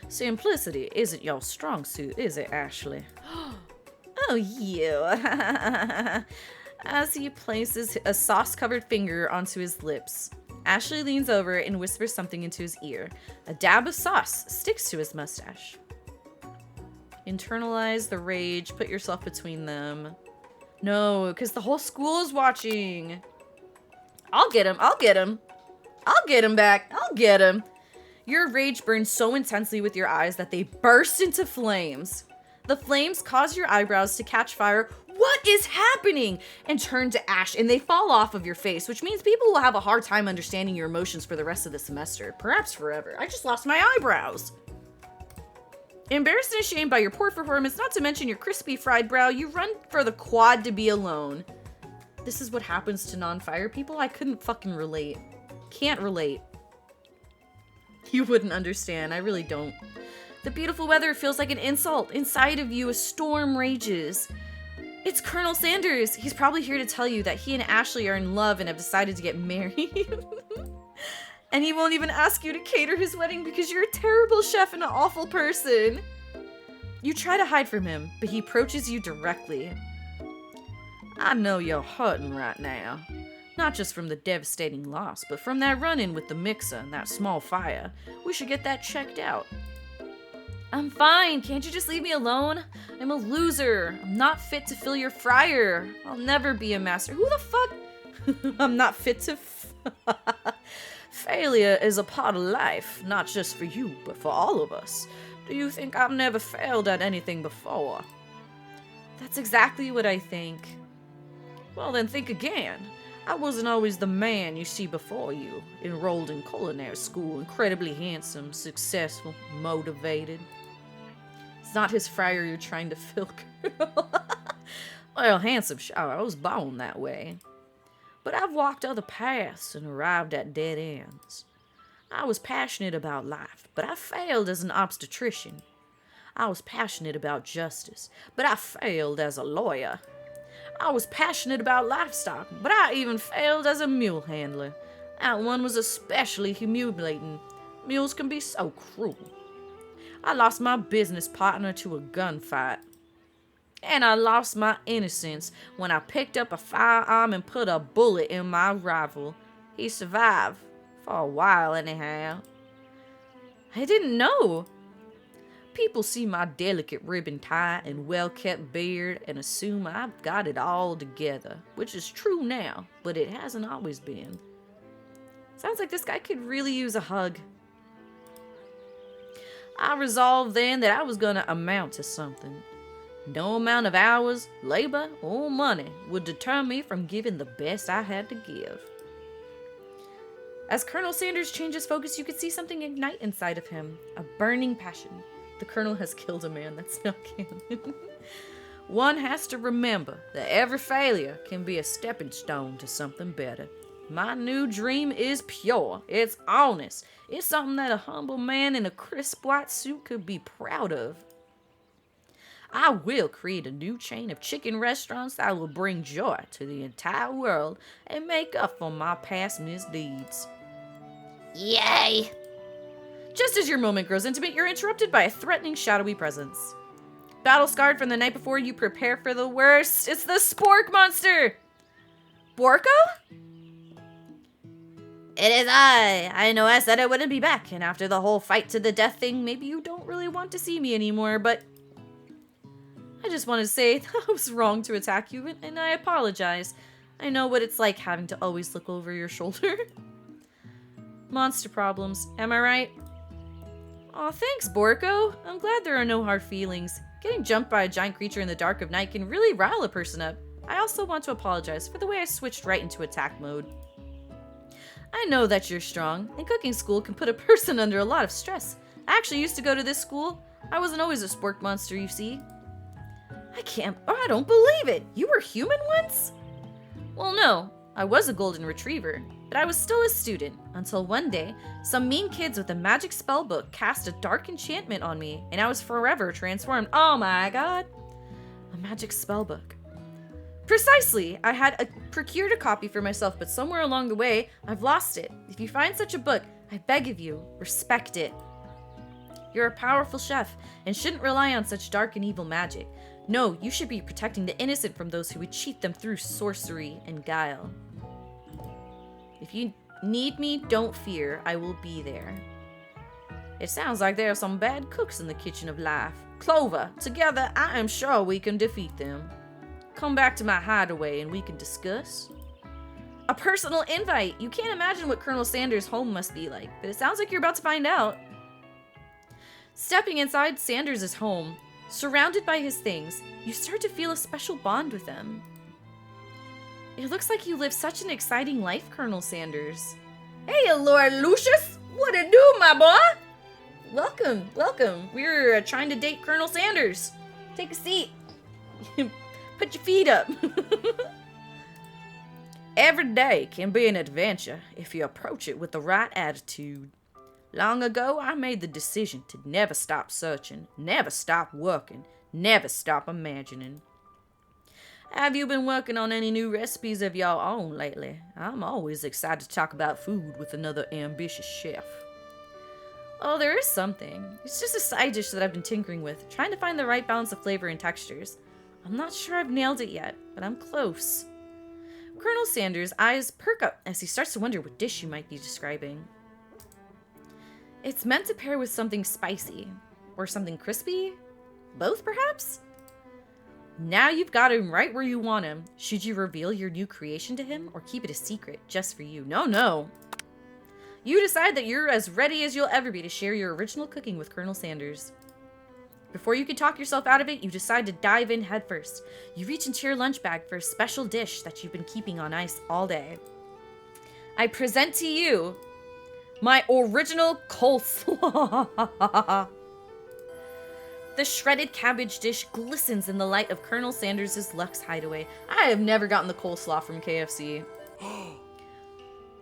Simplicity isn't your strong suit, is it, Ashley? Oh, you. as he places a sauce-covered finger onto his lips. Ashley leans over and whispers something into his ear. A dab of sauce sticks to his mustache. Internalize the rage. Put yourself between them. No, because the whole school is watching. I'll get him. I'll get him. I'll get him back. I'll get him. Your rage burns so intensely with your eyes that they burst into flames. The flames cause your eyebrows to catch fire. What is happening? And turn to ash, and they fall off of your face, which means people will have a hard time understanding your emotions for the rest of the semester. Perhaps forever. I just lost my eyebrows. Embarrassed and ashamed by your poor performance, not to mention your crispy fried brow, you run for the quad to be alone. This is what happens to non-fire people? I couldn't fucking relate. Can't relate. You wouldn't understand. I really don't. The beautiful weather feels like an insult. Inside of you, a storm rages. It's Colonel Sanders. He's probably here to tell you that he and Ashley are in love and have decided to get married. And he won't even ask you to cater his wedding because you're a terrible chef and an awful person. You try to hide from him, but he approaches you directly. I know you're hurting right now. Not just from the devastating loss, but from that run-in with the mixer and that small fire. We should get that checked out. I'm fine. Can't you just leave me alone? I'm a loser. I'm not fit to fill your fryer. I'll never be a master. Who the fuck? I'm not fit to... Failure is a part of life, not just for you, but for all of us. Do you think I've never failed at anything before? That's exactly what I think. Well, then think again. I wasn't always the man you see before you. Enrolled in culinary school, incredibly handsome, successful, motivated. It's not his fryer you're trying to fill, girl. Well, handsome, sure, I was born that way. But I've walked other paths and arrived at dead ends. I was passionate about life, but I failed as an obstetrician. I was passionate about justice, but I failed as a lawyer. I was passionate about livestock, but I even failed as a mule handler. That one was especially humiliating. Mules can be so cruel. I lost my business partner to a gunfight. And I lost my innocence when I picked up a firearm and put a bullet in my rival. He survived. For a while, anyhow. I didn't know. People see my delicate ribbon tie and well-kept beard and assume I've got it all together, which is true now, but it hasn't always been. Sounds like this guy could really use a hug. I resolved then that I was going to amount to something. No amount of hours, labor, or money would deter me from giving the best I had to give. As Colonel Sanders changes focus, you could see something ignite inside of him. A burning passion. The Colonel has killed a man. That's not canon. One has to remember that every failure can be a stepping stone to something better. My new dream is pure. It's honest. It's something that a humble man in a crisp white suit could be proud of. I will create a new chain of chicken restaurants that will bring joy to the entire world and make up for my past misdeeds. Yay! Just as your moment grows intimate, you're interrupted by a threatening, shadowy presence. Battle scarred from the night before, you prepare for the worst. It's the Spork monster! Borko? It is I know I said I wouldn't be back, and after the whole fight to the death thing, maybe you don't really want to see me anymore, but... I just wanted to say I was wrong to attack you, and I apologize. I know what it's like having to always look over your shoulder. Monster problems, am I right? Aw, thanks, Borko. I'm glad there are no hard feelings. Getting jumped by a giant creature in the dark of night can really rile a person up. I also want to apologize for the way I switched right into attack mode. I know that you're strong, and cooking school can put a person under a lot of stress. I actually used to go to this school. I wasn't always a spork monster, you see. I don't believe it. You were human once? Well, no. I was a golden retriever, but I was still a student until one day, some mean kids with a magic spell book cast a dark enchantment on me, and I was forever transformed. Oh my god. A magic spell book. Precisely. I had procured a copy for myself, but somewhere along the way, I've lost it. If you find such a book, I beg of you, respect it. You're a powerful chef and shouldn't rely on such dark and evil magic. No, you should be protecting the innocent from those who would cheat them through sorcery and guile. If you need me, don't fear. I will be there. It sounds like there are some bad cooks in the kitchen of life. Clover, together I am sure we can defeat them. Come back to my hideaway and we can discuss. A personal invite! You can't imagine what Colonel Sanders' home must be like, but it sounds like you're about to find out. Stepping inside Sanders' home, surrounded by his things, you start to feel a special bond with him. It looks like you live such an exciting life, Colonel Sanders. Hey, Lord Lucius! What it do, my boy? Welcome, welcome. We're trying to date Colonel Sanders. Take a seat. Put your feet up. Every day can be an adventure if you approach it with the right attitude. Long ago, I made the decision to never stop searching, never stop working, never stop imagining. Have you been working on any new recipes of your own lately? I'm always excited to talk about food with another ambitious chef. Oh, there is something. It's just a side dish that I've been tinkering with, trying to find the right balance of flavor and textures. I'm not sure I've nailed it yet, but I'm close. Colonel Sanders' eyes perk up as he starts to wonder what dish you might be describing. It's meant to pair with something spicy, or something crispy? Both, perhaps? Now you've got him right where you want him. Should you reveal your new creation to him, or keep it a secret just for you? No. You decide that you're as ready as you'll ever be to share your original cooking with Colonel Sanders. Before you can talk yourself out of it, you decide to dive in headfirst. You reach into your lunch bag for a special dish that you've been keeping on ice all day. I present to you my original coleslaw. The shredded cabbage dish glistens in the light of Colonel Sanders' Lux Hideaway. I have never gotten the coleslaw from KFC.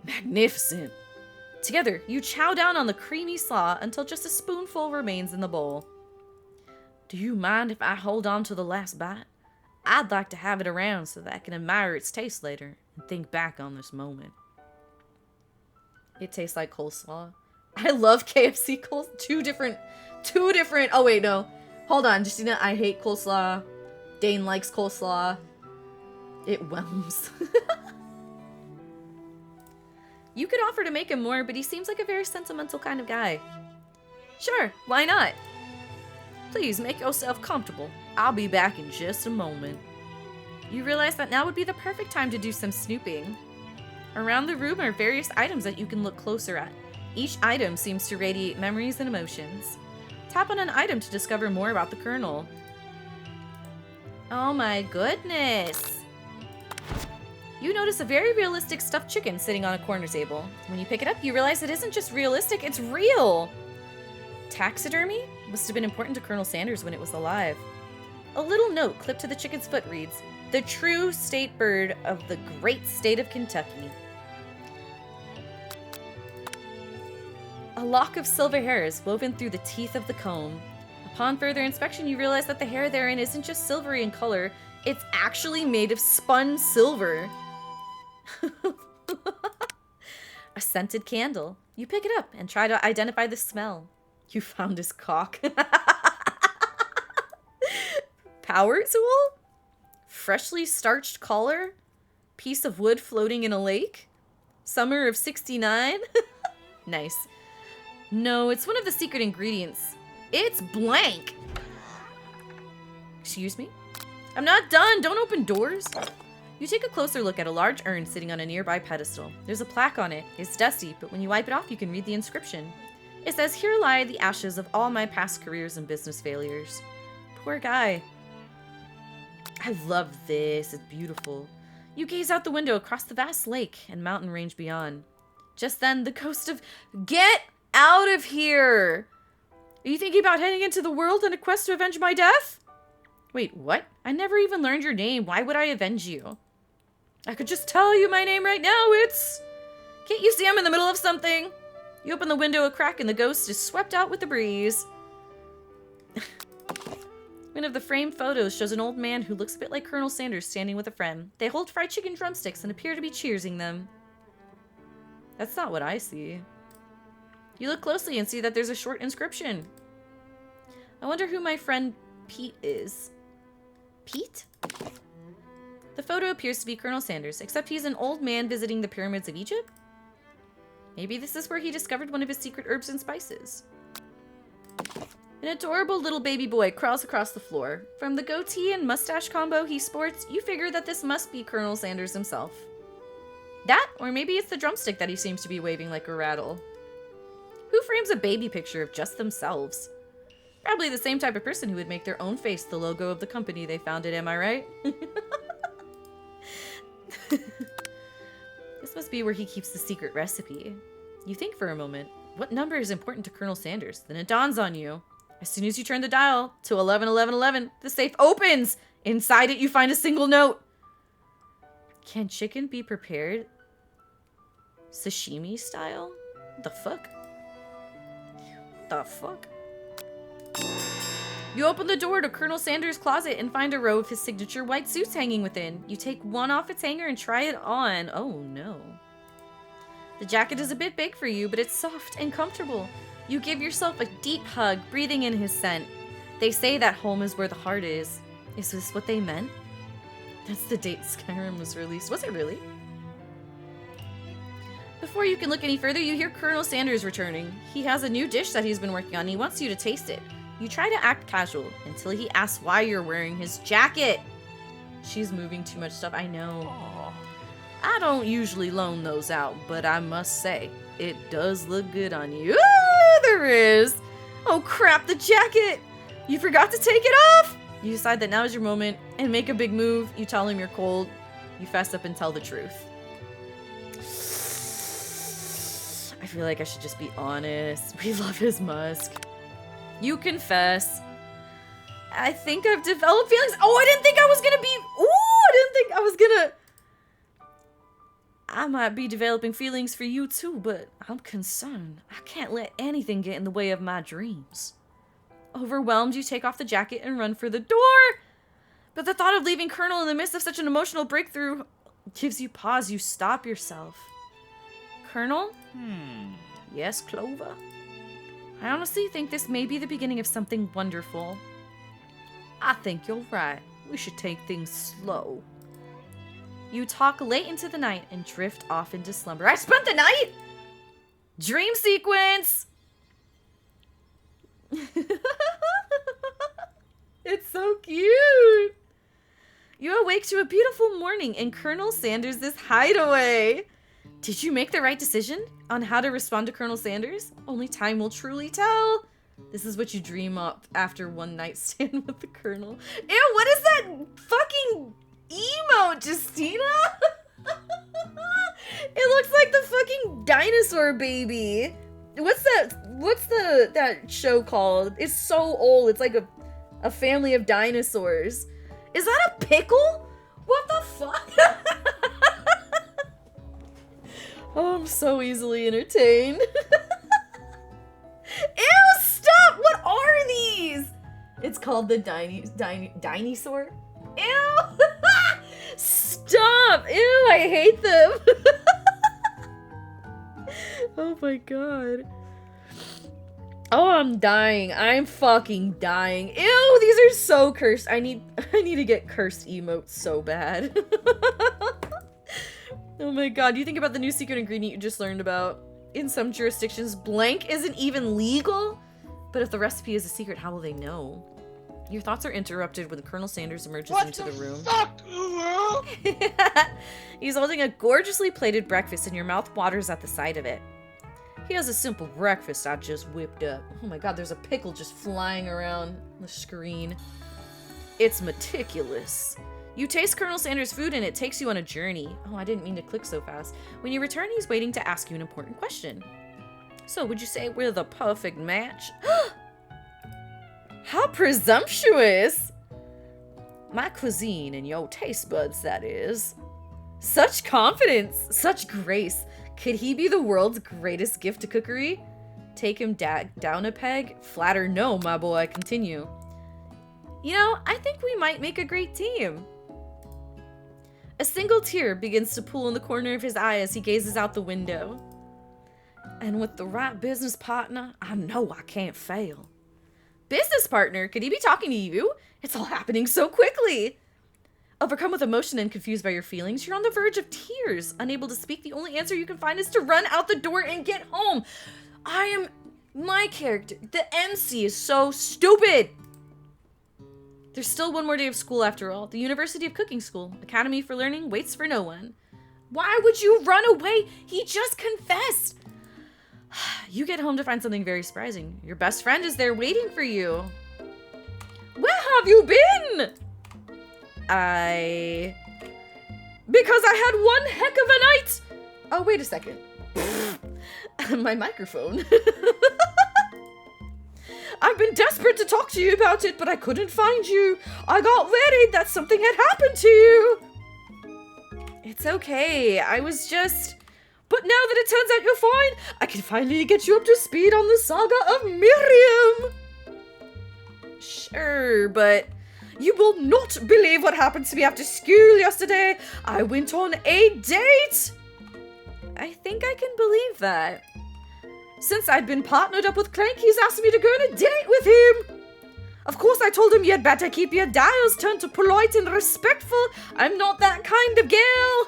Magnificent. Together, you chow down on the creamy slaw until just a spoonful remains in the bowl. Do you mind if I hold on to the last bite? I'd like to have it around so that I can admire its taste later and think back on this moment. It tastes like coleslaw. I love KFC coleslaw. Two different. Oh wait, no. Hold on, Justina, I hate coleslaw. Dane likes coleslaw. It whelms. You could offer to make him more, but he seems like a very sentimental kind of guy. Sure, why not? Please make yourself comfortable. I'll be back in just a moment. You realize that now would be the perfect time to do some snooping. Around the room are various items that you can look closer at. Each item seems to radiate memories and emotions. Tap on an item to discover more about the Colonel. Oh my goodness! You notice a very realistic stuffed chicken sitting on a corner table. When you pick it up, you realize it isn't just realistic, it's real! Taxidermy? Must have been important to Colonel Sanders when it was alive. A little note clipped to the chicken's foot reads, "The true state bird of the great state of Kentucky." A lock of silver hair is woven through the teeth of the comb. Upon further inspection, you realize that the hair therein isn't just silvery in color, it's actually made of spun silver. A scented candle. You pick it up and try to identify the smell. You found his cock. Power tool? Freshly starched collar? Piece of wood floating in a lake? Summer of '69? Nice. No, it's one of the secret ingredients. It's blank. Excuse me? I'm not done. Don't open doors. You take a closer look at a large urn sitting on a nearby pedestal. There's a plaque on it. It's dusty, but when you wipe it off, you can read the inscription. It says, "Here lie the ashes of all my past careers and business failures." Poor guy. I love this. It's beautiful. You gaze out the window across the vast lake and mountain range beyond. Just then, the ghost of... Get out of here! Are you thinking about heading into the world on a quest to avenge my death? Wait, what? I never even learned your name. Why would I avenge you? I could just tell you my name right now. It's... Can't you see I'm in the middle of something? You open the window a crack and the ghost is swept out with the breeze. One of the framed photos shows an old man who looks a bit like Colonel Sanders standing with a friend. They hold fried chicken drumsticks and appear to be cheersing them. That's not what I see. You look closely and see that there's a short inscription. I wonder who my friend Pete is. Pete? The photo appears to be Colonel Sanders, except he's an old man visiting the pyramids of Egypt? Maybe this is where he discovered one of his secret herbs and spices. An adorable little baby boy crawls across the floor. From the goatee and mustache combo he sports, you figure that this must be Colonel Sanders himself. That, or maybe it's the drumstick that he seems to be waving like a rattle. Who frames a baby picture of just themselves? Probably the same type of person who would make their own face the logo of the company they founded, am I right? This must be where he keeps the secret recipe. You think for a moment, what number is important to Colonel Sanders? Then it dawns on you. As soon as you turn the dial to 111111, the safe opens! Inside it, you find a single note. Can chicken be prepared sashimi style? The fuck? The fuck? You open the door to Colonel Sanders' closet and find a row of his signature white suits hanging within. You take one off its hanger and try it on. Oh no. The jacket is a bit big for you, but it's soft and comfortable. You give yourself a deep hug, breathing in his scent. They say that home is where the heart is. Is this what they meant? That's the date Skyrim was released. Was it really? Before you can look any further, you hear Colonel Sanders returning. He has a new dish that he's been working on. He wants you to taste it. You try to act casual until he asks why you're wearing his jacket. She's moving too much stuff, I know. I don't usually loan those out, but I must say, it does look good on you. Ooh, there is. Oh crap, the jacket. You forgot to take it off. You decide that now is your moment and make a big move. You tell him you're cold. You fess up and tell the truth. I feel like I should just be honest. We love his musk. You confess. I think I've developed feelings. Oh, I didn't think I was gonna be. Ooh, I didn't think I was gonna. I might be developing feelings for you too, but I'm concerned. I can't let anything get in the way of my dreams. Overwhelmed, you take off the jacket and run for the door. But the thought of leaving Colonel in the midst of such an emotional breakthrough gives you pause. You stop yourself. Colonel? Yes, Clover? I honestly think this may be the beginning of something wonderful. I think you're right. We should take things slow. You talk late into the night and drift off into slumber. I spent the night? Dream sequence! It's so cute! You awake to a beautiful morning in Colonel Sanders' hideaway. Did you make the right decision on how to respond to Colonel Sanders? Only time will truly tell. This is what you dream up after one night stand with the Colonel. Ew, what is that fucking emote, Justina? It looks like the fucking dinosaur baby. What's that show called? It's so old. It's like a family of dinosaurs. Is that a pickle? What the fuck? Oh, I'm so easily entertained. Ew, stop! What are these? It's called the dinosaur. Ew! Stop! Ew, I hate them. Oh my god. Oh, I'm dying. I'm fucking dying. Ew, these are so cursed. I need to get cursed emotes so bad. Oh my god, you think about the new secret ingredient you just learned about. In some jurisdictions, blank isn't even legal. But if the recipe is a secret, how will they know? Your thoughts are interrupted when Colonel Sanders emerges into the room. He's holding a gorgeously plated breakfast and your mouth waters at the sight of it. Here's a simple breakfast I just whipped up. Oh my god, there's a pickle just flying around the screen. It's meticulous. You taste Colonel Sanders' food and it takes you on a journey. Oh, I didn't mean to click so fast. When you return, he's waiting to ask you an important question. So, would you say we're the perfect match? How presumptuous! My cuisine and your taste buds, that is. Such confidence, such grace. Could he be the world's greatest gift to cookery? Take him down a peg? Flatter no, my boy. Continue. You know, I think we might make a great team. A single tear begins to pool in the corner of his eye as he gazes out the window. And with the right business partner, I know I can't fail. business partner? Could he be talking to you? It's all happening so quickly. Overcome with emotion and confused by your feelings, you're on the verge of tears. Unable to speak, the only answer you can find is to run out the door and get home. My character, the MC, is so stupid. There's still one more day of school after all. The University of Cooking School. Academy for Learning waits for no one. Why would you run away? He just confessed. You get home to find something very surprising. Your best friend is there waiting for you. Where have you been? Because I had one heck of a night. Oh, wait a second. My microphone. I've been desperate to talk to you about it, but I couldn't find you. I got worried that something had happened to you. It's okay. I was just... But now that it turns out you're fine, I can finally get you up to speed on the saga of Miriam. Sure, but... You will not believe what happened to me after school yesterday. I went on a date. I think I can believe that. Since I'd been partnered up with Clank, he's asked me to go on a date with him. Of course, I told him you'd better keep your dials turned to polite and respectful. I'm not that kind of girl.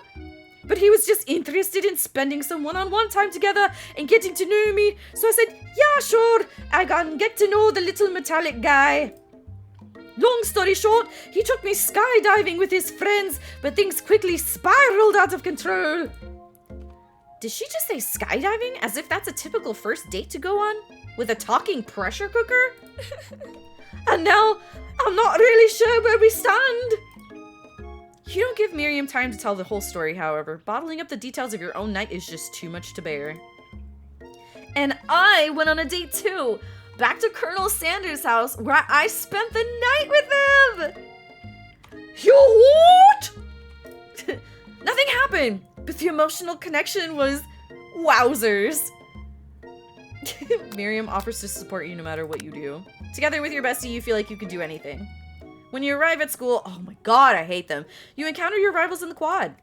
But he was just interested in spending some one-on-one time together and getting to know me. So I said, yeah, sure. I can get to know the little metallic guy. Long story short, he took me skydiving with his friends, but things quickly spiraled out of control. Did she just say skydiving as if that's a typical first date to go on? With a talking pressure cooker? And now, I'm not really sure where we stand. You don't give Miriam time to tell the whole story, however. Bottling up the details of your own night is just too much to bear. And I went on a date too. Back to Colonel Sanders' house, where I spent the night with him! You what? Nothing happened, but the emotional connection was wowzers. Miriam offers to support you no matter what you do. Together with your bestie, you feel like you can do anything. When you arrive at school, oh my god, I hate them. You encounter your rivals in the quad.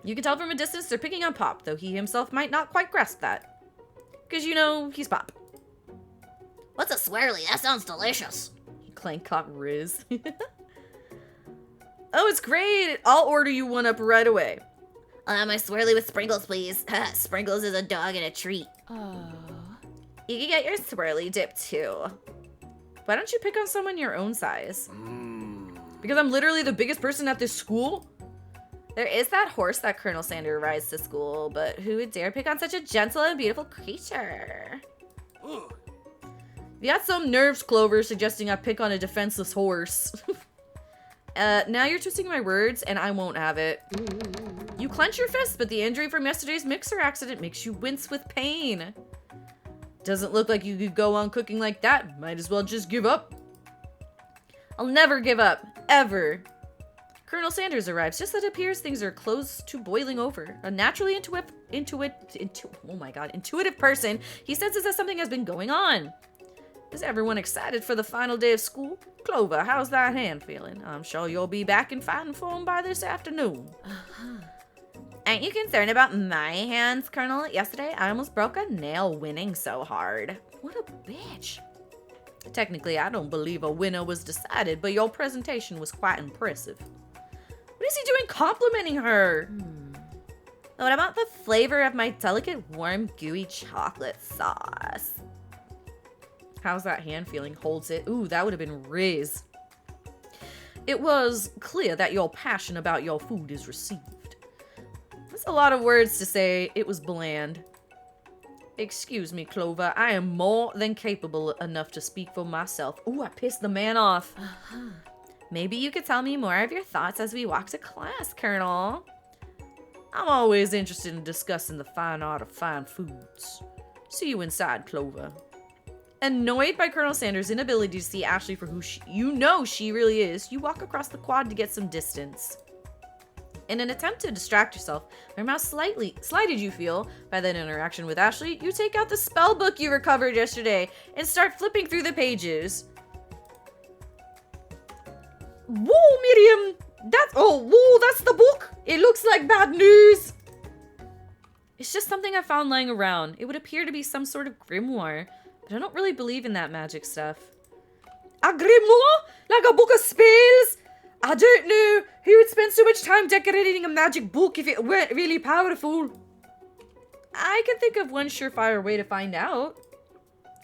You can tell from a distance they're picking on Pop, though he himself might not quite grasp that. Because you know, he's Pop. What's a swirly? That sounds delicious. Clank caught Riz. Oh, it's great. I'll order you one up right away. I'll have my swirly with sprinkles, please. Sprinkles is a dog and a treat. Oh. You can get your swirly dip too. Why don't you pick on someone your own size? Because I'm literally the biggest person at this school? There is that horse that Colonel Sander rides to school, but who would dare pick on such a gentle and beautiful creature? You got some nerves, Clover, suggesting I pick on a defenseless horse. Now you're twisting my words, and I won't have it. You clench your fist, but the injury from yesterday's mixer accident makes you wince with pain. Doesn't look like you could go on cooking like that. Might as well just give up. I'll never give up. Ever. Colonel Sanders arrives. Just as it appears things are close to boiling over. A naturally intuitive person, he senses that something has been going on. Is everyone excited for the final day of school? Clover, how's that hand feeling? I'm sure you'll be back in fighting form by this afternoon. Aren't you concerned about my hands, Colonel? Yesterday, I almost broke a nail winning so hard. What a bitch. Technically, I don't believe a winner was decided, but your presentation was quite impressive. What is he doing complimenting her? What about the flavor of my delicate, warm, gooey chocolate sauce? How's that hand feeling? Holds it. Ooh, that would have been Riz. It was clear that your passion about your food is received. That's a lot of words to say. It was bland. Excuse me, Clover. I am more than capable enough to speak for myself. Ooh, I pissed the man off. Maybe you could tell me more of your thoughts as we walk to class, Colonel. I'm always interested in discussing the fine art of fine foods. See you inside, Clover. Annoyed by Colonel Sanders' inability to see Ashley for who she really is, you walk across the quad to get some distance. In an attempt to distract yourself, or how slighted you feel by that interaction with Ashley, you take out the spell book you recovered yesterday and start flipping through the pages. Whoa, Miriam! That's the book! It looks like bad news! It's just something I found lying around. It would appear to be some sort of grimoire, but I don't really believe in that magic stuff. A grimoire? Like a book of spells? I don't know who would spend so much time decorating a magic book if it weren't really powerful. I can think of one surefire way to find out.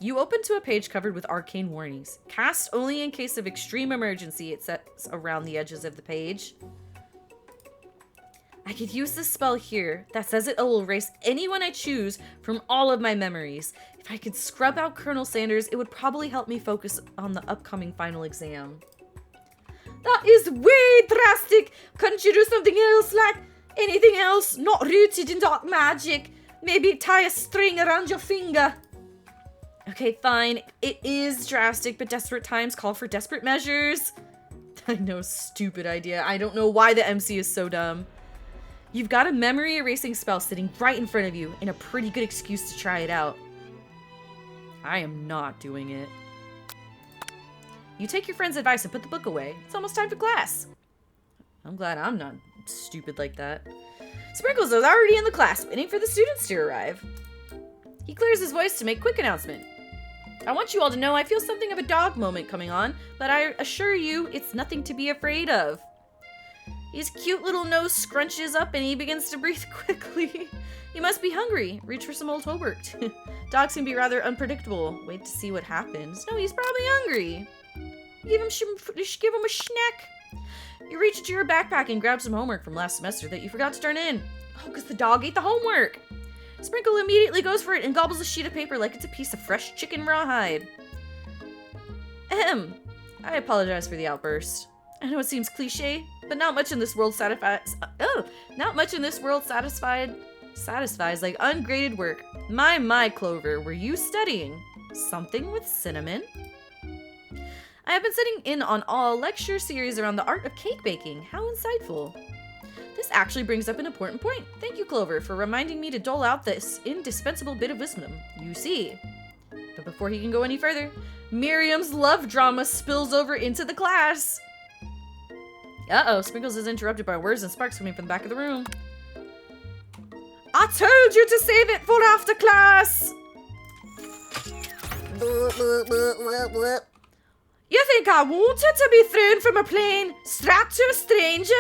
You open to a page covered with arcane warnings. Cast only in case of extreme emergency, it says around the edges of the page. I could use this spell here that says it will erase anyone I choose from all of my memories. If I could scrub out Colonel Sanders, it would probably help me focus on the upcoming final exam. That is way drastic. Couldn't you do something else, like anything else not rooted in dark magic? Maybe tie a string around your finger. Okay, fine. It is drastic, but desperate times call for desperate measures. I know, stupid idea. I don't know why the MC is so dumb. You've got a memory erasing spell sitting right in front of you and a pretty good excuse to try it out. I am not doing it. You take your friend's advice and put the book away. It's almost time for class. I'm glad I'm not stupid like that. Sprinkles is already in the class, waiting for the students to arrive. He clears his voice to make quick announcement. I want you all to know I feel something of a dog moment coming on, but I assure you it's nothing to be afraid of. His cute little nose scrunches up and he begins to breathe quickly. He must be hungry. Reach for some old homework. Dogs can be rather unpredictable. Wait to see what happens. No, he's probably hungry. Give him a snack. You reach into your backpack and grab some homework from last semester that you forgot to turn in. Oh, because the dog ate the homework. Sprinkle immediately goes for it and gobbles a sheet of paper like it's a piece of fresh chicken rawhide. Ahem. I apologize for the outburst. I know it seems cliche, but not much in this world satisfies like ungraded work. My, Clover, were you studying something with cinnamon? I have been sitting in on all lecture series around the art of cake baking. How insightful. This actually brings up an important point. Thank you, Clover, for reminding me to dole out this indispensable bit of wisdom. You see. But before he can go any further, Miriam's love drama spills over into the class. Uh-oh, Sprinkles is interrupted by words and sparks coming from the back of the room. I told you to save it for after class! You think I wanted to be thrown from a plane, strapped to a stranger?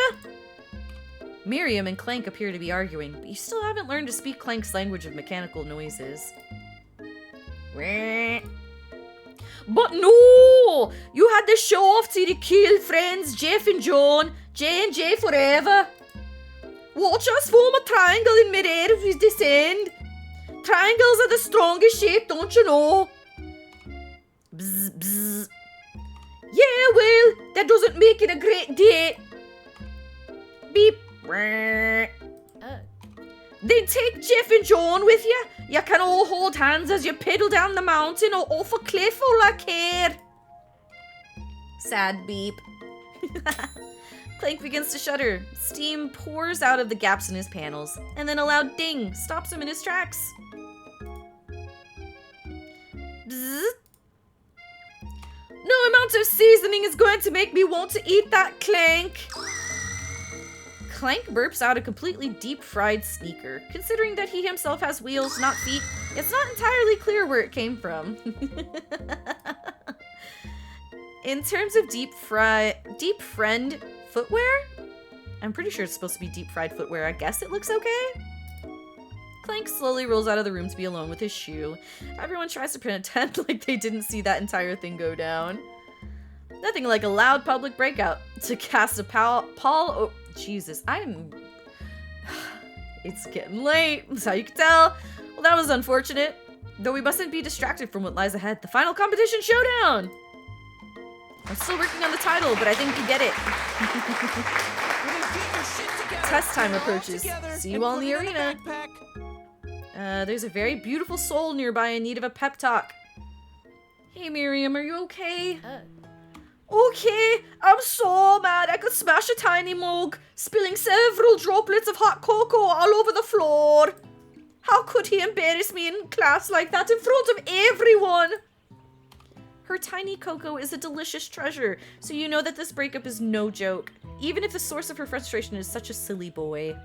Miriam and Clank appear to be arguing, but you still haven't learned to speak Clank's language of mechanical noises. But no! You had to show off to your cool friends Jeff and John, J&J forever. Watch us form a triangle in mid-air as we descend. Triangles are the strongest shape, don't you know? Bzz, bzz. Yeah, well, that doesn't make it a great date. Beep. Then take Jeff and John with you. You can all hold hands as you pedal down the mountain or off a cliff all I care. Sad beep. Clank begins to shudder. Steam pours out of the gaps in his panels, and then a loud ding stops him in his tracks. Bzz. No amount of seasoning is going to make me want to eat that, Clank. Clank burps out a completely deep-fried sneaker. Considering that he himself has wheels, not feet, it's not entirely clear where it came from. In terms of deep friend footwear? I'm pretty sure it's supposed to be deep-fried footwear. I guess it looks okay? Clank slowly rolls out of the room to be alone with his shoe. Everyone tries to pretend like they didn't see that entire thing go down. Nothing like a loud public breakout to cast a pall. Jesus, It's getting late, that's how you can tell. Well, that was unfortunate. Though we mustn't be distracted from what lies ahead. The final competition showdown! I'm still working on the title, but I think you get it. Test time approaches. See you all in the arena. There's a very beautiful soul nearby in need of a pep talk. Hey, Miriam, are you okay? Okay, I'm so mad I could smash a tiny mug, spilling several droplets of hot cocoa all over the floor. How could he embarrass me in class like that in front of everyone? Her tiny cocoa is a delicious treasure, so you know that this breakup is no joke, even if the source of her frustration is such a silly boy.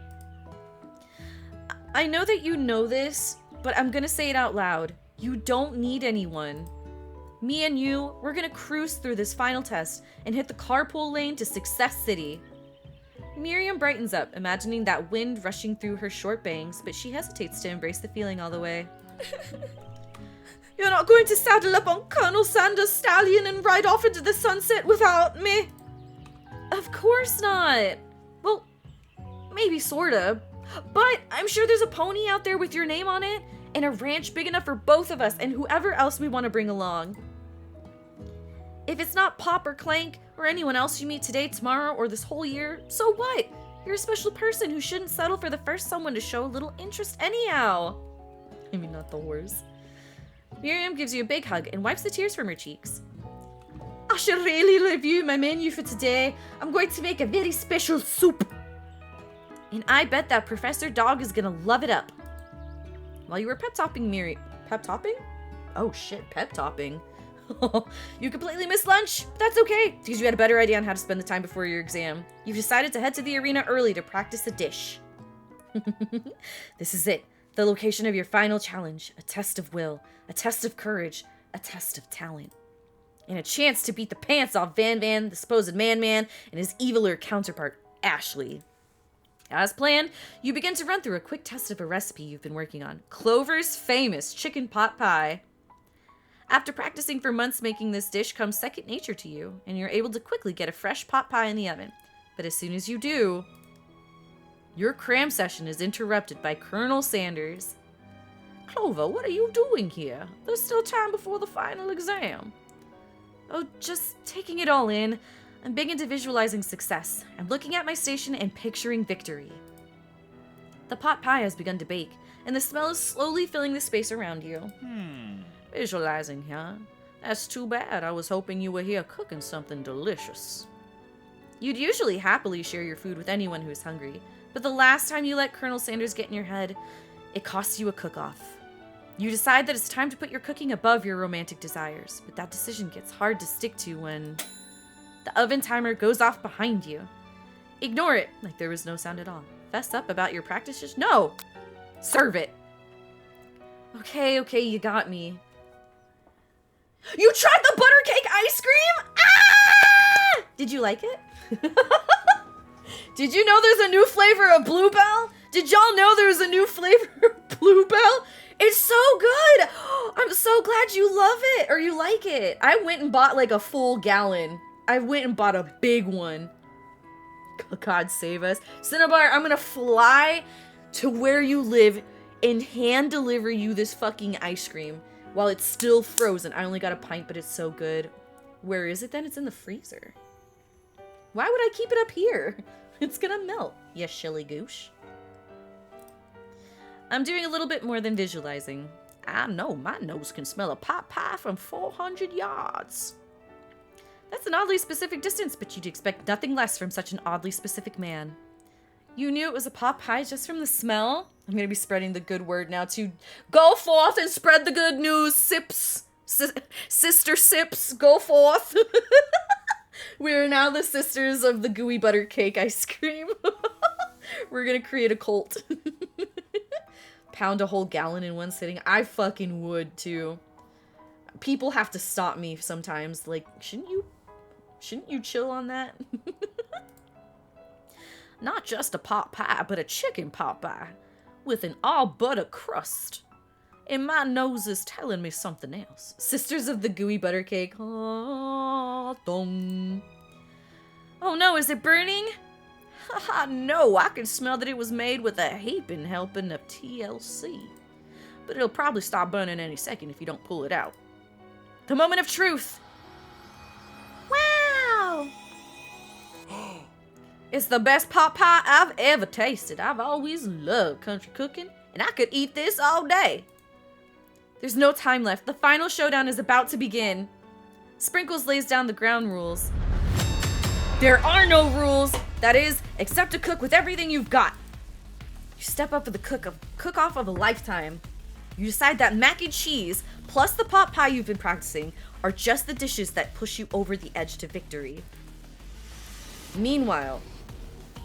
I know that you know this, but I'm gonna say it out loud. You don't need anyone. Me and you, we're gonna cruise through this final test and hit the carpool lane to Success City. Miriam brightens up, imagining that wind rushing through her short bangs, but she hesitates to embrace the feeling all the way. You're not going to saddle up on Colonel Sanders' stallion and ride off into the sunset without me? Of course not. Well, maybe sorta. But I'm sure there's a pony out there with your name on it, and a ranch big enough for both of us and whoever else we want to bring along. If it's not Pop or Clank, or anyone else you meet today, tomorrow, or this whole year, so what? You're a special person who shouldn't settle for the first someone to show a little interest anyhow. I mean, not the horse. Miriam gives you a big hug and wipes the tears from her cheeks. I should really review my menu for today. I'm going to make a very special soup. And I bet that Professor Dog is gonna love it up. While you were pep-topping Miriam... Pep-topping? Oh shit, pep-topping. You completely missed lunch, but that's okay, because you had a better idea on how to spend the time before your exam. You've decided to head to the arena early to practice a dish. This is it. The location of your final challenge. A test of will, a test of courage, a test of talent. And a chance to beat the pants off Van Van, the supposed man-man, and his eviler counterpart, Ashley. As planned, you begin to run through a quick test of a recipe you've been working on. Clover's famous chicken pot pie. After practicing for months making this dish comes second nature to you, and you're able to quickly get a fresh pot pie in the oven. But as soon as you do, your cram session is interrupted by Colonel Sanders. Clover, what are you doing here? There's still time before the final exam. Oh, just taking it all in. I'm big into visualizing success. I'm looking at my station and picturing victory. The pot pie has begun to bake, and the smell is slowly filling the space around you. Visualizing, huh? That's too bad. I was hoping you were here cooking something delicious. You'd usually happily share your food with anyone who's hungry, but the last time you let Colonel Sanders get in your head, it costs you a cook-off. You decide that it's time to put your cooking above your romantic desires, but that decision gets hard to stick to when the oven timer goes off behind you. Ignore it, like there was no sound at all. Fess up about your practices? No! Serve it! Okay, you got me. You tried the butter cake ice cream? Ah! Did you like it? Did you know there's a new flavor of Bluebell? Did y'all know there's a new flavor of Bluebell? It's so good! I'm so glad you love it, or you like it. I went and bought like a full gallon. I went and bought a big one. God save us. Cinnabar, I'm gonna fly to where you live and hand deliver you this fucking ice cream while it's still frozen. I only got a pint, but it's so good. Where is it then? It's in the freezer. Why would I keep it up here? It's gonna melt, you shilly goosh. I'm doing a little bit more than visualizing. I know my nose can smell a pot pie from 400 yards. That's an oddly specific distance, but you'd expect nothing less from such an oddly specific man. You knew it was a pot pie just from the smell? I'm gonna be spreading the good word now to go forth and spread the good news, sips. Sister sips, go forth. We are now the sisters of the gooey butter cake ice cream. We're gonna create a cult. Pound a whole gallon in one sitting. I fucking would too. People have to stop me sometimes. Like, shouldn't you chill on that? Not just a pot pie, but a chicken pot pie with an all butter crust. And my nose is telling me something else. Sisters of the gooey butter cake. Oh no, is it burning? Haha, no, I can smell that it was made with a heaping helping of TLC. But it'll probably stop burning any second if you don't pull it out. The moment of truth. Wow! It's the best pot pie I've ever tasted. I've always loved country cooking, and I could eat this all day. There's no time left. The final showdown is about to begin. Sprinkles lays down the ground rules. There are no rules. That is, except to cook with everything you've got. You step up to the cook-off of a lifetime. You decide that mac and cheese, plus the pot pie you've been practicing, are just the dishes that push you over the edge to victory. Meanwhile,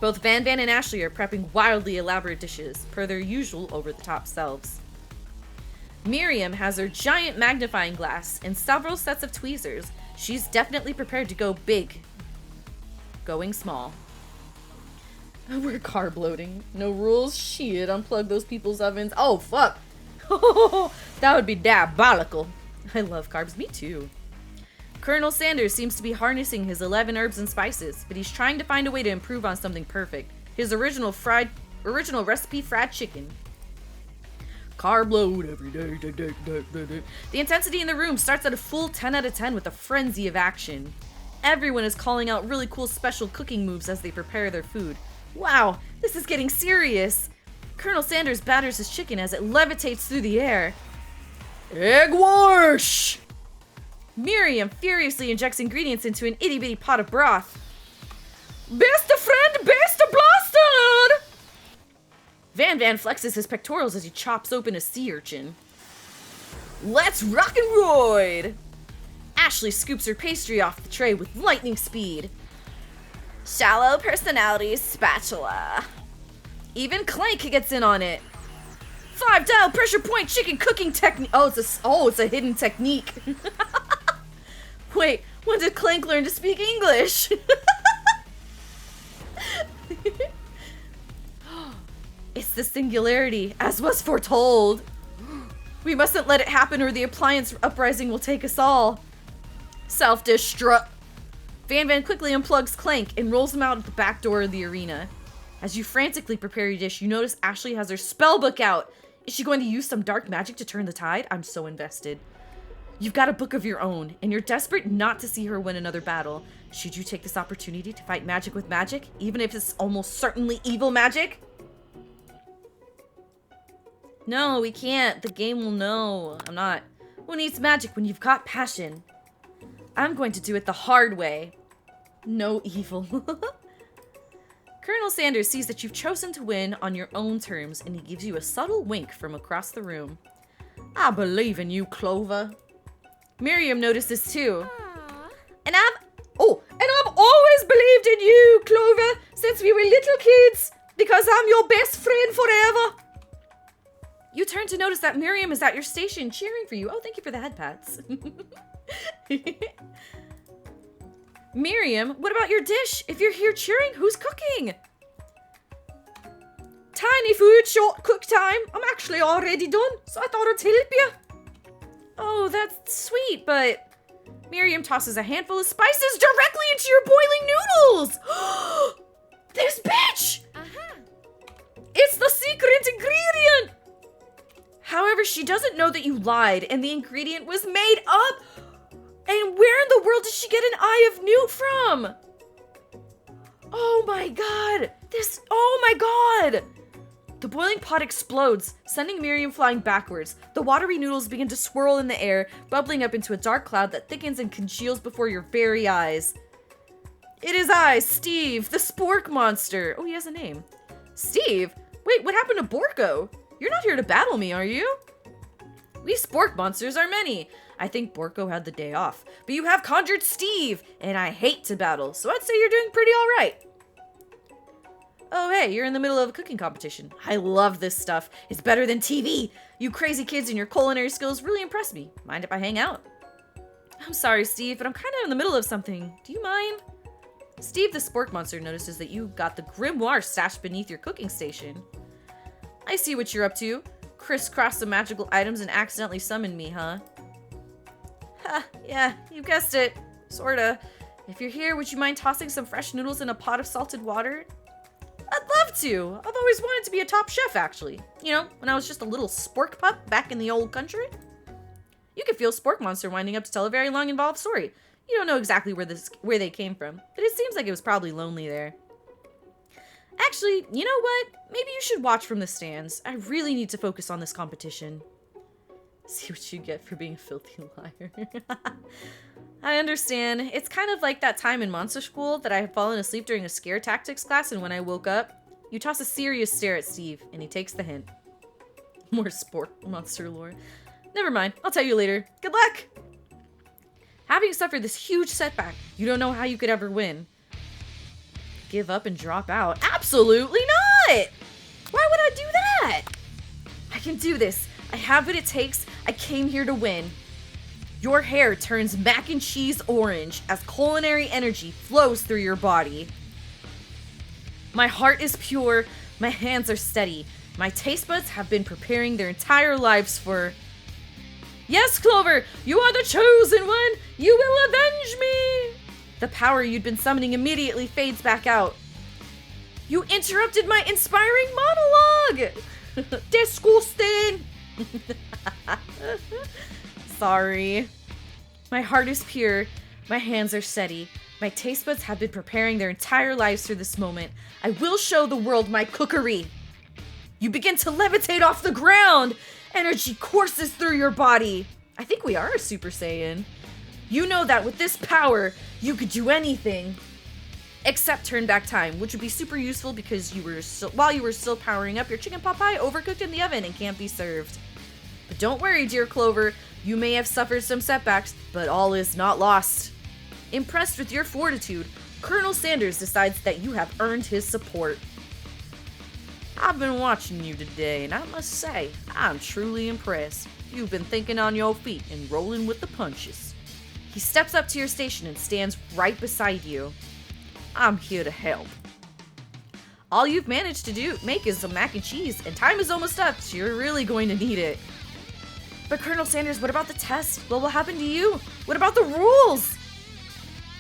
both Van Van and Ashley are prepping wildly elaborate dishes, per their usual over-the-top selves. Miriam has her giant magnifying glass and several sets of tweezers. She's definitely prepared to go big. Going small. We're carb loading. No rules? Shit, unplug those people's ovens. Oh, fuck. That would be diabolical. I love carbs. Me too. Colonel Sanders seems to be harnessing his 11 herbs and spices, but he's trying to find a way to improve on something perfect. His original recipe fried chicken. Carb load every day. The intensity in the room starts at a full 10 out of 10 with a frenzy of action. Everyone is calling out really cool special cooking moves as they prepare their food. Wow, this is getting serious. Colonel Sanders batters his chicken as it levitates through the air. Egg wash! Miriam furiously injects ingredients into an itty-bitty pot of broth. Best of friend, best of blasted! Van flexes his pectorals as he chops open a sea urchin. Let's rock and roid! Ashley scoops her pastry off the tray with lightning speed. Shallow personality spatula. Even Clank gets in on it. 5-dial pressure point chicken cooking technique. It's a hidden technique. Wait, when did Clank learn to speak English? It's the singularity, as was foretold. We mustn't let it happen or the appliance uprising will take us all. Self-destruct. Van quickly unplugs Clank and rolls him out of the back door of the arena. As you frantically prepare your dish, you notice Ashley has her spellbook out. Is she going to use some dark magic to turn the tide? I'm so invested. You've got a book of your own, and you're desperate not to see her win another battle. Should you take this opportunity to fight magic with magic, even if it's almost certainly evil magic? No, we can't. The game will know. I'm not. Who needs magic when you've got passion? I'm going to do it the hard way. No evil. Colonel Sanders sees that you've chosen to win on your own terms, and he gives you a subtle wink from across the room. I believe in you, Clover. Miriam notices too. And I've always believed in you, Clover, since we were little kids, because I'm your best friend forever. You turn to notice that Miriam is at your station cheering for you. Oh, thank you for the head pats. Miriam, what about your dish? If you're here cheering, who's cooking? Tiny food, short cook time. I'm actually already done, so I thought I'd help you. Oh, that's sweet, but... Miriam tosses a handful of spices directly into your boiling noodles! This bitch! It's the secret ingredient! However, she doesn't know that you lied and the ingredient was made up. And where in the world did she get an Eye of Newt from? Oh my god! Oh my god! The boiling pot explodes, sending Miriam flying backwards. The watery noodles begin to swirl in the air, bubbling up into a dark cloud that thickens and congeals before your very eyes. It is I, Steve, the spork monster. Oh, he has a name. Steve? Wait, what happened to Borko? You're not here to battle me, are you? We spork monsters are many. I think Borko had the day off, but you have conjured Steve, and I hate to battle, so I'd say you're doing pretty alright. Oh hey, you're in the middle of a cooking competition. I love this stuff. It's better than TV. You crazy kids and your culinary skills really impress me. Mind if I hang out? I'm sorry, Steve, but I'm kind of in the middle of something. Do you mind? Steve the spork monster notices that you got the grimoire stashed beneath your cooking station. I see what you're up to. Crisscross some magical items and accidentally summon me, huh? Ha, yeah, you guessed it. Sorta. If you're here, would you mind tossing some fresh noodles in a pot of salted water? I'd love to. I've always wanted to be a top chef, actually. You know, when I was just a little spork pup back in the old country. You could feel Spork Monster winding up to tell a very long, involved story. You don't know exactly where they came from, but it seems like it was probably lonely there. Actually, you know what? Maybe you should watch from the stands. I really need to focus on this competition. See what you get for being a filthy liar. I understand. It's kind of like that time in monster school that I had fallen asleep during a scare tactics class, and when I woke up, you toss a serious stare at Steve, and he takes the hint. More Spork monster lore. Never mind. I'll tell you later. Good luck! Having suffered this huge setback, you don't know how you could ever win. Give up and drop out? Absolutely not! Why would I do that? I can do this. I have what it takes. I came here to win. Your hair turns mac and cheese orange as culinary energy flows through your body. My heart is pure. My hands are steady. My taste buds have been preparing their entire lives for... Yes, Clover, you are the chosen one. You will avenge me. The power you'd been summoning immediately fades back out. You interrupted my inspiring monologue. Disgusting. Sorry. My heart is pure. My hands are steady. My taste buds have been preparing their entire lives for this moment. I will show the world my cookery. You begin to levitate off the ground. Energy courses through your body. I think we are a Super Saiyan. You know that with this power, you could do anything. Except turn back time, which would be super useful because while you were still powering up, your chicken pot pie overcooked in the oven and can't be served. But don't worry, dear Clover. You may have suffered some setbacks, but all is not lost. Impressed with your fortitude, Colonel Sanders decides that you have earned his support. I've been watching you today, and I must say, I'm truly impressed. You've been thinking on your feet and rolling with the punches. He steps up to your station and stands right beside you. I'm here to help. All you've managed to make is some mac and cheese, and time is almost up, so you're really going to need it. But Colonel Sanders, what about the test? What will happen to you? What about the rules?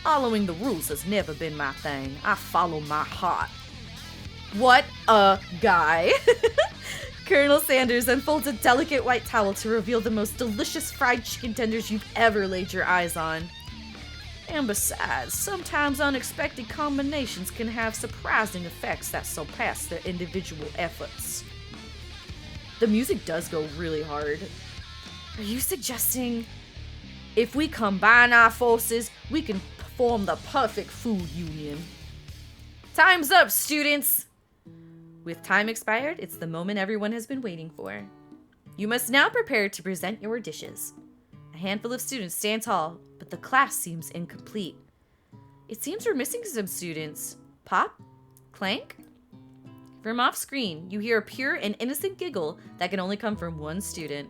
Following the rules has never been my thing. I follow my heart. What a guy. Colonel Sanders unfolds a delicate white towel to reveal the most delicious fried chicken tenders you've ever laid your eyes on. And besides, sometimes unexpected combinations can have surprising effects that surpass their individual efforts. The music does go really hard. Are you suggesting if we combine our forces, we can form the perfect food union? Time's up, students! With time expired, it's the moment everyone has been waiting for. You must now prepare to present your dishes. A handful of students stand tall, but the class seems incomplete. It seems we're missing some students. Pop? Clank? From off screen, you hear a pure and innocent giggle that can only come from one student.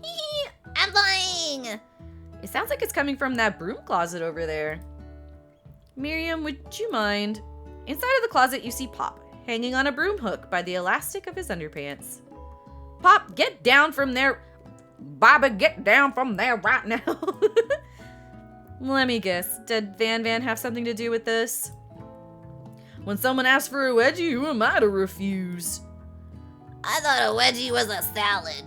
Hee, I'm lying. It sounds like it's coming from that broom closet over there. Miriam, would you mind? Inside of the closet, you see Pop, hanging on a broom hook by the elastic of his underpants. Pop, get down from there. Baba, get down from there right now. Let me guess, did Van have something to do with this? When someone asks for a wedgie, who am I to refuse? I thought a wedgie was a salad.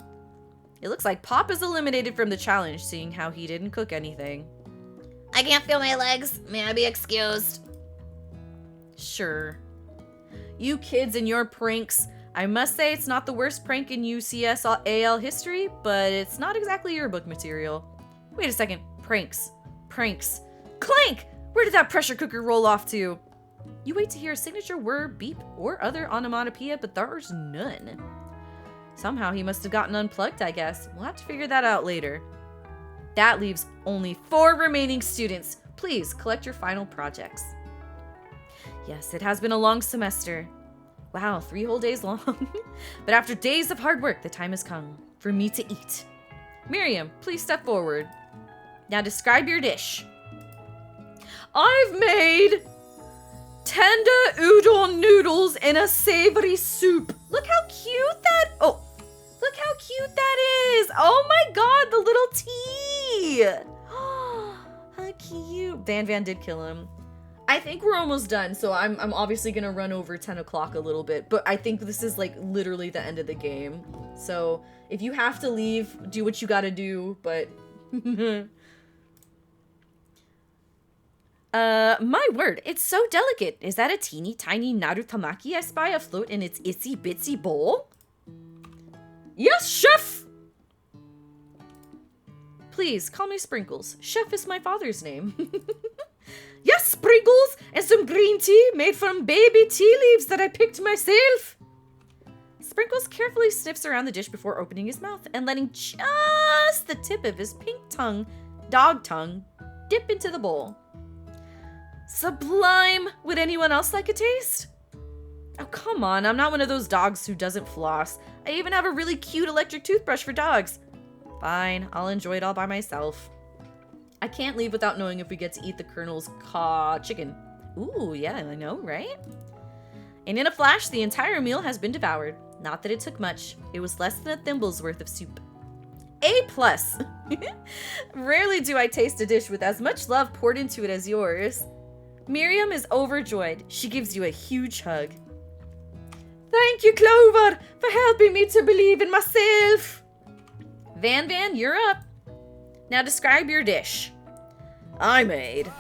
It looks like Pop is eliminated from the challenge, seeing how he didn't cook anything. I can't feel my legs. May I be excused? Sure. You kids and your pranks. I must say it's not the worst prank in UCS AL history, but it's not exactly your book material. Wait a second. Pranks. Clank! Where did that pressure cooker roll off to? You wait to hear a signature word, beep, or other onomatopoeia, but there's none. Somehow he must have gotten unplugged, I guess. We'll have to figure that out later. That leaves only 4 remaining students. Please collect your final projects. Yes, it has been a long semester. Wow, 3 whole days long. But after days of hard work, the time has come for me to eat. Miriam, please step forward. Now describe your dish. I've made tender udon noodles in a savory soup. Look how cute that... Oh, look how cute that is. Oh my god, the little tea. How cute. Van did kill him. I think we're almost done, so I'm obviously gonna run over 10 o'clock a little bit, but I think this is like literally the end of the game. So if you have to leave, do what you gotta do, but... My word, it's so delicate. Is that a teeny tiny narutamaki I spy afloat in its itsy bitsy bowl? Yes, chef! Please, call me Sprinkles. Chef is my father's name. Yes, Sprinkles! And some green tea made from baby tea leaves that I picked myself. Sprinkles carefully sniffs around the dish before opening his mouth and letting just the tip of his pink tongue, dog tongue, dip into the bowl. Sublime! Would anyone else like a taste? Oh, come on. I'm not one of those dogs who doesn't floss. I even have a really cute electric toothbrush for dogs. Fine, I'll enjoy it all by myself. I can't leave without knowing if we get to eat the Colonel's chicken. Ooh, yeah, I know, right? And in a flash, the entire meal has been devoured. Not that it took much. It was less than a thimble's worth of soup. A+. Rarely do I taste a dish with as much love poured into it as yours. Miriam is overjoyed. She gives you a huge hug. Thank you, Clover, for helping me to believe in myself. Van, you're up. Now describe your dish. I made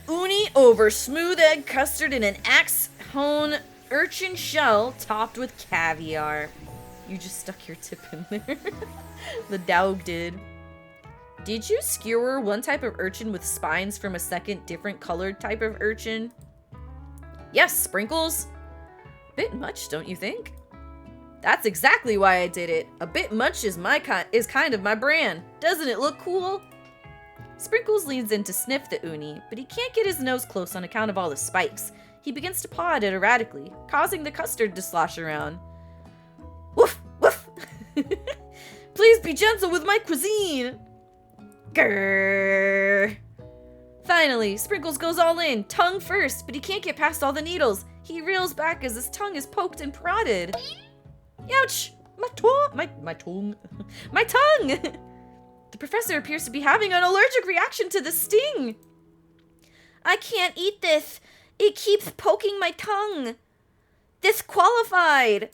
uni over smooth egg custard in an axe-hewn urchin shell topped with caviar. You just stuck your tip in there. The dog did. Did you skewer one type of urchin with spines from a second different colored type of urchin? Yes, Sprinkles. Bit much, don't you think? That's exactly why I did it. A bit much is kind of my brand. Doesn't it look cool? Sprinkles leans in to sniff the uni, but he can't get his nose close on account of all the spikes. He begins to paw at it erratically, causing the custard to slosh around. Woof, woof. Please be gentle with my cuisine. Grrr. Finally, Sprinkles goes all in, tongue first, but he can't get past all the needles. He reels back as his tongue is poked and prodded. Ouch! My tongue! My tongue! The professor appears to be having an allergic reaction to the sting. I can't eat this. It keeps poking my tongue. Disqualified!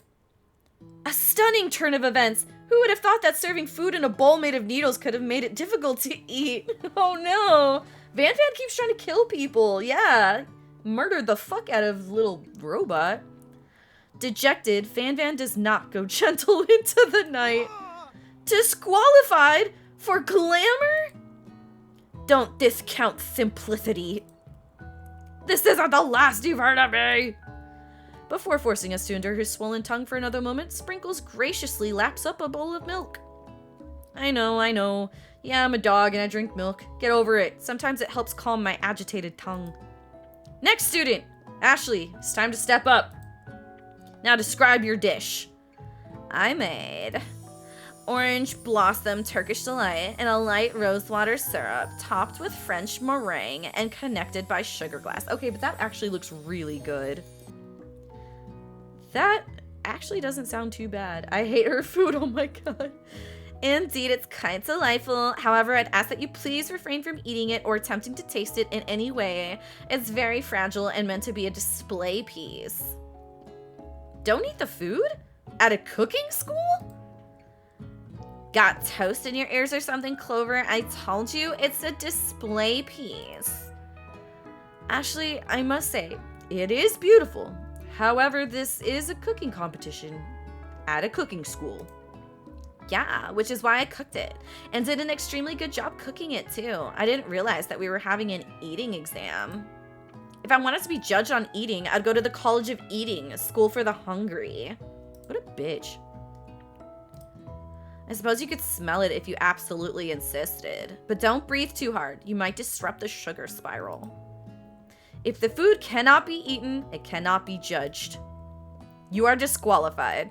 A stunning turn of events. Who would have thought that serving food in a bowl made of needles could have made it difficult to eat? Oh no! Van keeps trying to kill people. Yeah. Murdered the fuck out of little robot. Dejected, Van does not go gentle into the night. Disqualified for glamour? Don't discount simplicity. This isn't the last you've heard of me! Before forcing us to endure his swollen tongue for another moment, Sprinkles graciously laps up a bowl of milk. I know. Yeah, I'm a dog and I drink milk. Get over it. Sometimes it helps calm my agitated tongue. Next student! Ashley, it's time to step up. Now describe your dish. I made orange blossom Turkish delight in a light rosewater syrup topped with French meringue and connected by sugar glass. Okay, but that actually looks really good. That actually doesn't sound too bad. I hate her food, oh my god. Indeed, it's quite delightful. However, I'd ask that you please refrain from eating it or attempting to taste it in any way. It's very fragile and meant to be a display piece. Don't eat the food? At a cooking school? Got toast in your ears or something, Clover? I told you, it's a display piece. Ashley, I must say, it is beautiful. However, this is a cooking competition at a cooking school. Yeah, which is why I cooked it, and did an extremely good job cooking it too. I didn't realize that we were having an eating exam. If I wanted to be judged on eating, I'd go to the College of Eating, a school for the hungry. What a bitch. I suppose you could smell it if you absolutely insisted, but don't breathe too hard. You might disrupt the sugar spiral. If the food cannot be eaten, it cannot be judged. You are disqualified.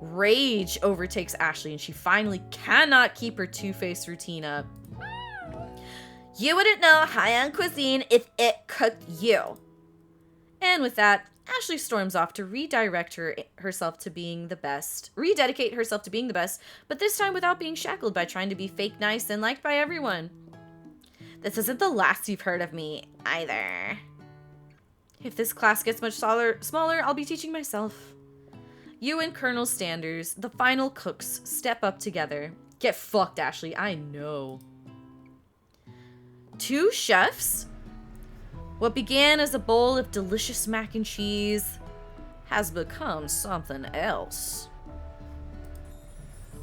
Rage overtakes Ashley, and she finally cannot keep her two-faced routine up. You wouldn't know high-end cuisine if it cooked you. And with that, Ashley storms off to rededicate herself to being the best, but this time without being shackled by trying to be fake nice and liked by everyone. This isn't the last you've heard of me, either. If this class gets much smaller, I'll be teaching myself. You and Colonel Sanders, the final cooks, step up together. Get fucked, Ashley, I know. Two chefs? What began as a bowl of delicious mac and cheese has become something else.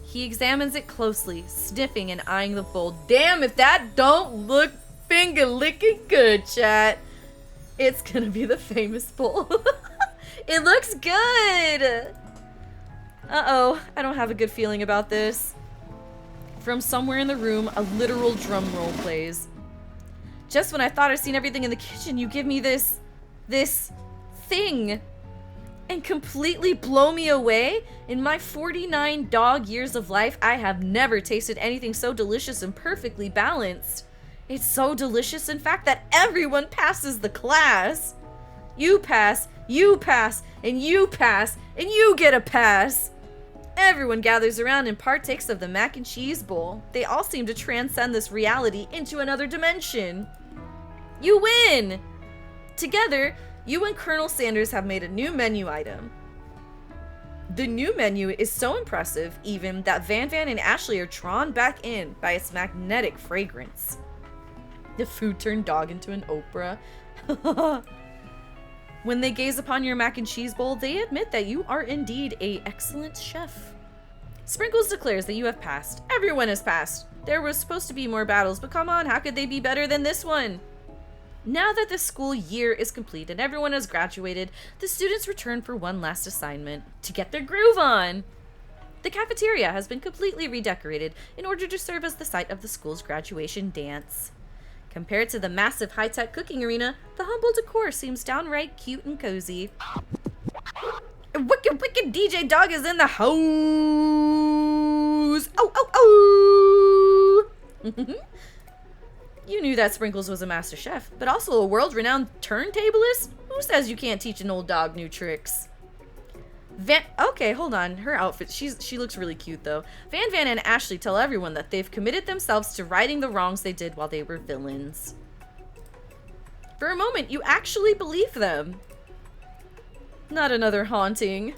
He examines it closely, sniffing and eyeing the bowl. Damn, if that don't look finger-licking good, chat. It's gonna be the famous bowl. It looks good! Uh-oh, I don't have a good feeling about this. From somewhere in the room, a literal drum roll plays. Just when I thought I'd seen everything in the kitchen, you give me this thing. and completely blow me away? In my 49 dog years of life, I have never tasted anything so delicious and perfectly balanced. It's so delicious, in fact, that everyone passes the class. You pass, and you pass, and you get a pass. Everyone gathers around and partakes of the mac and cheese bowl. They all seem to transcend this reality into another dimension. You win! Together, you and Colonel Sanders have made a new menu item. The new menu is so impressive, even, that Van Van and Ashley are drawn back in by its magnetic fragrance. The food turned dog into an Oprah. When they gaze upon your mac and cheese bowl, they admit that you are indeed an excellent chef. Sprinkles declares that you have passed. Everyone has passed. There was supposed to be more battles, but come on, how could they be better than this one? Now that the school year is complete and everyone has graduated, the students return for one last assignment, to get their groove on. The cafeteria has been completely redecorated in order to serve as the site of the school's graduation dance. Compared to the massive high-tech cooking arena, the humble decor seems downright cute and cozy. Wicked DJ Dog is in the house! Oh! You knew that Sprinkles was a master chef, but also a world-renowned turntablist? Who says you can't teach an old dog new tricks? Okay, hold on. Her outfit, she looks really cute, though. Van Van and Ashley tell everyone that they've committed themselves to righting the wrongs they did while they were villains. For a moment, you actually believe them. Not another haunting.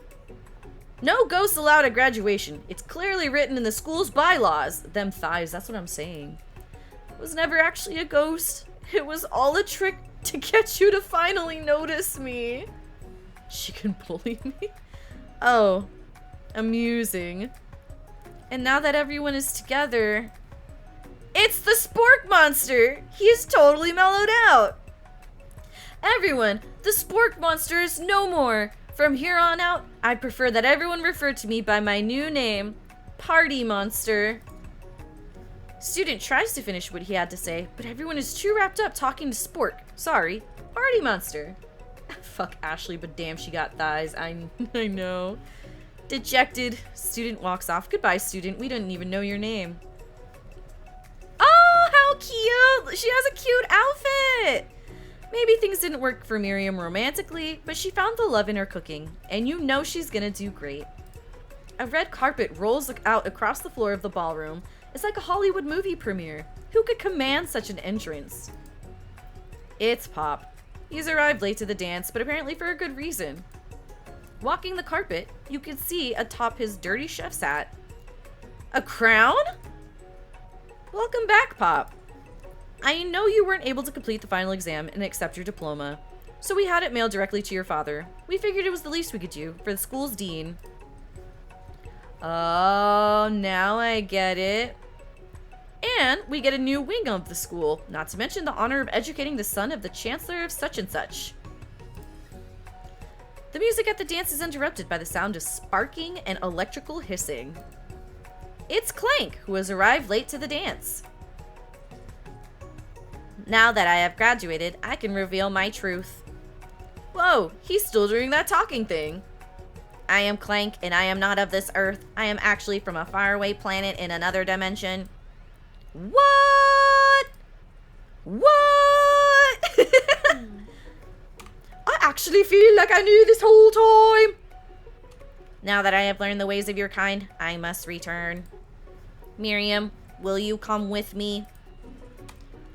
No ghosts allowed at graduation. It's clearly written in the school's bylaws. Them thighs, that's what I'm saying. It was never actually a ghost. It was all a trick to get you to finally notice me. She can bully me? Oh, amusing. And now that everyone is together, it's the Spork Monster! He's totally mellowed out! Everyone, the Spork Monster is no more! From here on out, I prefer that everyone refer to me by my new name, Party Monster. Student tries to finish what he had to say, but everyone is too wrapped up talking to Spork. Sorry, Party Monster. Fuck Ashley, but damn, she got thighs. I know. Dejected, student walks off. Goodbye, student. We didn't even know your name. Oh, how cute! She has a cute outfit! Maybe things didn't work for Miriam romantically, but she found the love in her cooking, and you know she's gonna do great. A red carpet rolls out across the floor of the ballroom. It's like a Hollywood movie premiere. Who could command such an entrance? It's Pop. He's arrived late to the dance, but apparently for a good reason. Walking the carpet, you can see atop his dirty chef's hat. A crown? Welcome back, Pop. I know you weren't able to complete the final exam and accept your diploma, so we had it mailed directly to your father. We figured it was the least we could do for the school's dean. Oh, now I get it. And we get a new wing of the school, not to mention the honor of educating the son of the chancellor of such and such. The music at the dance is interrupted by the sound of sparking and electrical hissing. It's Clank, who has arrived late to the dance. Now that I have graduated, I can reveal my truth. Whoa, he's still doing that talking thing. I am Clank, and I am not of this earth. I am actually from a faraway planet in another dimension. What? I actually feel like I knew this whole time. Now that I have learned the ways of your kind, I must return. Miriam, will you come with me?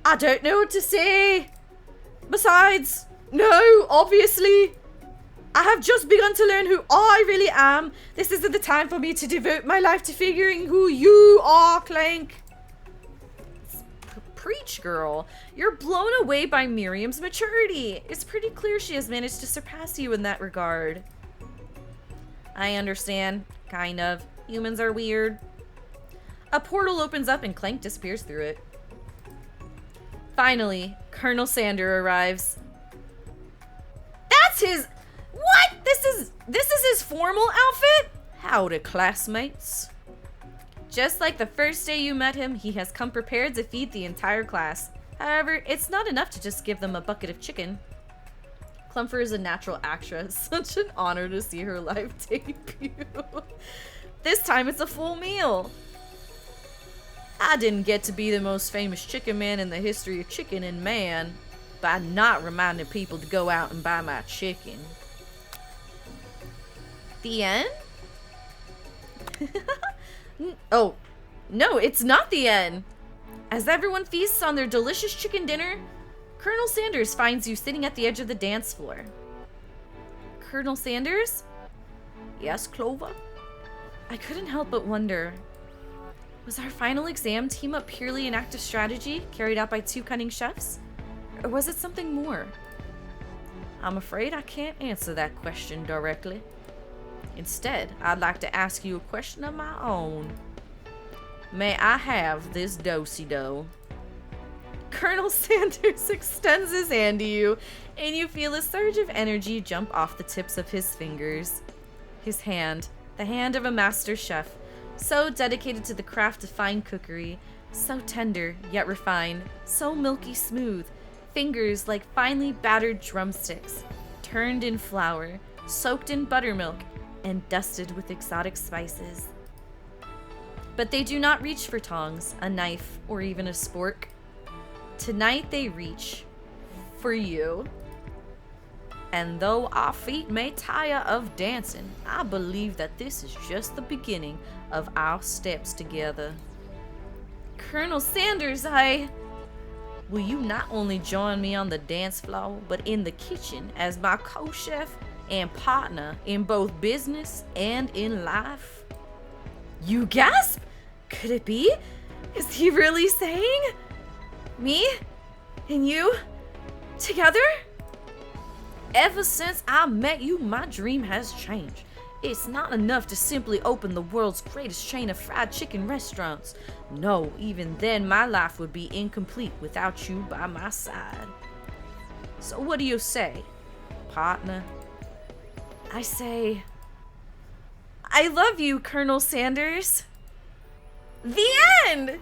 I don't know what to say. Besides, no, obviously. I have just begun to learn who I really am. This isn't the time for me to devote my life to figuring who you are, Clank. Preach, girl. You're blown away by Miriam's maturity. It's pretty clear she has managed to surpass you in that regard. I understand. Kind of. Humans are weird. A portal opens up and Clank disappears through it. Finally, Colonel Sander arrives. That's his... What? This is his formal outfit? Howdy, classmates. Just like the first day you met him, he has come prepared to feed the entire class. However, it's not enough to just give them a bucket of chicken. Clumper is a natural actress. Such an honor to see her live debut. This time it's a full meal. I didn't get to be the most famous chicken man in the history of chicken and man by not reminding people to go out and buy my chicken. The end? Oh, no, it's not the end. As everyone feasts on their delicious chicken dinner, Colonel Sanders finds you sitting at the edge of the dance floor. Colonel Sanders? Yes, Clover? I couldn't help but wonder, was our final exam team up purely an act of strategy carried out by two cunning chefs? Or was it something more? I'm afraid I can't answer that question directly. Instead, I'd like to ask you a question of my own. May I have this do-si-do? Colonel Sanders extends his hand to you, and you feel a surge of energy jump off the tips of his fingers. His hand, the hand of a master chef, so dedicated to the craft of fine cookery, so tender yet refined, so milky smooth, fingers like finely battered drumsticks, turned in flour, soaked in buttermilk, and dusted with exotic spices. But they do not reach for tongs, a knife, or even a spork. Tonight they reach for you. And though our feet may tire of dancing, I believe that this is just the beginning of our steps together. Colonel Sanders, will you not only join me on the dance floor, but in the kitchen as my co-chef and partner in both business and in life? You gasp? Could it be? Is he really saying? Me? And you? Together? Ever since I met you, my dream has changed. It's not enough to simply open the world's greatest chain of fried chicken restaurants. No, even then my life would be incomplete without you by my side. So what do you say, partner? I say, I love you, Colonel Sanders. The end!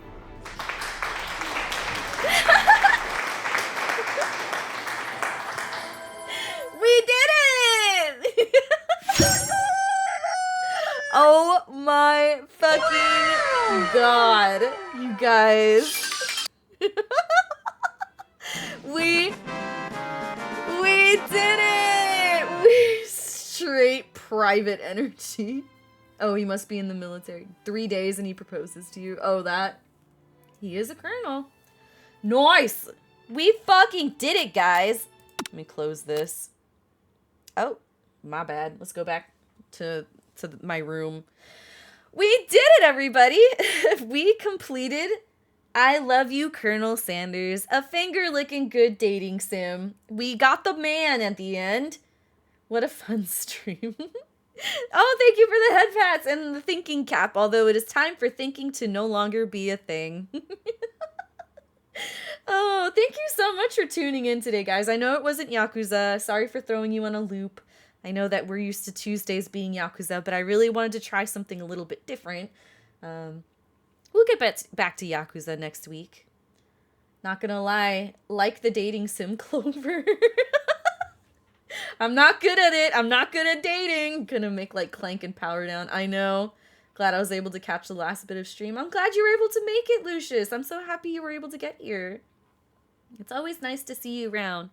We did it! Oh my fucking god, you guys. We did it! We straight private energy. Oh, he must be in the military. 3 days and he proposes to you. Oh, that. He is a colonel. Nice! We fucking did it, guys. Let me close this. Oh, my bad. Let's go back to my room. We did it, everybody! We completed I Love You, Colonel Sanders, a finger-licking good dating sim. We got the man at the end. What a fun stream. Oh, thank you for the head pats and the thinking cap, although it is time for thinking to no longer be a thing. Oh, thank you so much for tuning in today, guys. I know it wasn't Yakuza. Sorry for throwing you on a loop. I know that we're used to Tuesdays being Yakuza, but I really wanted to try something a little bit different. We'll get back to Yakuza next week. Not gonna lie, like the dating sim, Clover. I'm not good at it. I'm not good at dating. Gonna make like Clank and Power Down. I know. Glad I was able to catch the last bit of stream. I'm glad you were able to make it, Lucius. I'm so happy you were able to get here. It's always nice to see you around.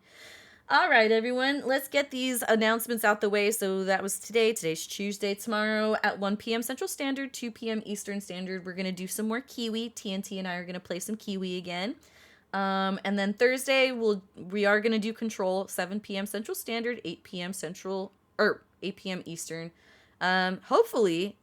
All right, everyone. Let's get these announcements out the way. So that was today. Today's Tuesday. Tomorrow at 1 p.m. Central Standard, 2 p.m. Eastern Standard, we're going to do some more Kiwi. TNT and I are going to play some Kiwi again. And then Thursday, we are going to do Control, 7 p.m. Central Standard, 8 p.m. Central, or 8 p.m. Eastern. Hopefully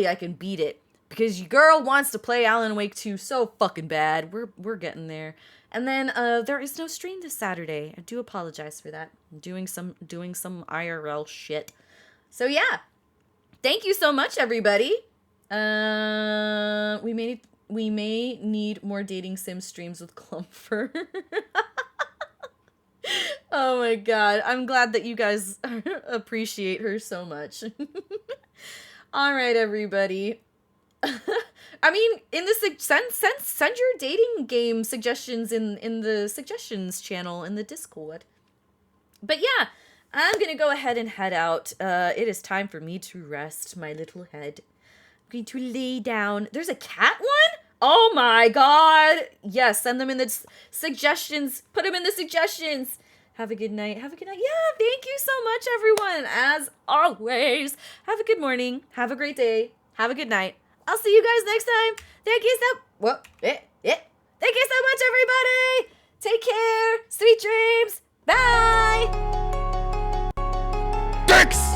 I can beat it, because your girl wants to play Alan Wake 2 so fucking bad. We're getting there. And then there is no stream this Saturday. I do apologize for that. I'm doing some IRL shit. So yeah, thank you so much, everybody. We may need more dating sim streams with Clumper. Oh my god, I'm glad that you guys appreciate her so much. All right, everybody. I mean, in the send your dating game suggestions in the suggestions channel in the Discord. But yeah, I'm gonna go ahead and head out. It is time for me to rest my little head. I'm going to lay down. There's a cat one? Oh my god. Yes, send them in the suggestions. Put them in the suggestions. Have a good night. Have a good night. Yeah, thank you so much, everyone. As always, have a good morning. Have a great day. Have a good night. I'll see you guys next time. Thank you so Thank you so much, everybody. Take care. Sweet dreams. Bye. Dicks!